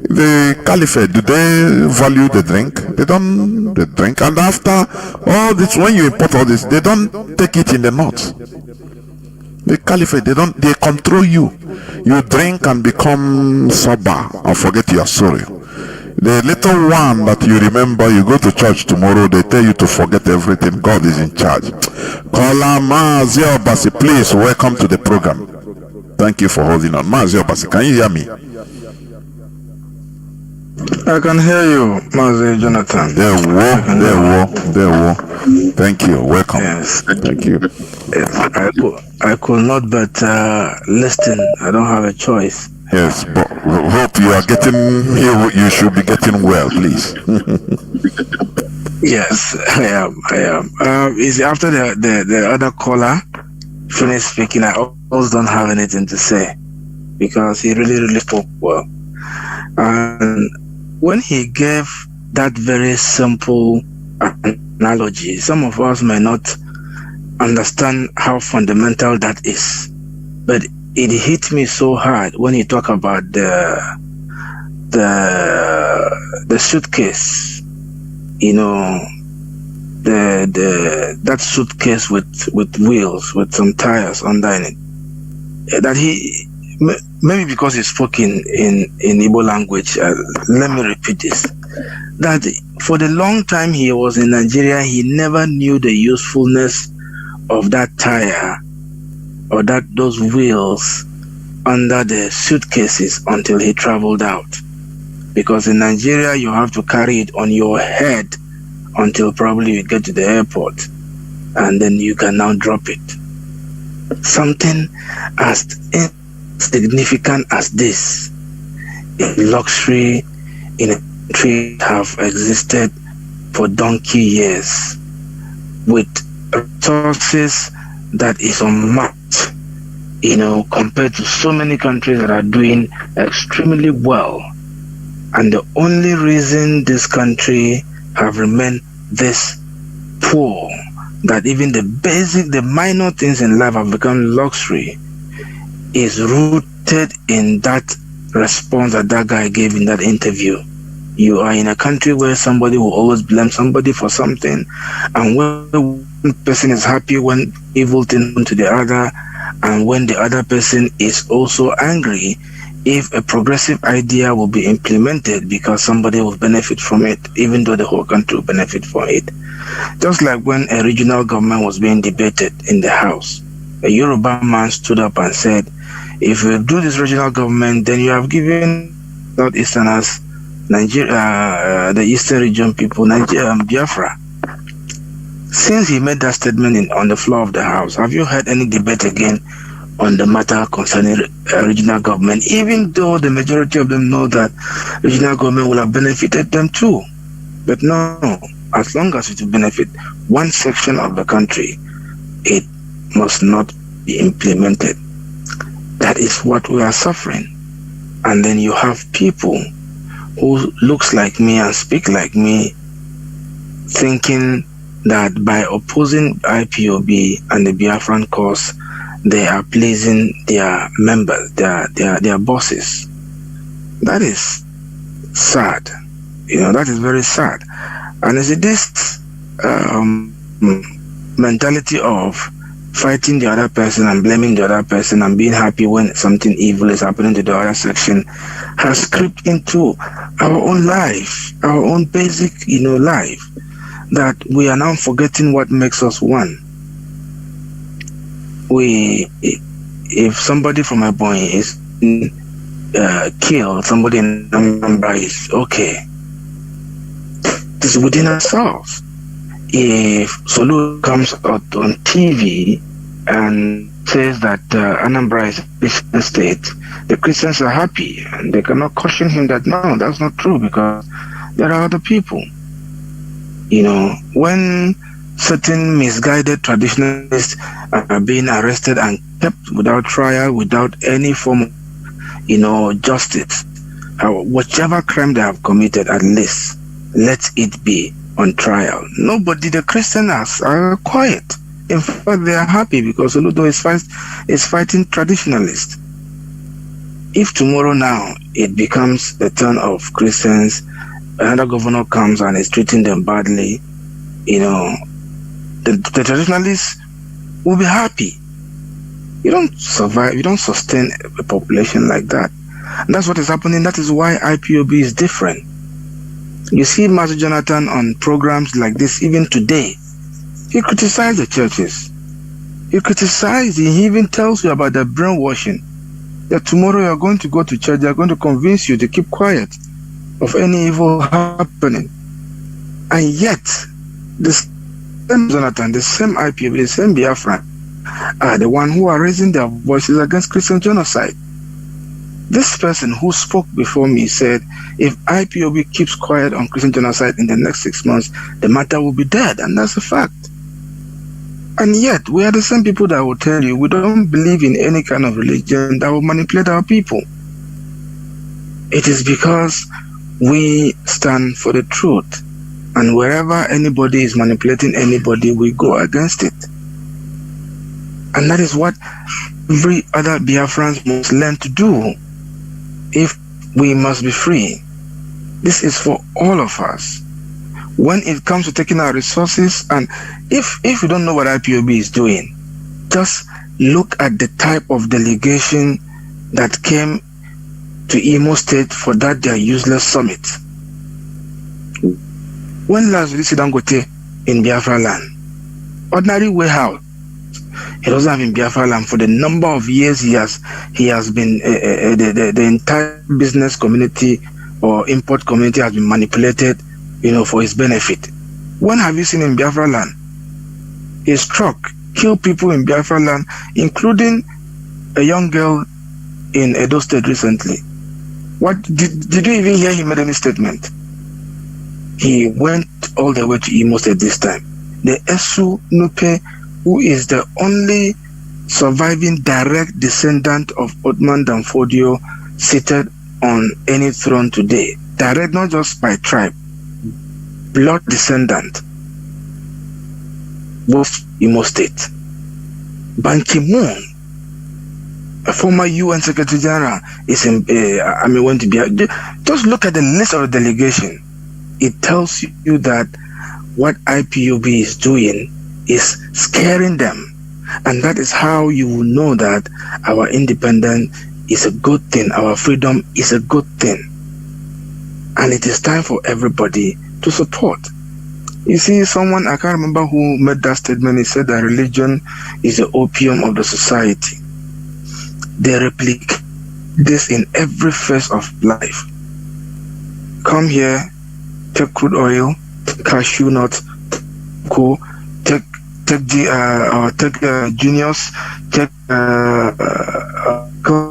The Caliphate, do they value the drink? They don't drink. And after all this, when you import all this, they don't take it in the north. The Caliphate, they control you. You drink and become sober and forget your sorry. The little one that you remember, you go to church tomorrow, they tell you to forget everything. God is in charge. Kola Mazi Obasi, please welcome to the program. Thank you for holding on. Mazi Obasi, can you hear me?
I can hear you, Mazi Jonathan.
There were. Thank you. Welcome.
Yes.
Thank you.
Yes. I could not but listen. I don't have a choice.
Yes, but hope you are getting here. You should be getting well, please.
Yes, I am. Is after the other caller finished speaking, I almost don't have anything to say because he really spoke well. And when he gave that very simple analogy, some of us may not understand how fundamental that is, but it hit me so hard when he talked about the suitcase, that suitcase with wheels, with some tires under it. That he, maybe because he spoke in Igbo language, let me repeat this. That for the long time he was in Nigeria, he never knew the usefulness of that tire or those wheels under the suitcases until he traveled out. Because in Nigeria, you have to carry it on your head until probably you get to the airport, and then you can now drop it. Something as insignificant as this, in luxury, in a country have existed for donkey years, with resources that is unmatched, compared to so many countries that are doing extremely well. And the only reason this country have remained this poor, that even the minor things in life have become luxury, is rooted in that response that guy gave in that interview. You are in a country where somebody will always blame somebody for something, and when one person is happy when evil things happen to the other, and when the other person is also angry if a progressive idea will be implemented because somebody will benefit from it, even though the whole country will benefit from it. Just like when a regional government was being debated in the House, a Yoruba man stood up and said, if you do this regional government, then you have given Southeasterners, Nigeria, the Eastern region people, Biafra. Since he made that statement on the floor of the House, have you heard any debate again on the matter concerning regional government, even though the majority of them know that regional government will have benefited them too? But no, as long as it will benefit one section of the country, it must not be implemented. That is what we are suffering. And then you have people who looks like me and speak like me, thinking that by opposing IPOB and the Biafran cause, they are pleasing their members, their bosses. That is sad. That is very sad. And is it this mentality of fighting the other person and blaming the other person and being happy when something evil is happening to the other section has crept into our own life, our own basic, life, that we are now forgetting what makes us one. If somebody from a boy is killed, somebody in Anambra is okay. This is within ourselves. If Solu comes out on TV and says that Anambra is a Christian state, the Christians are happy and they cannot caution him that no, that's not true, because there are other people. When certain misguided traditionalists are being arrested and kept without trial, without any form of, justice, whichever crime they have committed, at least let it be on trial. Nobody, the Christians are quiet. In fact, they are happy because Oludo is fighting traditionalists. If tomorrow now it becomes the turn of Christians, another governor comes and is treating them badly, the traditionalists will be happy. You don't survive, you don't sustain a population like that. And that's what is happening. That is why IPOB is different. You see Mazi Jonathan on programs like this, even today. He criticized the churches. He even tells you about the brainwashing. That tomorrow you are going to go to church, they are going to convince you to keep quiet of any evil happening. And yet, the same Jonathan, the same IPOB, the same Biafran are the one who are raising their voices against Christian genocide. This person who spoke before me said, if IPOB keeps quiet on Christian genocide in the next 6 months, the matter will be dead, and that's a fact. And yet, we are the same people that will tell you we don't believe in any kind of religion that will manipulate our people. It is because we stand for the truth, and wherever anybody is manipulating anybody, we go against it. And that is what every other Biafrans must learn to do. If we must be free, this is for all of us. When it comes to taking our resources, and if you don't know what IPOB is doing, just look at the type of delegation that came to Imo State for that their useless summit. When last did you see Dangote in Biafra land? Ordinary warehouse. He doesn't have in Biafra land for the number of years he has been the entire business community or import community has been manipulated, for his benefit. When have you seen in Biafra land a struck, kill people in Biafra land, including a young girl in Edo State recently? What did you even hear him made any statement? He went all the way to Imo State this time. The Esu Nupe, who is the only surviving direct descendant of Othman Danfodio seated on any throne today. Direct, not just by tribe, blood descendant. Both Imo State. Ban Ki-moon, a former UN Secretary General, is went to be. Just look at the list of the delegation. It tells you that what IPOB is doing is scaring them, and that is how you will know that our independence is a good thing, our freedom is a good thing, and it is time for everybody to support. You see, someone, I can't remember who made that statement, he said that religion is the opium of the society. They replicate this in every phase of life. Come here, take crude oil, take cashew nuts, coal, take juniors, take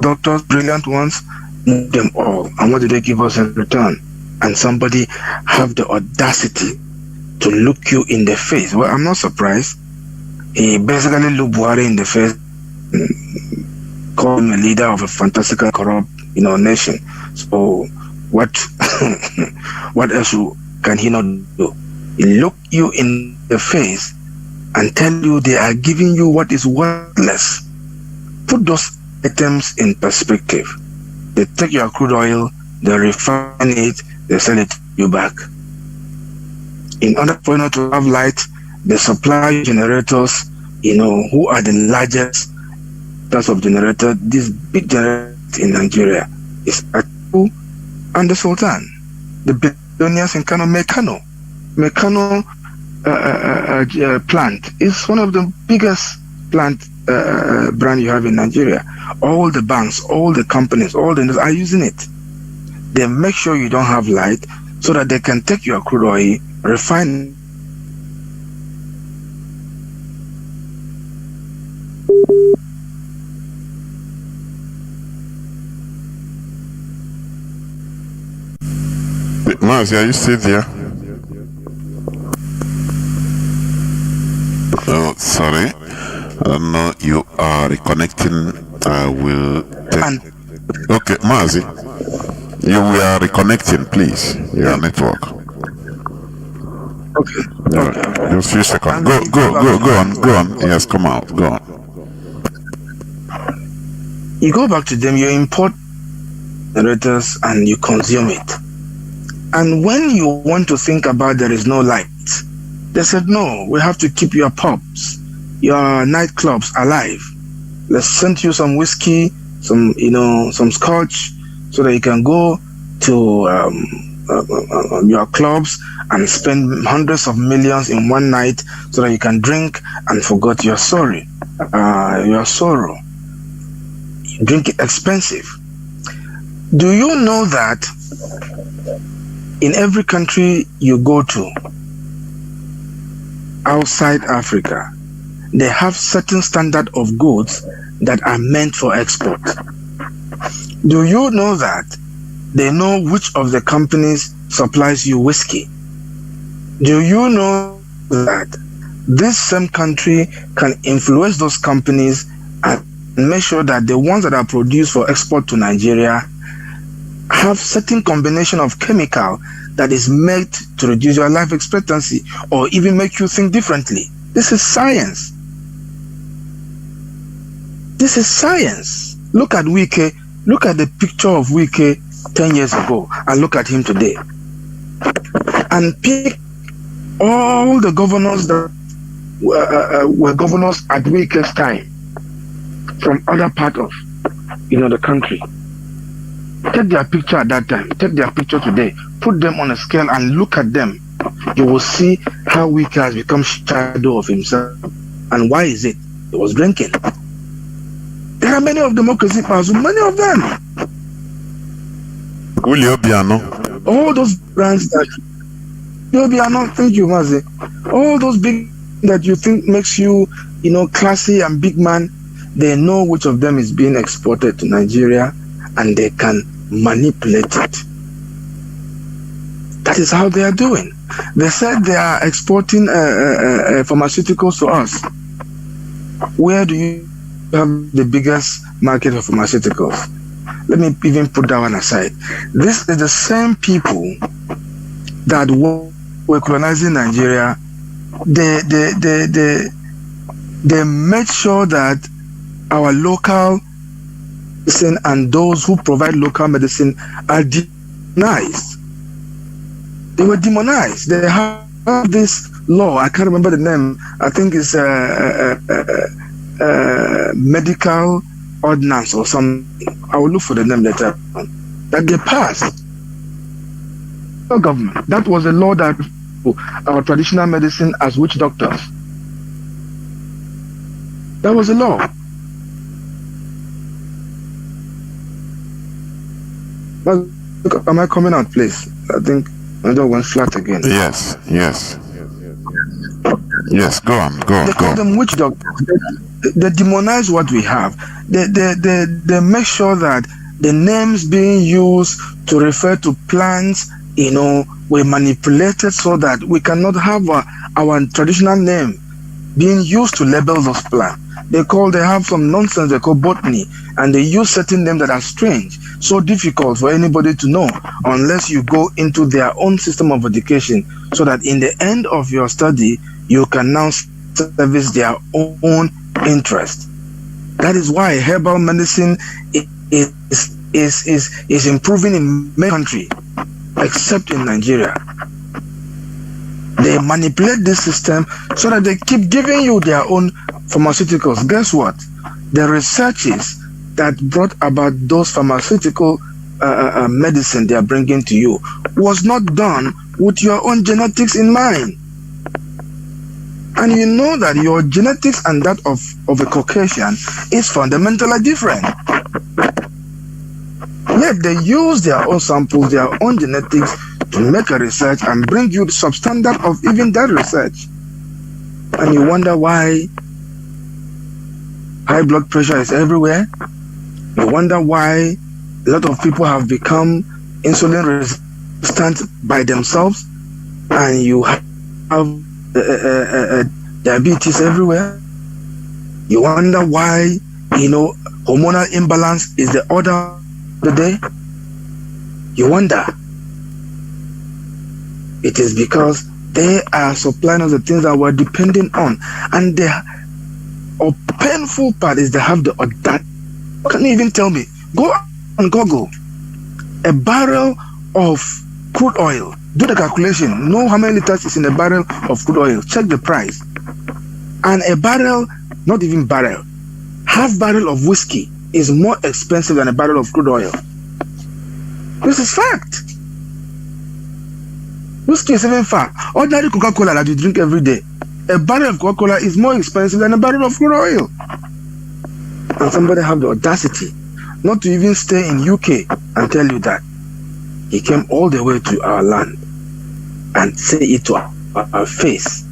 doctors, brilliant ones, them all. And what do they give us in return? And somebody have the audacity to look you in the face. Well, I'm not surprised. He basically looked Buhari in the face, called him a leader of a fantastical, corrupt, nation. So what what else can he not do? He look you in the face and tell you they are giving you what is worthless. Put those items in perspective. They take your crude oil, they refine it, they sell it to you back. In order for you not to have light, they supply generators, who are the largest class of generator. This big generator in Nigeria is Atiku and the Sultan. The billionaires in Kano, Mekano plant is one of the biggest plant brand you have in Nigeria. All the banks, all the companies, all the industries are using it. They make sure you don't have light so that they can take your crude oil, refine.
Mazi, are you still there? Oh, sorry. I don't know. You are reconnecting. I will take. Okay, Mazi. You are reconnecting, please. Your network.
Okay.
Just a few seconds. Go on. Yes, come out. Go on.
You go back to them, you import generators and you consume it. And when you want to think about there is no light, they said, no, we have to keep your pubs, your nightclubs alive. Let's send you some whiskey, some scotch, so that you can go to your clubs and spend hundreds of millions in one night so that you can drink and forget your sorrow. Drink it expensive. Do you know that in every country you go to outside Africa, they have certain standard of goods that are meant for export? Do you know that they know which of the companies supplies you whiskey? Do you know that this same country can influence those companies and make sure that the ones that are produced for export to Nigeria have certain combination of chemical that is made to reduce your life expectancy or even make you think differently? This is science. This is science. Look at Wike. Look at the picture of Wike 10 years ago and look at him today. And pick all the governors that were governors at Wike's time from other part of the country. Take their picture at that time, take their picture today, put them on a scale and look at them. You will see how Wike has become shadow of himself. And why is it? He was drinking. There are many of democracy powers, many of them.
Julio Biano.
All those brands that thank you, Mazi. All those big that you think makes you, classy and big man, they know which of them is being exported to Nigeria and they can manipulate it. That is how they are doing. They said they are exporting pharmaceuticals to us. Where do you have the biggest market of pharmaceuticals? Let me even put that one aside. This is the same people that were colonizing Nigeria. They made sure that our local medicine and those who provide local medicine are demonized. They were demonized. They have this law. I can't remember the name. I think it's medical ordinance or some. I will look for the name later. That they passed. The government. That was a law that our traditional medicine as witch doctors. That was a law. Am I coming out, please? I think my door went flat again.
Yes. Go on.
They call them witch doctors. They demonize what we have. They make sure that the names being used to refer to plants, were manipulated so that we cannot have our traditional name being used to label those plants. They have some nonsense they call botany, and they use certain names that are strange, so difficult for anybody to know unless you go into their own system of education, so that in the end of your study, you can now service their own interest. That is why herbal medicine is improving in many countries, except in Nigeria. They manipulate this system so that they keep giving you their own pharmaceuticals. Guess what? The researches that brought about those pharmaceutical medicine they are bringing to you was not done with your own genetics in mind. And you know that your genetics and that of a Caucasian is fundamentally different. Yet they use their own samples, their own genetics to make a research and bring you the substandard of even that research. And you wonder why high blood pressure is everywhere. You wonder why a lot of people have become insulin resistant by themselves, and you have diabetes everywhere. You wonder why, hormonal imbalance is the order of the day. You wonder. It is because they are supplying us the things that we're depending on. And the painful part is they have the audacity. Can you even tell me? Go on Google. A barrel of crude oil. Do the calculation. Know how many liters is in a barrel of crude oil. Check the price. And a barrel, not even barrel, half barrel of whiskey is more expensive than a barrel of crude oil. This is fact. Whiskey is even fact. Ordinary Coca-Cola that you drink every day, a barrel of Coca-Cola is more expensive than a barrel of crude oil. And somebody have the audacity not to even stay in UK and tell you that. He came all the way to our land and say it to our face.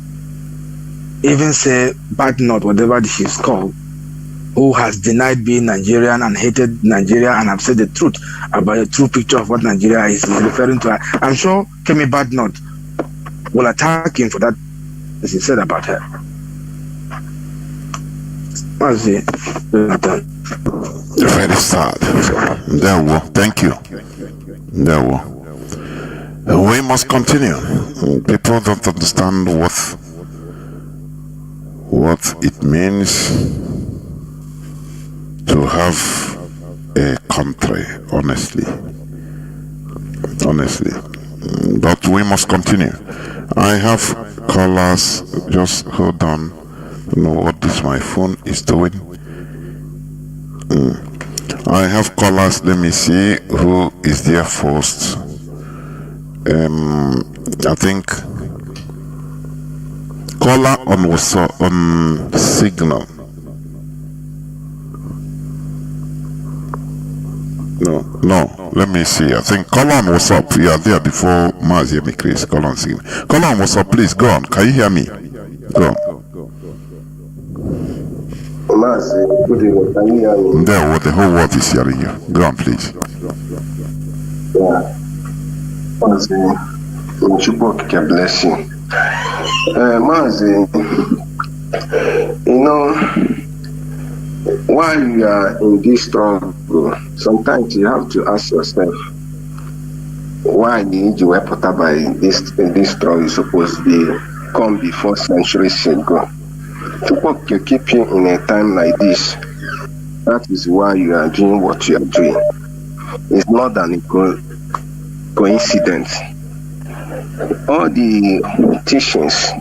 Even say bad not, whatever she's called, who has denied being Nigerian and hated Nigeria and have said the truth about the true picture of what Nigeria is referring to her. I'm sure Kemi Badnot will attack him for that, as he said about her. Mazi Jonathan.
Very sad. There we go. Thank you. There we go. We must continue. People don't understand what it means to have a country, honestly. But we must continue. I have callers. Just hold on. I don't know what my phone is doing. I have callers. Let me see who is there first. I think caller on signal. No. Let me see. I think caller on WhatsApp. You are there before Mazi and Chris. Caller on signal. Caller on WhatsApp, please go on. Can you hear me? Go on.
Mazi, good evening. Can you hear me?
There, the whole world is hearing you. Go on, please.
Yeah. Mazi, Chukwu can bless you. Mazi, while you are in this struggle, sometimes you have to ask yourself, why did you put up by this struggle is supposed to be come before centuries ago? To keep you in a time like this, that is why you are doing what you are doing. It's not an coincidence. All the teachings,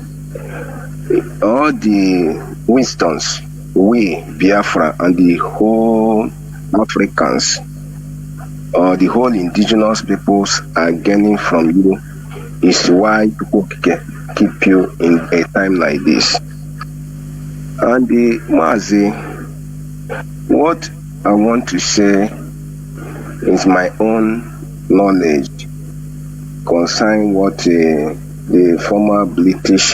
all the wisdoms we, Biafra, and the whole Africans, or the whole indigenous peoples are gaining from you is why people keep you in a time like this. And Mazi, what I want to say is my own knowledge concerning what the former British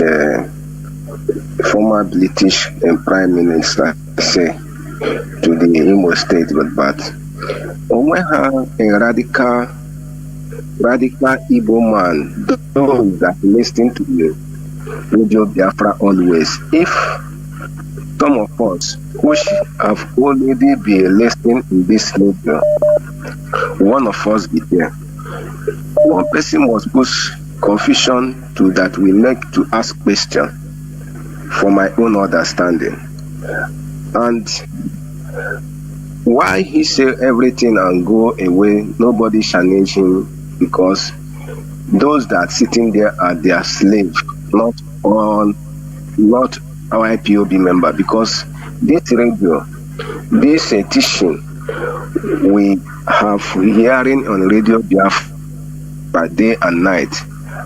Prime Minister said to the Imo State, but when a radical Igbo man, those that listen to you, Radio Biafra always. If some of us which have already been listening in this radio, one of us be there. One person must put confusion to that we make to ask question for my own understanding. And why he say everything and go away, nobody challenge him, because those that sitting there are their slave, not our IPOB member, because this radio, this teaching we have hearing on Radio Biafra day and night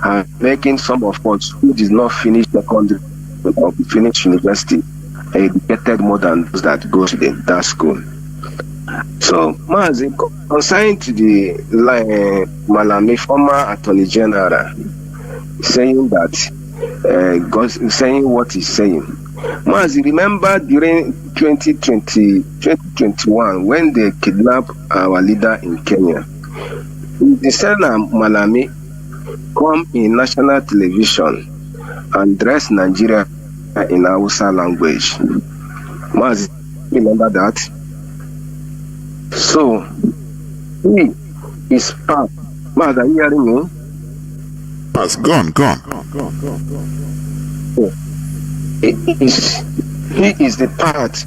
are making some of us who did not finish secondary or finish university educated more than those that go to that school. So, Mazi, consigned to the Malami, former Attorney General, saying that, saying what he's saying. Mazi, remember during 2021, when they kidnapped our leader in Kenya, the Senator Malami come in national television and dress Nigeria in Hausa language. Mazi, remember that? So, he is part. Mazi, are you hearing me?
Pass, go on.
He is the part.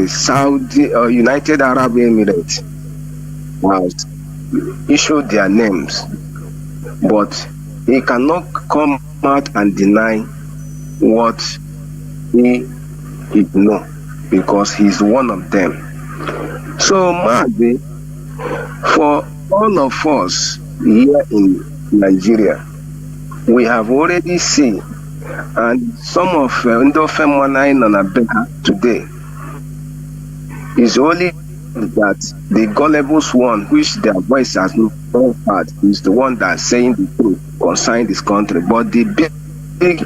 Saudi or United Arab Emirates has issued their names, but he cannot come out and deny what he know, because he's one of them. So, Mazi, for all of us here in Nigeria, we have already seen, and some of Ndofemanai and Abeka today is only that the gullible one, which their voice has not heard, is the one that's saying the truth concerning this country. But the big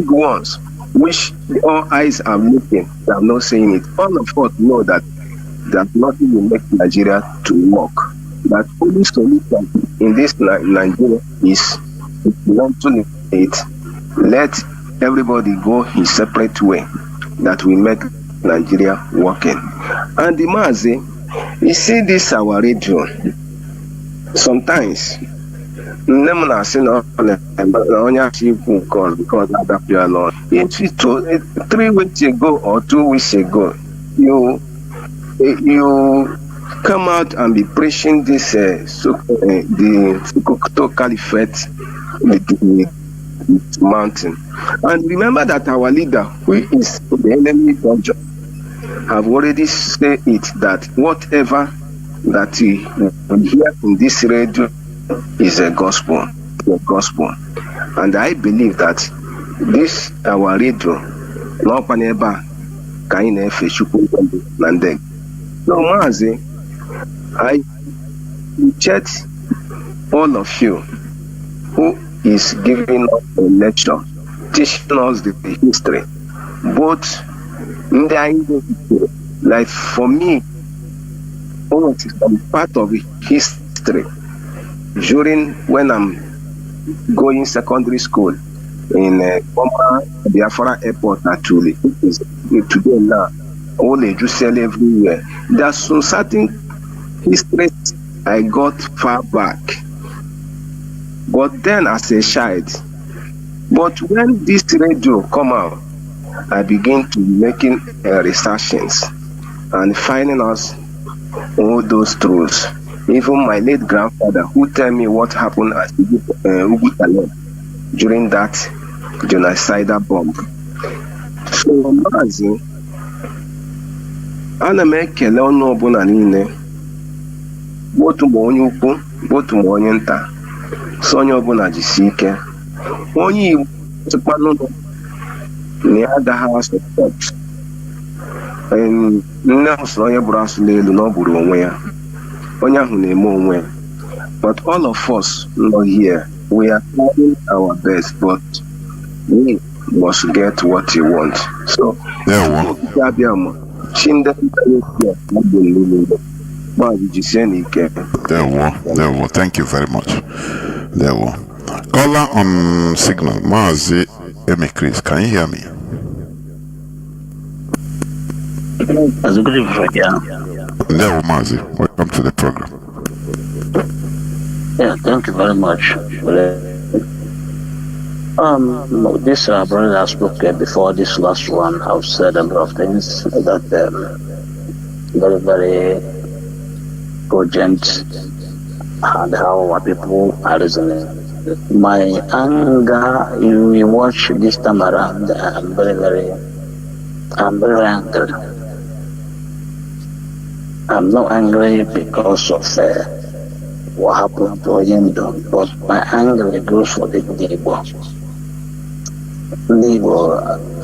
ones, which all eyes are looking, they are not saying it. All of us know that nothing will make Nigeria to work. That only solution in this Nigeria is, if you want to it, let everybody go his separate way, that we make Nigeria working. And the Mazi, you see this our radio, sometimes because it's 3 weeks ago or 2 weeks ago, you come out and be preaching this the Sokoto Caliphate with mountain. And remember that our leader, who is the enemy dungeon, have already said it, that whatever that we hear in this radio is a gospel. And I believe that this our radio, no paneba kaine feshuku nande. No, Mazi, I reject all of you who is giving us a lecture, teaching us the history, both in the history. Like for me, I'm part of history during when I'm going secondary school in Biafra Airport. Actually, today now, all you sell everywhere. There's some certain history I got far back, but then as a child. But when this radio come out, I begin to making researches and finding us all those truths. Even my late grandfather, who tell me what happened at Ugutale during that genocidal bomb. So, Mazi, ana m ekele ọnụ ọbụla niile, otu ma onye ukwu, otu ma onye nta, so onye ọbụla jisi ike. Onye Igbo tụkwanụ na ya agaghị asọpọt. Nne ahụ sọrọ onye bụrụ asụ n'elu na ọ bụrụ onwe ya. Onye ahụ na-eme onwe ya. But all of us not here, we are trying our best, but we must get what we want. So,
There were. Thank you very much. There were. Caller on signal, Mazi Chris, can you hear me?
That's a good evening, yeah.
Hello, Mazi. Welcome to the program.
Yeah, thank you very much. This brother that spoke before this last one, I've said a lot of things that very, very cogent and how our people are reasoning. My anger, you watch this time around, I'm very angry. I'm not angry because of what happened to him, but my anger goes for the neighbor.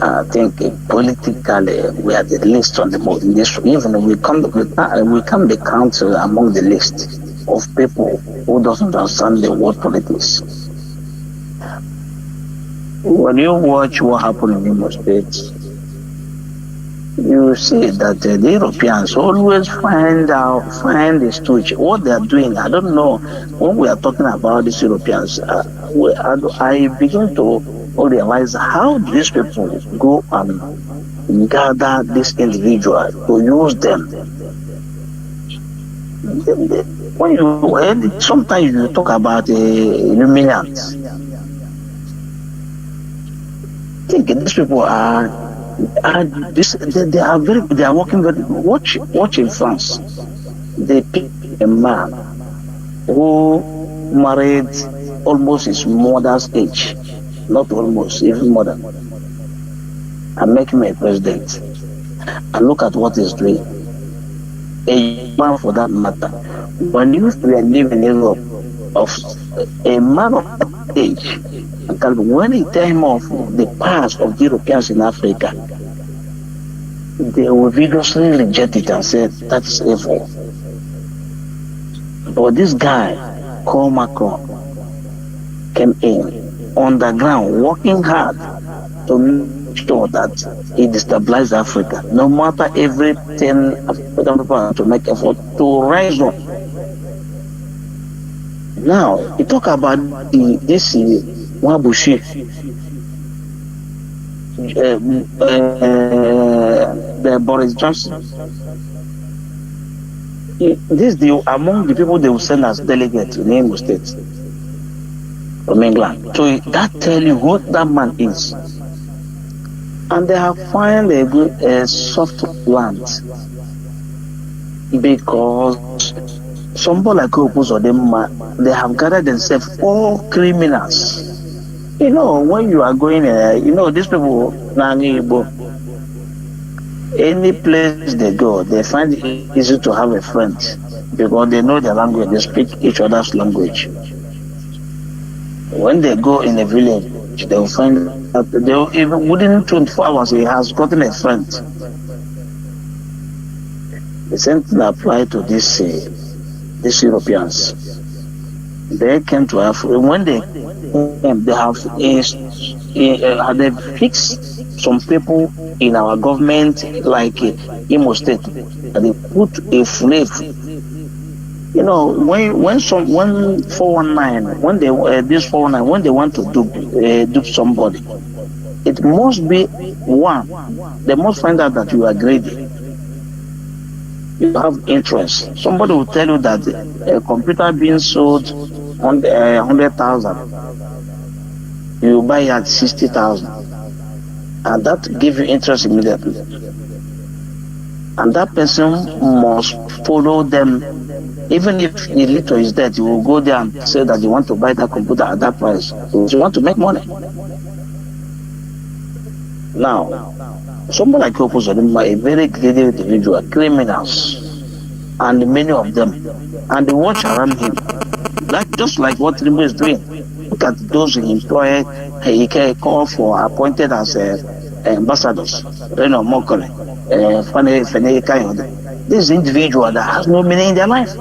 I think politically we are the least on the most. Even we can be counted among the list of people who doesn't understand the word politics. When you watch what happened in Imo State, you see that the Europeans always find the stooge. What they are doing, I don't know. When we are talking about these Europeans, I begin to realize how these people go and gather this individual to use them. Sometimes you talk about Illuminati. I think these people they are working very. Watch in France. They picked a man who married almost his mother's age, not almost, even more than, and make him a president. And look at what he's doing. A man, for that matter, when you were living in Europe, of a man of that age, when he tell him of the past of the Europeans in Africa, they will vigorously reject it and say that is evil. But this guy called Macron came in on the ground, working hard to make sure that he destabilized Africa. No matter everything, African people to make effort to rise up. Now, you talk about this Wabushi, the Boris Johnson. This among the people they will send as delegates in Imo State from England. So that tell you who that man is. And they have found a soft land because somebody like Opus or them, they have gathered themselves all criminals. You know, when you are going, these people, any place they go, they find it easy to have a friend because they know their language, they speak each other's language. When they go in a village, they will find that even within 24 hours, he has gotten a friend. The same thing applies to these Europeans. They came to Africa. When they came, they have fixed some people in our government, like Imo State, and they put a slave. You know, when 419, when they want to dupe somebody, it must be one. They must find out that you are greedy. You have interest. Somebody will tell you that a computer being sold on 100,000, you buy it at 60,000, and that gives you interest immediately. And that person must follow them. Even if the little is dead, you will go there and say that you want to buy that computer at that price because you want to make money. Now, somebody like Opus, a very greedy individual, criminals, and many of them, and they watch around him, just like what Rimbo is doing. Look at those he employed, he can call for appointed as ambassadors, Reno Mokole, Fene Kayode. This individual that has no meaning in their life.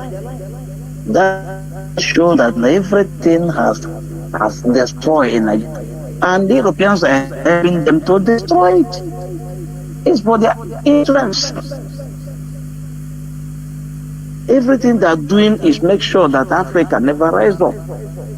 That shows that everything has destroyed in Nigeria. And the Europeans are helping them to destroy it. It's for their interest. Everything they're doing is make sure that Africa never rise up.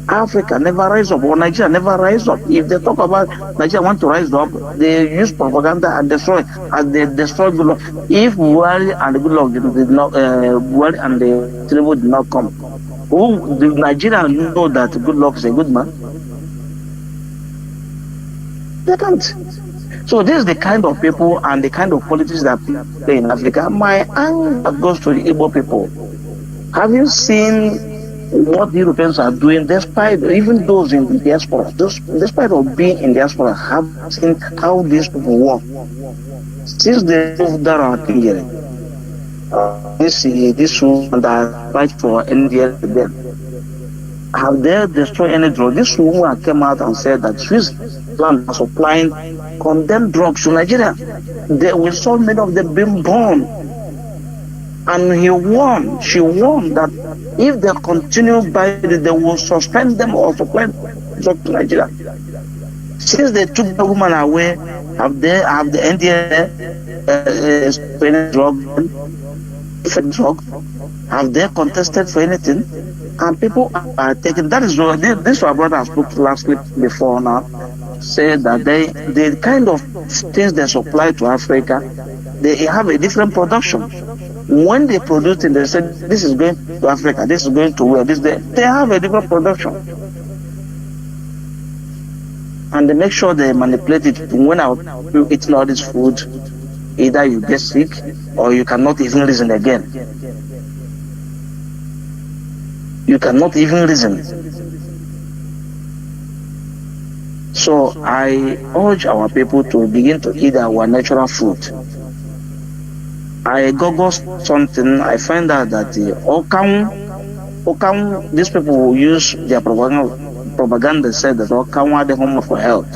Africa never rise up, or Nigeria never rise up. If they talk about Nigeria want to rise up, they use propaganda and destroy, and they destroy Good Luck. If Buhari and Good Luck did not, Buhari and the Tinubu did not come, who the Nigerians know that Good Luck is a good man? They can't. So this is the kind of people and the kind of politics that play in Africa. My anger goes to the Igbo people. Have you seen what the Europeans are doing, despite even those in the diaspora, despite of being in diaspora, have seen how these people work. Since they moved down Kingere, this woman that fight for NDL then, have they destroyed any drug? This woman came out and said that Switzerland was supplying condemned drugs to Nigeria. We saw many of them being born. And she warned that if they continue by it, they will suspend them or supply drugs to Nigeria. Since they took the woman away, have the NDA drug? Have they contested for anything? And people are taking, that is what this our brother spoke last week before now, said that the kind of things they supply to Africa, they have a different production. When they produce it, they say this is going to Africa, this is going to where, they have a different production. And they make sure they manipulate it. When you eating all this food, either you get sick or you cannot even reason again. You cannot even reason. So I urge our people to begin to eat our natural food. I Googled something, I find out that the Okam, these people will use their propaganda said that Okam are the home for health.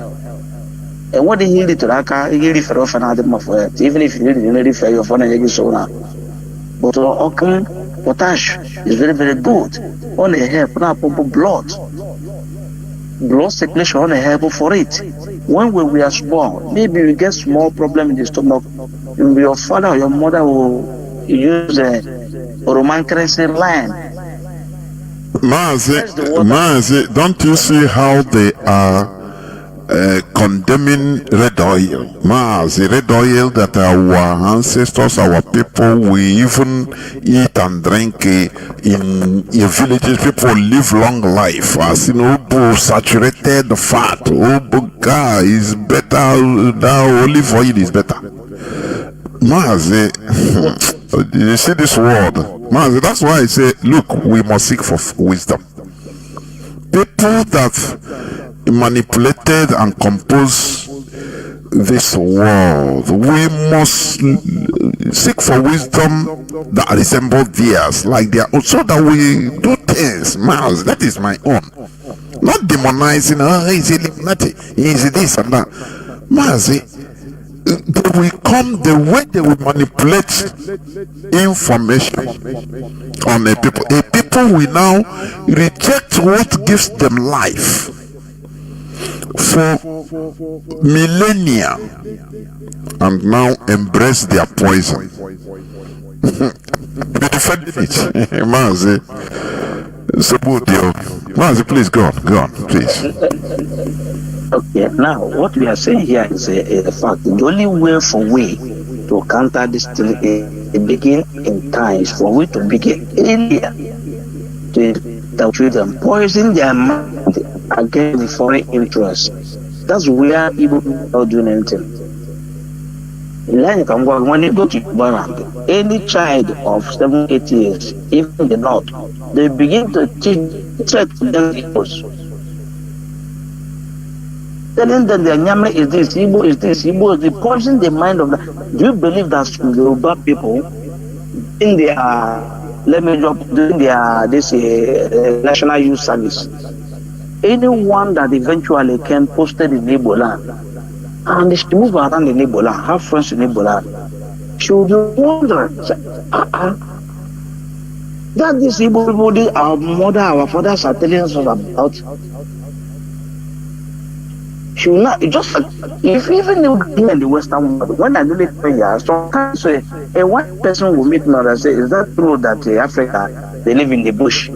And what they heal it to Raka, he refer off another for health, even if you really refer your phone and you so now. But Okam potash is very, very good. Only help now blood circulation only help for it. When we were small, maybe we get small problem in the stomach. Your father or your mother will use a Roman currency line.
Mazi, don't you see how they are condemning red oil? Mazi, red oil that our ancestors, our people, we even eat and drink in villages. People live long life. As in Obo saturated fat, Obo is better. Now olive oil is better. Mazi, you see this word, Mazi. That's why I say, look, we must seek for wisdom. People that manipulated and composed this world, we must seek for wisdom that resemble theirs, like their own, so that we do things. Miles, that is my own. Not demonizing, he's Illuminati, he's this and that. Miles, they will come the way they will manipulate information on a people. A people will now reject what gives them life for millennia and now embrace their poison. Be defending it. Mazi, Mazi, please go on, please.
Okay, now what we are saying here is a fact. The only way for we to counter this thing begin in time is for we to begin earlier to children poison their mind against the foreign interest. That's where people are not doing anything. When you go to Biafran, any child of 7-8 years, even the North, they begin to teach them telling them the Nyame is this, Igbo is this, Igbo is the poison the mind of the. Do you believe that some Yoruba people in their doing their national youth service, anyone that eventually came posted in Igbo land and she move around in Igbo land, have friends in Igbo land, she would be wondering, that this Igbo body our mother, our fathers are telling us about. She she will not, just like, if even here in the Western world, when I do it here, sometimes a white person will meet me and say, is that true that Africa, they live in the bush?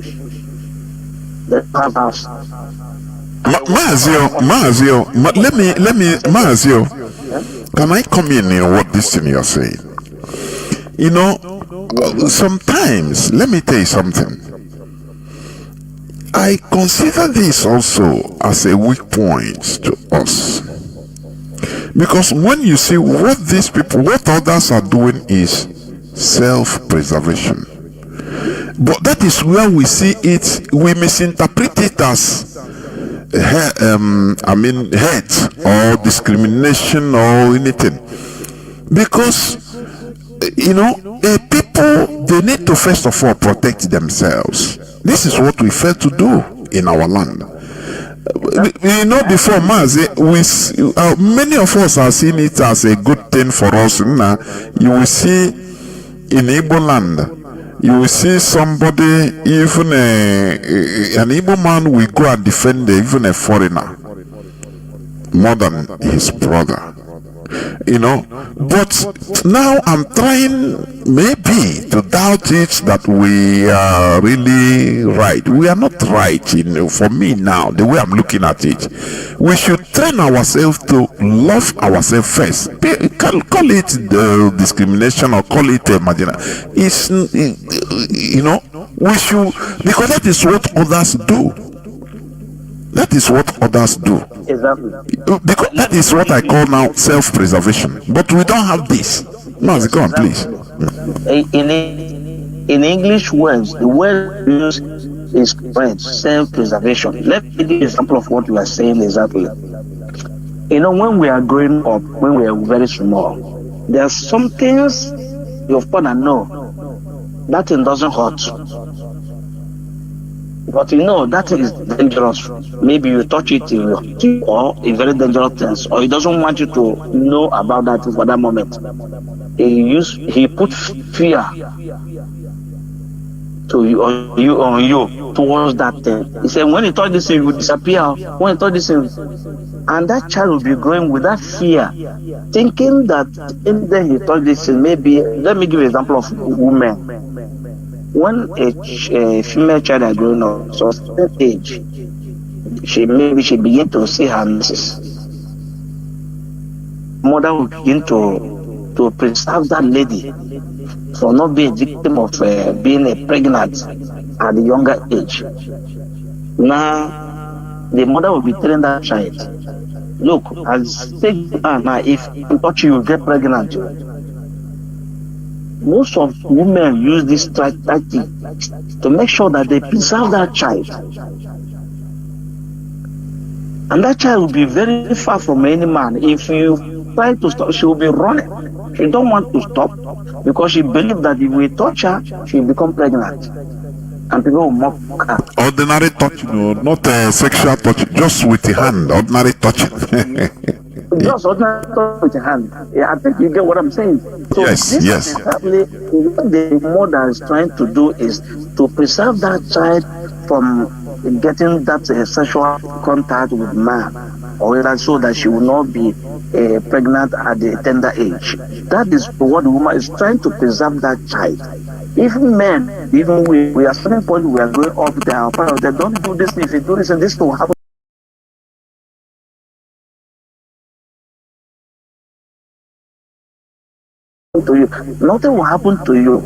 They have house.
Mazio, can I come in what this thing you're saying? You know, sometimes, let me tell you something. I consider this also as a weak point to us. Because when you see what these people, what others are doing is self-preservation. But that is where we see it, we misinterpret it as hate or discrimination or anything. Because people, they need to first of all protect themselves. This is what we fail to do in our land. Before Mazi, many of us are seeing it as a good thing for us. You will see in Igbo land, you will see somebody, even an Igbo man will go and defend even a foreigner more than his brother. But now I'm trying maybe to doubt it that we are really right. We are not right. For me now, the way I'm looking at it, we should train ourselves to love ourselves first. Call it the discrimination or call it marginal. It's we should, because that is what others do. That is what others do.
Exactly.
Because that is what I call now self-preservation. But we don't have this. Mazi, go on, please.
In English words, the word used is correct, self-preservation. Let me give you an example of what you are saying exactly. When we are growing up, when we are very small, there are some things your father know that thing doesn't hurt. But that is dangerous. Maybe you touch it or a very dangerous thing, or he doesn't want you to know about that for that moment. He put fear to you towards that thing. He said, when he touch this thing, you will disappear. When he touch this thing, and that child will be growing with that fear, thinking that in then he touch this thing. Maybe let me give you an example of women. When a female child is growing up, so at a certain age, she begin to see her menses. Mother will begin to preserve that lady for not being a victim of being pregnant at a younger age. Now, the mother will be telling that child, look, as now, if you touch you, get pregnant. Most of women use this tactic to make sure that they preserve that child. And that child will be very far from any man. If you try to stop, she will be running. She don't want to stop because she believes that if we touch her, she will become pregnant. And people will mock her.
Ordinary touch, not sexual touch, just with the hand, ordinary touch.
Just ordinary touch with the hand. Yeah, I think you get what I'm saying. So
yes.
Exactly what the mother is trying to do is to preserve that child from getting that sexual contact with man, or so that she will not be pregnant at the tender age. That is what the woman is trying to preserve that child. Even men, even we are certain point we are growing up, they are parents, they don't do this. If you do this and this will happen to you. Nothing will happen to you.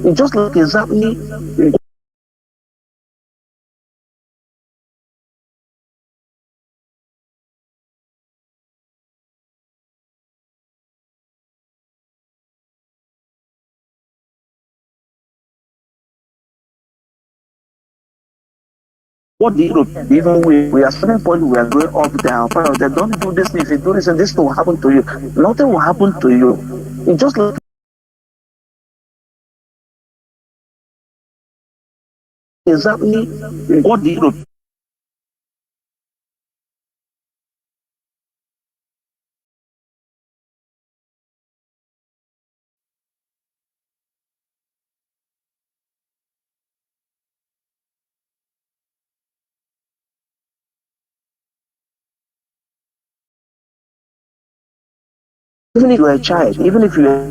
It's just like exactly what the Europe, even we are certain point we are growing up, they are parents, they don't do this. If you do this and this will happen to you. Nothing will happen to you. It's just like exactly what the Europe. Even if you're a child, even if you're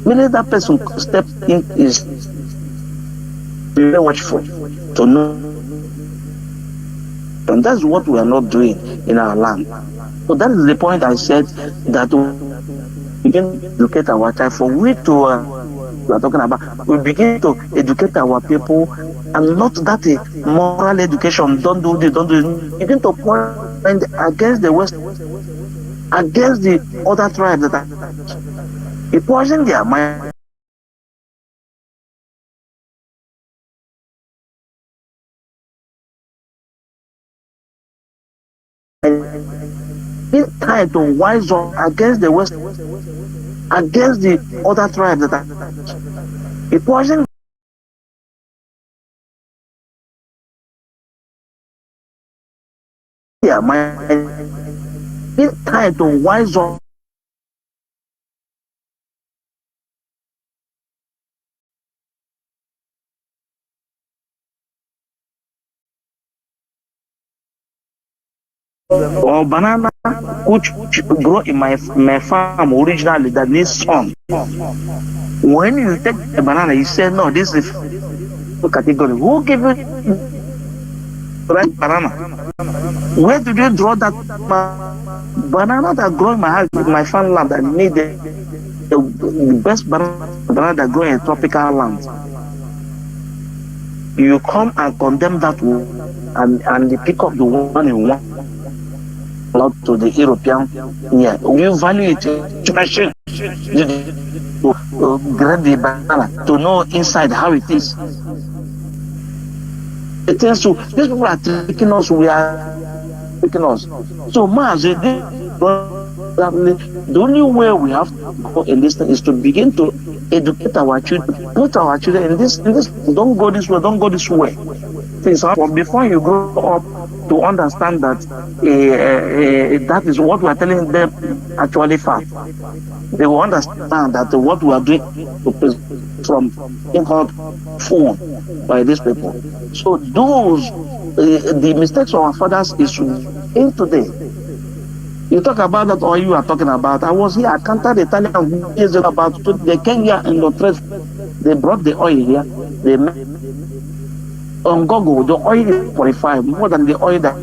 immediately that person steps in is very watchful to know. And that's what we are not doing in our land. So that is the point I said, that we begin to educate our child. For we to we are talking about, we begin to educate our people, and not that a moral education, don't do this, don't do this. Begin to point against the West, against the other tribes that are poisoning their mind. Be tied to wise up against the West, against the other tribes that are poisoning their mind. Be tied to wise up. Or banana which grow in my farm originally that needs sun. When you take a banana, you say no, this is category. Who gave you right banana? Where did you draw that banana that grow in my farmland that need the best banana that grow in tropical lands? You come and condemn that one and you pick up the one you want. Not to the European, yeah. You value it to machine to grab the banana to know inside how it is. It is so these people are taking us, we are taking us. So Mazi, the only way we have to go in this thing is to begin to educate our children, put our children in this, don't go this way, don't go this way. Things happen before you grow up to understand that that is what we are telling them actually fact. They will understand that what we are doing from in-hot phone by these people. So those the mistakes of our fathers is in today. You talk about that, or you are talking about. I was here. I counted Italian years ago about they came here in the trade. They brought the oil here. They made on Google the oil is 45 more than the oil that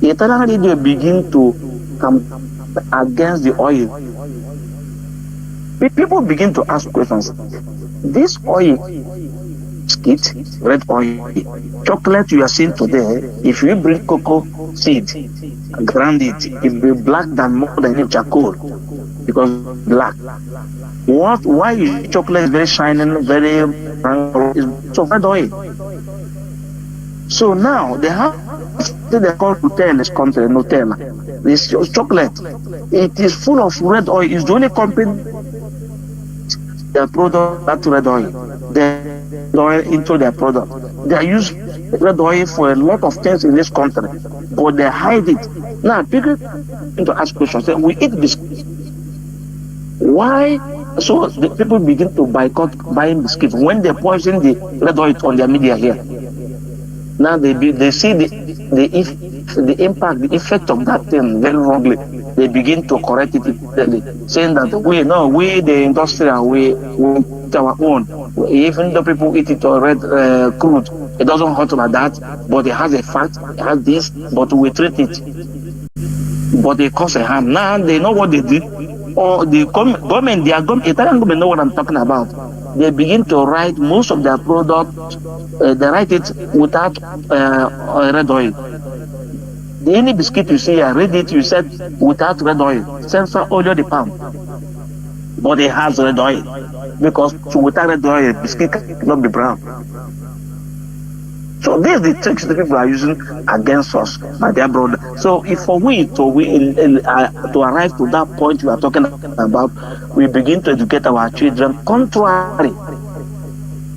the Italian radio begin to come against the oil. People begin to ask questions. This oil, biscuit, red oil, chocolate you are seeing today, if you bring cocoa seed, grind it, it will be black than more than charcoal because black. Why is chocolate very shining, very brown? It's so red oil. So now they have what they call Nutella in this country, Nutella. This chocolate. It is full of red oil. It's the only company that product that red oil. They oil into their product. They use red oil for a lot of things in this country, but they hide it. Now people begin to ask questions. Say, we eat biscuits. Why? So the people begin to boycott buying biscuits when they poison the red oil on their media here. Now they see the impact, the effect of that thing very wrongly. They begin to correct it immediately, saying that we the industrial, we eat our own. Even though people eat it red crude, it doesn't hurt like that, but it has a fat, it has this, but we treat it. But they cause a harm. Now they know what they did. Or the government, Italian government know what I'm talking about. They begin to write most of their product, they write it without red oil. Any biscuit you see, I read it, you said without red oil. Censor oil the palm. But it has red oil. Because without red oil, biscuit cannot be brown. So these are the tricks the people are using against us, my dear brother. So if for we to arrive to that point we are talking about, we begin to educate our children contrary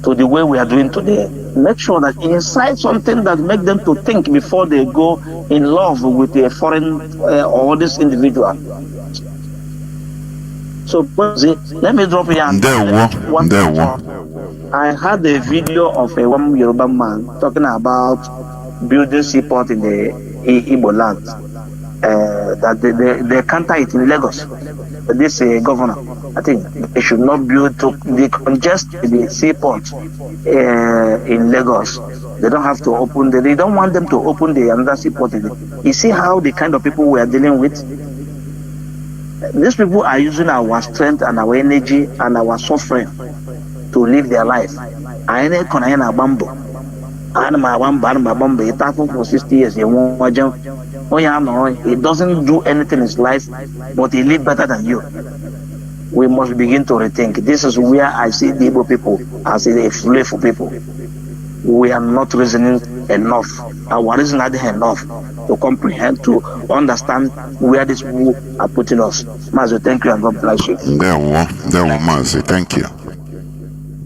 to the way we are doing today. Make sure that inside something that makes them to think before they go in love with a foreign or this individual. So let me drop here. I had a video of a one Yoruba man talking about building seaport in the Igbo land. that they counter it in Lagos. This governor, I think they should not build to decongest the seaport in Lagos. They don't have to open. They don't want them to open the another seaport. You see how the kind of people we are dealing with. These people are using our strength and our energy and our suffering to live their life. I ain't gonna bamboo. For 60 years. He doesn't do anything in his life, but he lives better than you. We must begin to rethink. This is where I see the Igbo people as a flavor people. We are not reasoning enough. Our reason is enough to comprehend, to understand where these people are putting us. Mazi, thank you and God bless you.
There were Mazi, thank you.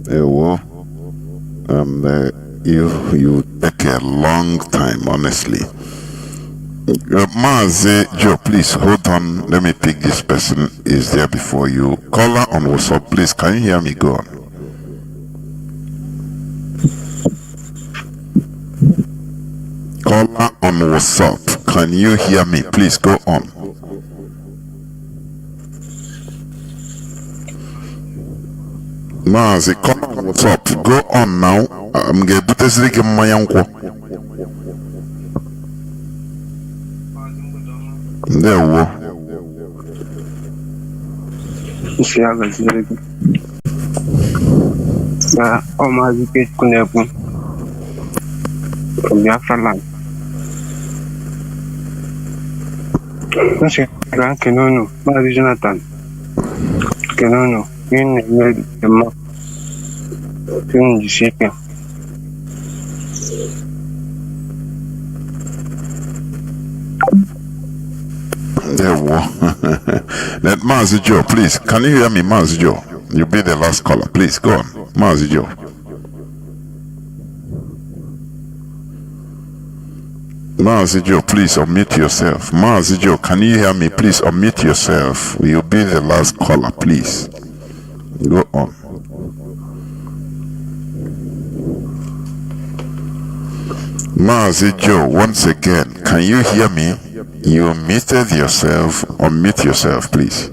There were. You take a long time, honestly. Mazi Joe, please hold on. Let me pick this person. Is there before you? Caller on WhatsApp, please. Can you hear me? Go on. Caller on WhatsApp, can you hear me? Please go on. Mazi, caller on WhatsApp, go on now. I'm going to put this in my uncle. There we go.
From Biafran. Kenono, Mazi Jonathan. Kenono, in the map. In the shape.
There we go. Let Mazi Joe, please. Can you hear me, Mazi Joe? You'll be the last caller. Please go on, Mazi Joe. Mazi Joe, please unmute yourself. Mazi Joe, can you hear me? Please unmute yourself. You'll be the last caller, please. Go on. Mazi Joe, once again, can you hear me? You muted yourself. Unmute yourself, please.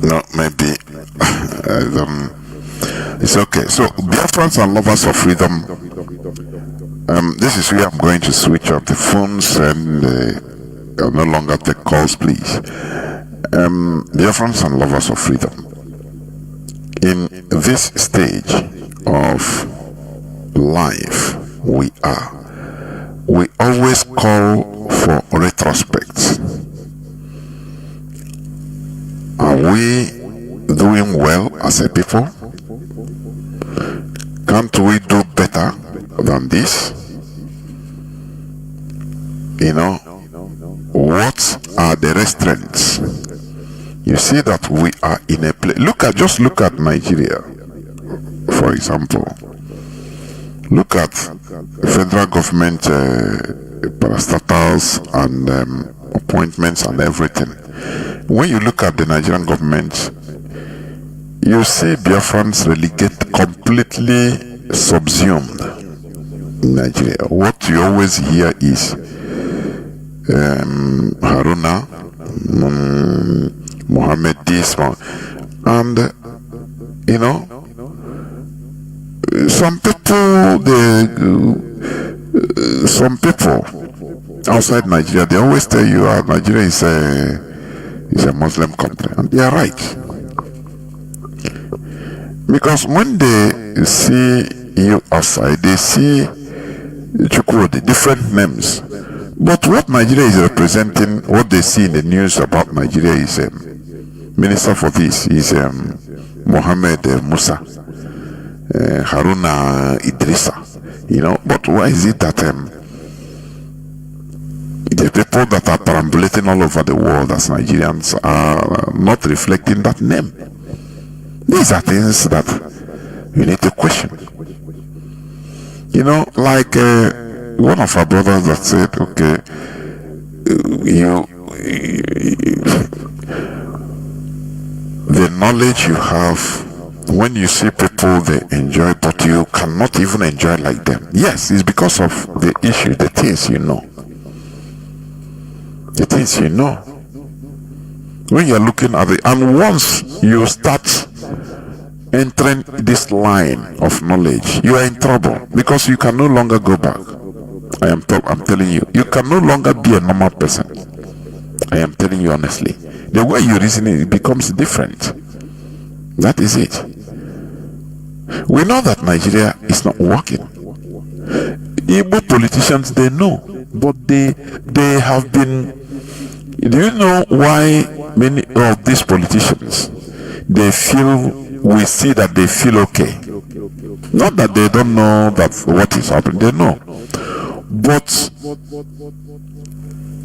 No, maybe. It's okay. So, Biafrans and lovers of freedom, this is where I'm going to switch off the phones and no longer take calls, please. Biafrans and lovers of freedom, in this stage of life we always call for retrospect. Are we doing well as a people? Can't we do better than this? You know, what are the restraints? You see that we are in a place. Just look at Nigeria, for example. Look at federal government parastatals and appointments and everything. When you look at the Nigerian government, you see Biafrans relegate completely subsumed in Nigeria. What you always hear is Haruna, Mohammed this one, and you know, some people outside Nigeria, they always tell you Nigeria is a Muslim country, and they are right. Because when they see you outside, they see the different names. But what Nigeria is representing, what they see in the news about Nigeria is Minister for this is Mohammed Musa, Haruna Idrissa, you know. But why is it that the people that are perambulating all over the world as Nigerians are not reflecting that name? These are things that you need to question. You know, like one of our brothers that said, okay, the knowledge you have when you see people they enjoy, but you cannot even enjoy like them. Yes, it's because of the issue, the things you know. The things you know. When you're looking at it, and once you start entering this line of knowledge, you are in trouble because you can no longer go back. I'm telling you, you can no longer be a normal person. I am telling you honestly. The way you reason it becomes different. That is it. We know that Nigeria is not working. Igbo politicians, they know, but they have been. Do you know why many of these politicians they feel? We see that they feel okay. Not that they don't know that what is happening. They know, but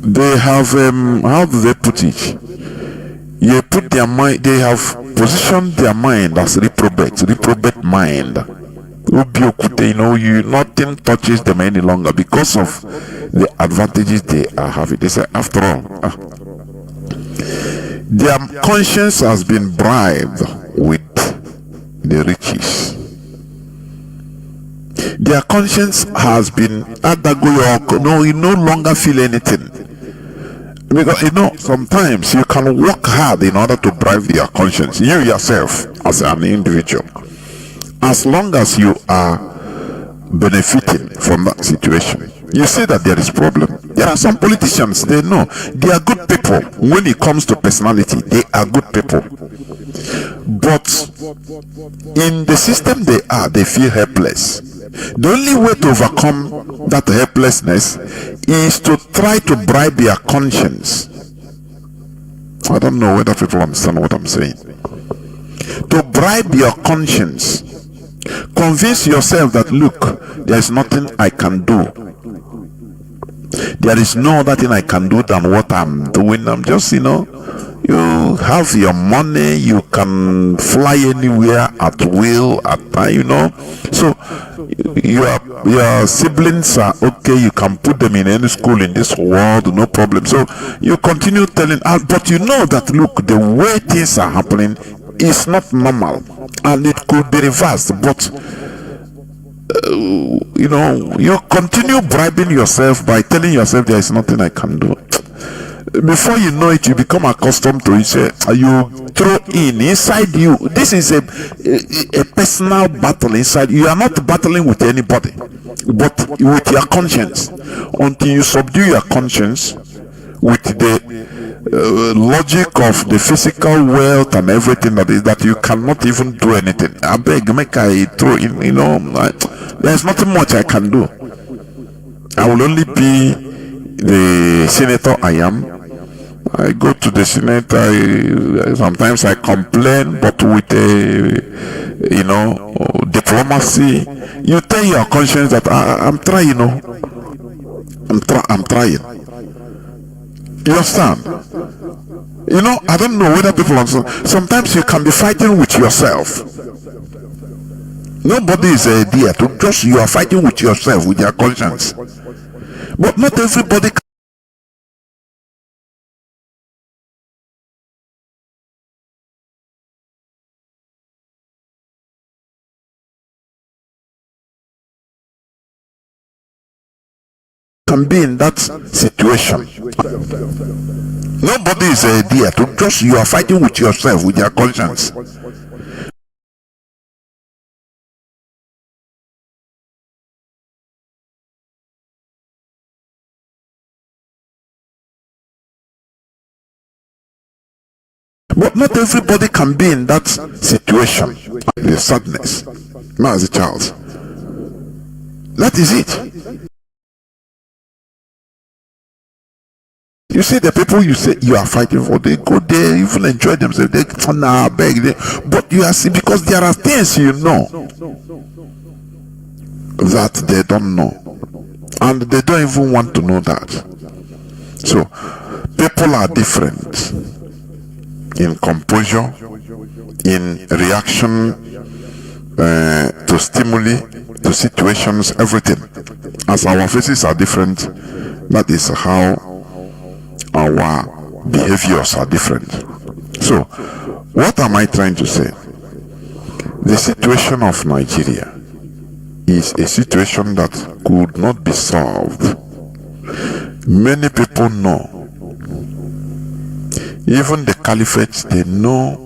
they have how do they put it? You put their mind. They have positioned their mind as reprobate mind. You know, nothing touches them any longer because of the advantages they are having. They say, after all, their conscience has been bribed with the riches. Their conscience has been no, you no longer feel anything. Because you know, sometimes you can work hard in order to bribe your conscience, you yourself as an individual. As long as you are benefiting from that situation, you see that there is problem. There are some politicians, they know they are good people. When it comes to personality, they are good people. But in the system they feel helpless. The only way to overcome that helplessness is to try to bribe their conscience. I don't know whether people understand what I'm saying. To bribe your conscience. Convince yourself that, look, there is nothing I can do. There is no other thing I can do than what I'm doing. I'm just, you know, you have your money, you can fly anywhere at will, you know. So your siblings are okay, you can put them in any school in this world, no problem. So you continue telling, but you know that, look, the way things are happening is not normal and it could be reversed, but you know, you continue bribing yourself by telling yourself there is nothing I can do. Before you know it, you become accustomed to it. Say, you throw inside you. This is a personal battle inside. You are not battling with anybody, but with your conscience. Until you subdue your conscience with the logic of the physical wealth and everything that you cannot even do anything. I beg, make I throw in, you know, there's nothing much I can do. I will only be the senator I am. I go to the Senate, sometimes I complain, but with you know, diplomacy, you tell your conscience that I'm trying, you know, I'm trying. You understand? You know, I don't know whether people understand. Sometimes you can be fighting with yourself. Nobody is a dear to just, you are fighting with yourself, with your conscience. But not everybody can be in that situation. Nobody is a dear to just, you are fighting with yourself, with your conscience. But not everybody can be in that situation. The sadness. Mazi Charles. That is it. You see the people you say you are fighting for, they go there, even enjoy themselves, they beg, but you are see, because there are things you know that they don't know, and they don't even want to know that. So people are different in composure, in reaction to stimuli, to situations, everything. As our faces are different, that is how our behaviors are different. So what am I trying to say? The situation of Nigeria is a situation that could not be solved. Many people know. Even the caliphate, they know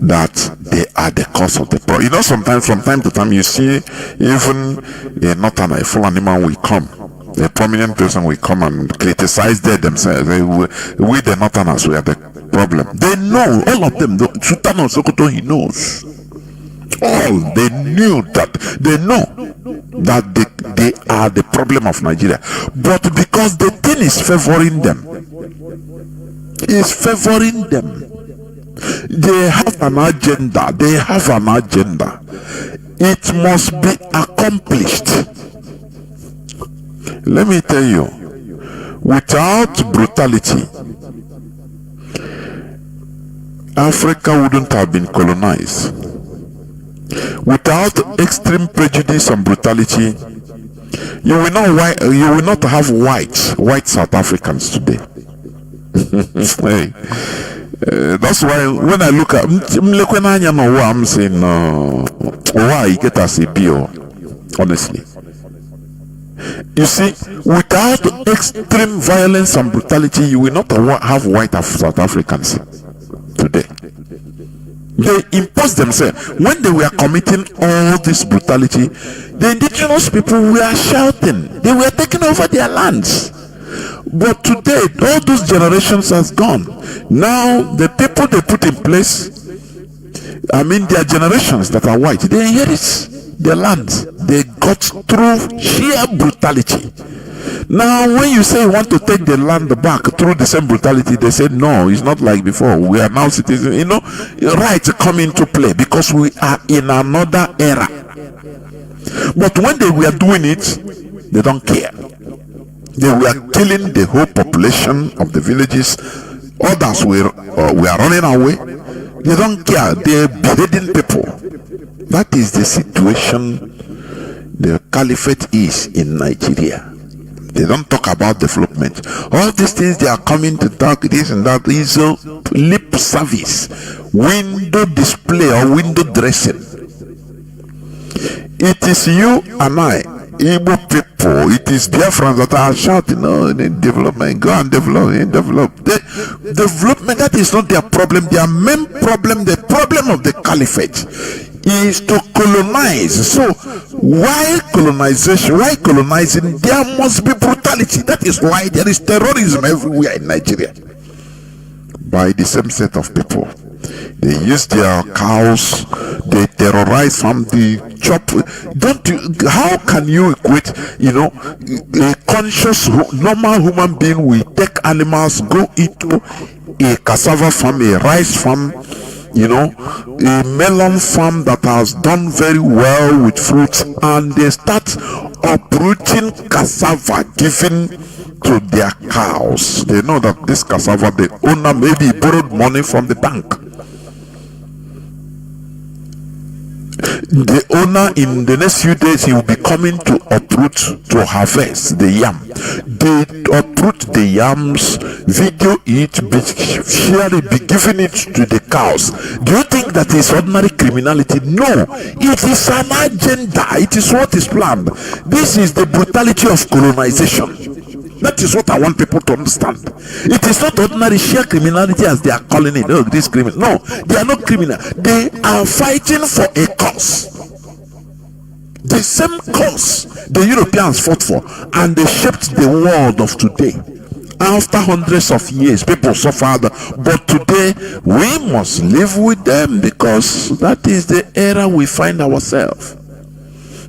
that they are the cause of the problem. You know, sometimes from time to time you see even a northerner, a full animal will come. A prominent person will come and criticize themselves. We the northerners, we are the problem. They know, all of them, Sultan of Sokoto, he knows. All they knew that, they know that they are the problem of Nigeria. But because the thing is favoring them, they have an agenda. It must be accomplished. Let me tell you, without brutality, Africa wouldn't have been colonized. Without extreme prejudice and brutality, you will not have white South Africans today. Hey. That's why when I look at I'm saying why you get as a bio, honestly. You see, without extreme violence and brutality, you will not have white South Africans today. They imposed themselves. When they were committing all this brutality, the indigenous people were shouting. They were taking over their lands. But today, all those generations has gone. Now, the people they put in place, their generations that are white, they inherit their lands. They got through sheer brutality. Now, when you say you want to take the land back through the same brutality, they say, no, it's not like before. We are now citizens. You know, rights come into play because we are in another era. But when they were doing it, they don't care. They were killing the whole population of the villages. Others were running away. They don't care. They're beheading people. That is the situation the caliphate is in Nigeria. They don't talk about development. All these things they are coming to talk, this and that, is a lip service, window display or window dressing. It is you and I, Igbo people, it is Biafrans that are shouting, oh, development, go and develop. The development, that is not their problem. Their main problem, the problem of the caliphate, is to colonize. So why colonization? Why colonizing? There must be brutality. That is why there is terrorism everywhere in Nigeria. By the same set of people. They use their cows, they terrorize some, they chop. How can you equate, a conscious, normal human being will take animals, go into a cassava farm, a rice farm, a melon farm that has done very well with fruits, and they start uprooting cassava, giving to their cows. They know that this cassava, the owner maybe borrowed money from the bank. The owner in the next few days, he will be coming to uproot, to harvest the yam. They uproot the yams, video it, share it, be giving it to the cows. Do you think that is ordinary criminality? No, it is an agenda. It is what is planned. This is the brutality of colonization. That is what I want people to understand. It is not ordinary sheer criminality as they are calling it. Oh, this criminal. No, they are not criminal. They are fighting for a cause. The same cause the Europeans fought for, and they shaped the world of today. After hundreds of years, people suffered, but today we must live with them because that is the era we find ourselves.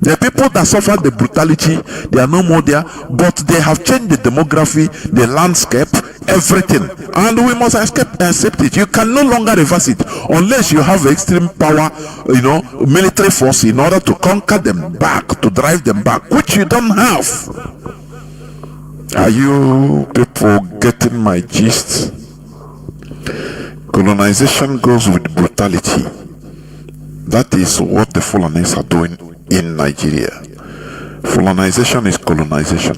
The people that suffered the brutality, they are no more there, but they have changed the demography, the landscape, everything, and we must accept it. You can no longer reverse it unless you have extreme power, military force in order to conquer them back, to drive them back, which you don't have. Are you people getting my gist? Colonization goes with brutality. That is what the Fulanis are doing in Nigeria. Fulanization is colonization.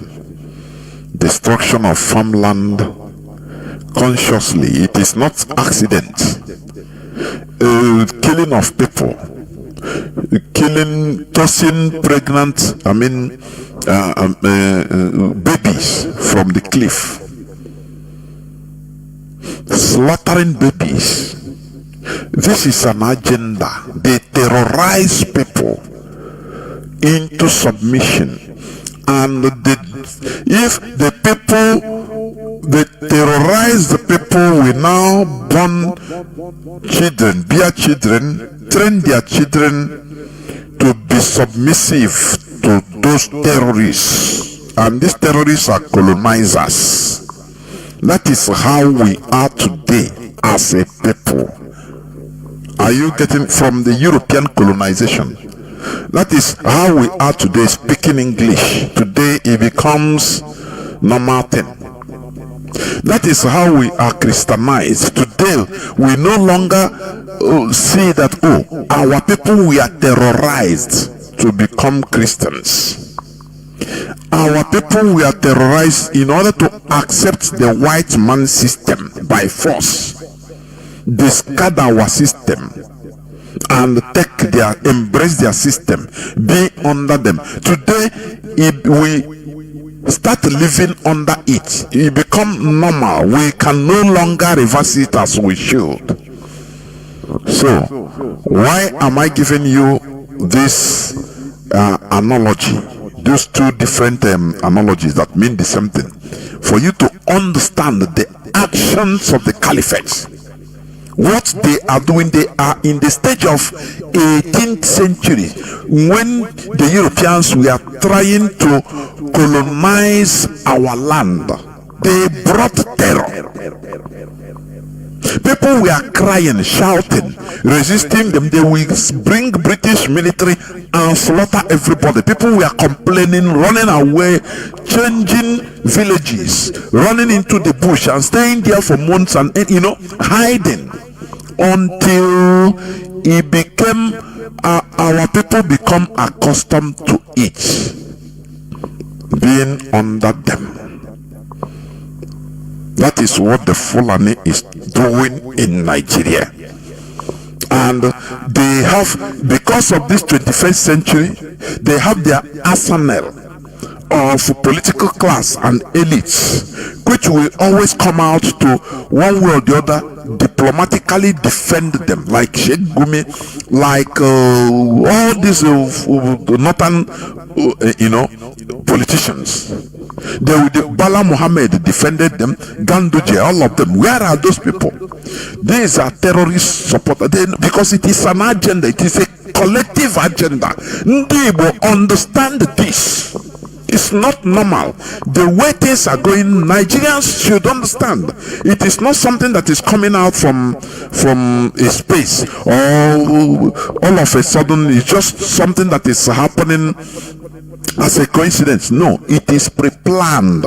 Destruction of farmland consciously. It is not accident. Killing of people. killing, tossing pregnant, babies from the cliff, slaughtering babies. This is an agenda. They terrorize people into submission, and if the people, they terrorize the people, we now born children, bear children, train their children to be submissive to those terrorists, and these terrorists are colonizers. That is how we are today as a people. Are you getting from the European colonization? That is how we are today, speaking English. Today it becomes normal thing. That is how we are Christianized. Today we no longer see that, our people, we are terrorized to become Christians. Our people, we are terrorized in order to accept the white man system by force. Discard our system and embrace their system, be under them. Today, if we start living under it, it become normal. We can no longer reverse it as we should. So, why am I giving you this analogy? Those two different analogies that mean the same thing, for you to understand the actions of the caliphate. What they are doing, they are in the stage of 18th century when the Europeans were trying to colonize our land. They brought terror. People were crying, shouting, resisting them. They will bring British military and slaughter everybody. People were complaining, running away, changing villages, running into the bush and staying there for months and hiding until it became our people become accustomed to it, being under them. That is what the Fulani is doing in Nigeria. And they have, because of this 21st century, they have their arsenal of political class and elites, which will always come out to one way or the other diplomatically defend them, like Sheikh Gumi, like all these northern politicians. Bala Muhammad defended them, Ganduje, all of them. Where are those people? These are terrorist supporters, because it is an agenda, it is a collective agenda. They will understand this. It's not normal. The way things are going, Nigerians should understand. It is not something that is coming out from a space, or all of a sudden it's just something that is happening as a coincidence. No, it is pre-planned.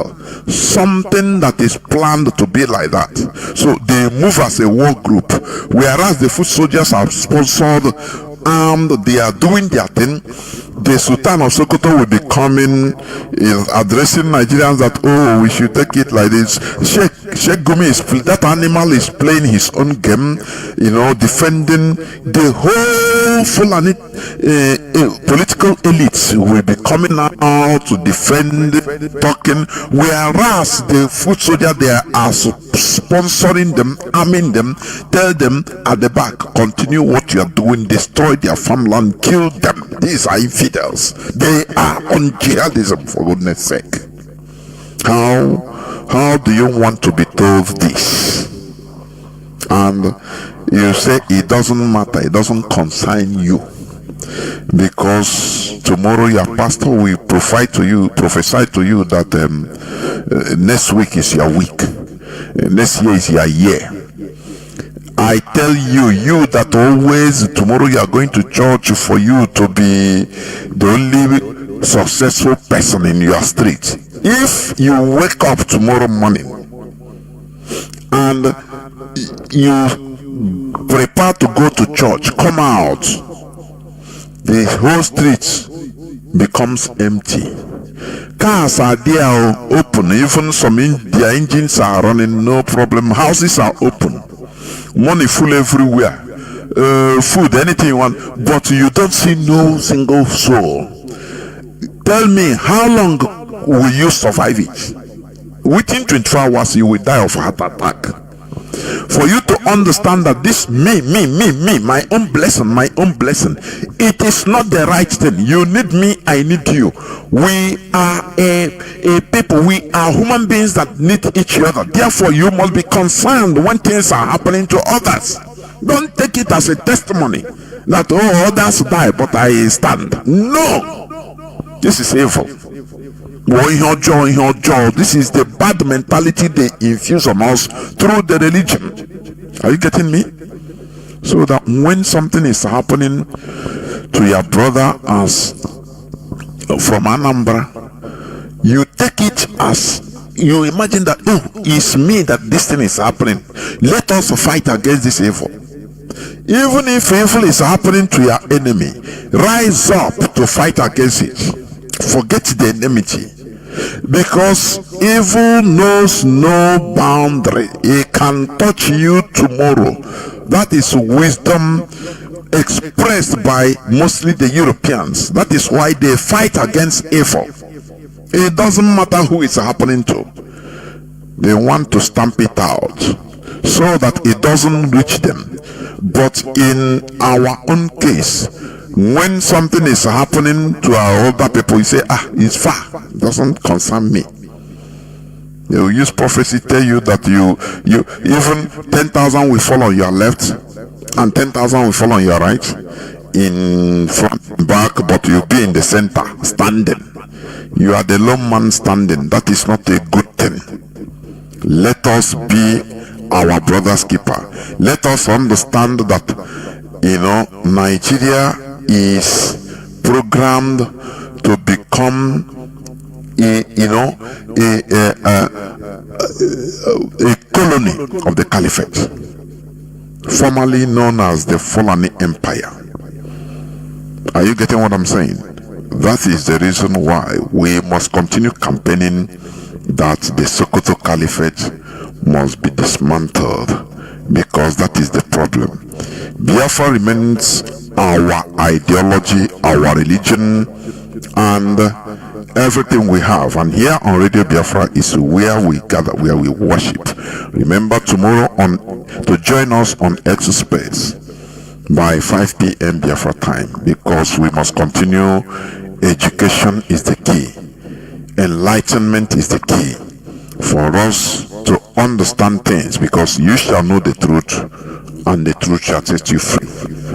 Something that is planned to be like that. So they move as a war group, whereas the foot soldiers are sponsored, and they are doing their thing. The Sultan of Sokoto will be coming, addressing Nigerians that, we should take it like this. Sheikh Gumi that animal is playing his own game, defending the whole Fulani political elites will be coming out to defend, talking, whereas the foot soldier, they are sponsoring them, arming them, tell them at the back, continue what you are doing, destroy their farmland, kill them. These are infidels. They are on jihadism, for goodness sake. How do you want to be told this? And you say it doesn't matter, it doesn't concern you, because tomorrow your pastor will prophesy to you that next week is your week, next year is your year. I tell you that always tomorrow you are going to church for you to be the only successful person in your street. If you wake up tomorrow morning and you prepare to go to church, come out, the whole street becomes empty. Cars are there open, even their engines are running, no problem. Houses are open, money full everywhere. food, anything you want, but you don't see no single soul. Tell me, how long will you survive it? Within 24 hours, you will die of a heart attack. For you to understand that this me, my own blessing, it is not the right thing. You need me, I need you. We are a people, we are human beings that need each other. Therefore, you must be concerned when things are happening to others. Don't take it as a testimony that, oh, others die, but I stand. No, this is evil. This is the bad mentality they infuse on us through the religion. Are you getting me? So that when something is happening to your brother as from Anambra, you take it as, you imagine that, oh, it's me that this thing is happening. Let us fight against this evil. Even if evil is happening to your enemy, rise up to fight against it. Forget the enmity, because evil knows no boundary. It can touch you tomorrow. That is wisdom expressed by mostly the Europeans. That is why they fight against evil. It doesn't matter who it's happening to. They want to stamp it out so that it doesn't reach them. But in our own case, when something is happening to our older people, you say, it's far, it doesn't concern me. They will use prophecy, tell you that you even 10,000 will fall on your left and 10,000 will fall on your right, in front, back, but you'll be in the center, standing. You are the lone man standing. That is not a good thing. Let us be our brother's keeper. Let us understand that, Nigeria is programmed to become a colony of the caliphate, formerly known as the Fulani Empire. Are you getting what I'm saying? That is the reason why we must continue campaigning that the Sokoto Caliphate must be dismantled, because that is the problem. Biafra remains our ideology, our religion, and everything we have. And here on Radio Biafra is where we gather, where we worship. Remember tomorrow to join us on X Space by 5 p.m. Biafra time, because we must continue. Education is the key. Enlightenment is the key for us to understand things, because you shall know the truth, and the truth shall set you free.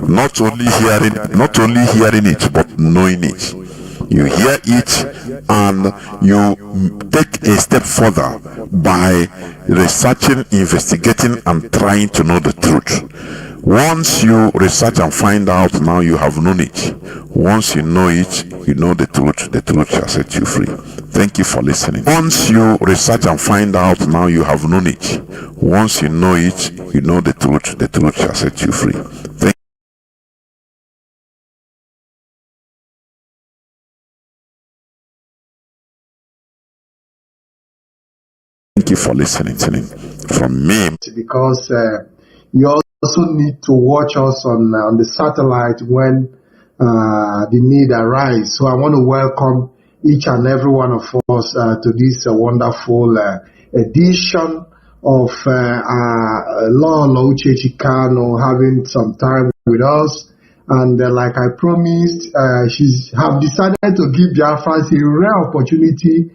Not only hearing it, but knowing it. You hear it and you take a step further by researching, investigating, and trying to know the truth. Once you research and find out, now you have known it. Once you know it, you know the truth shall set you free. Thank you for listening. Once you research and find out, now you have known it. Once you know it, you know the truth shall set you free. Thank you for listening from me.
Because you also need to watch us on the satellite when the need arises. So I want to welcome each and every one of us to this wonderful edition of Lolo Uchechi Kanu having some time with us. And like I promised, she's have decided to give Biafrans a rare opportunity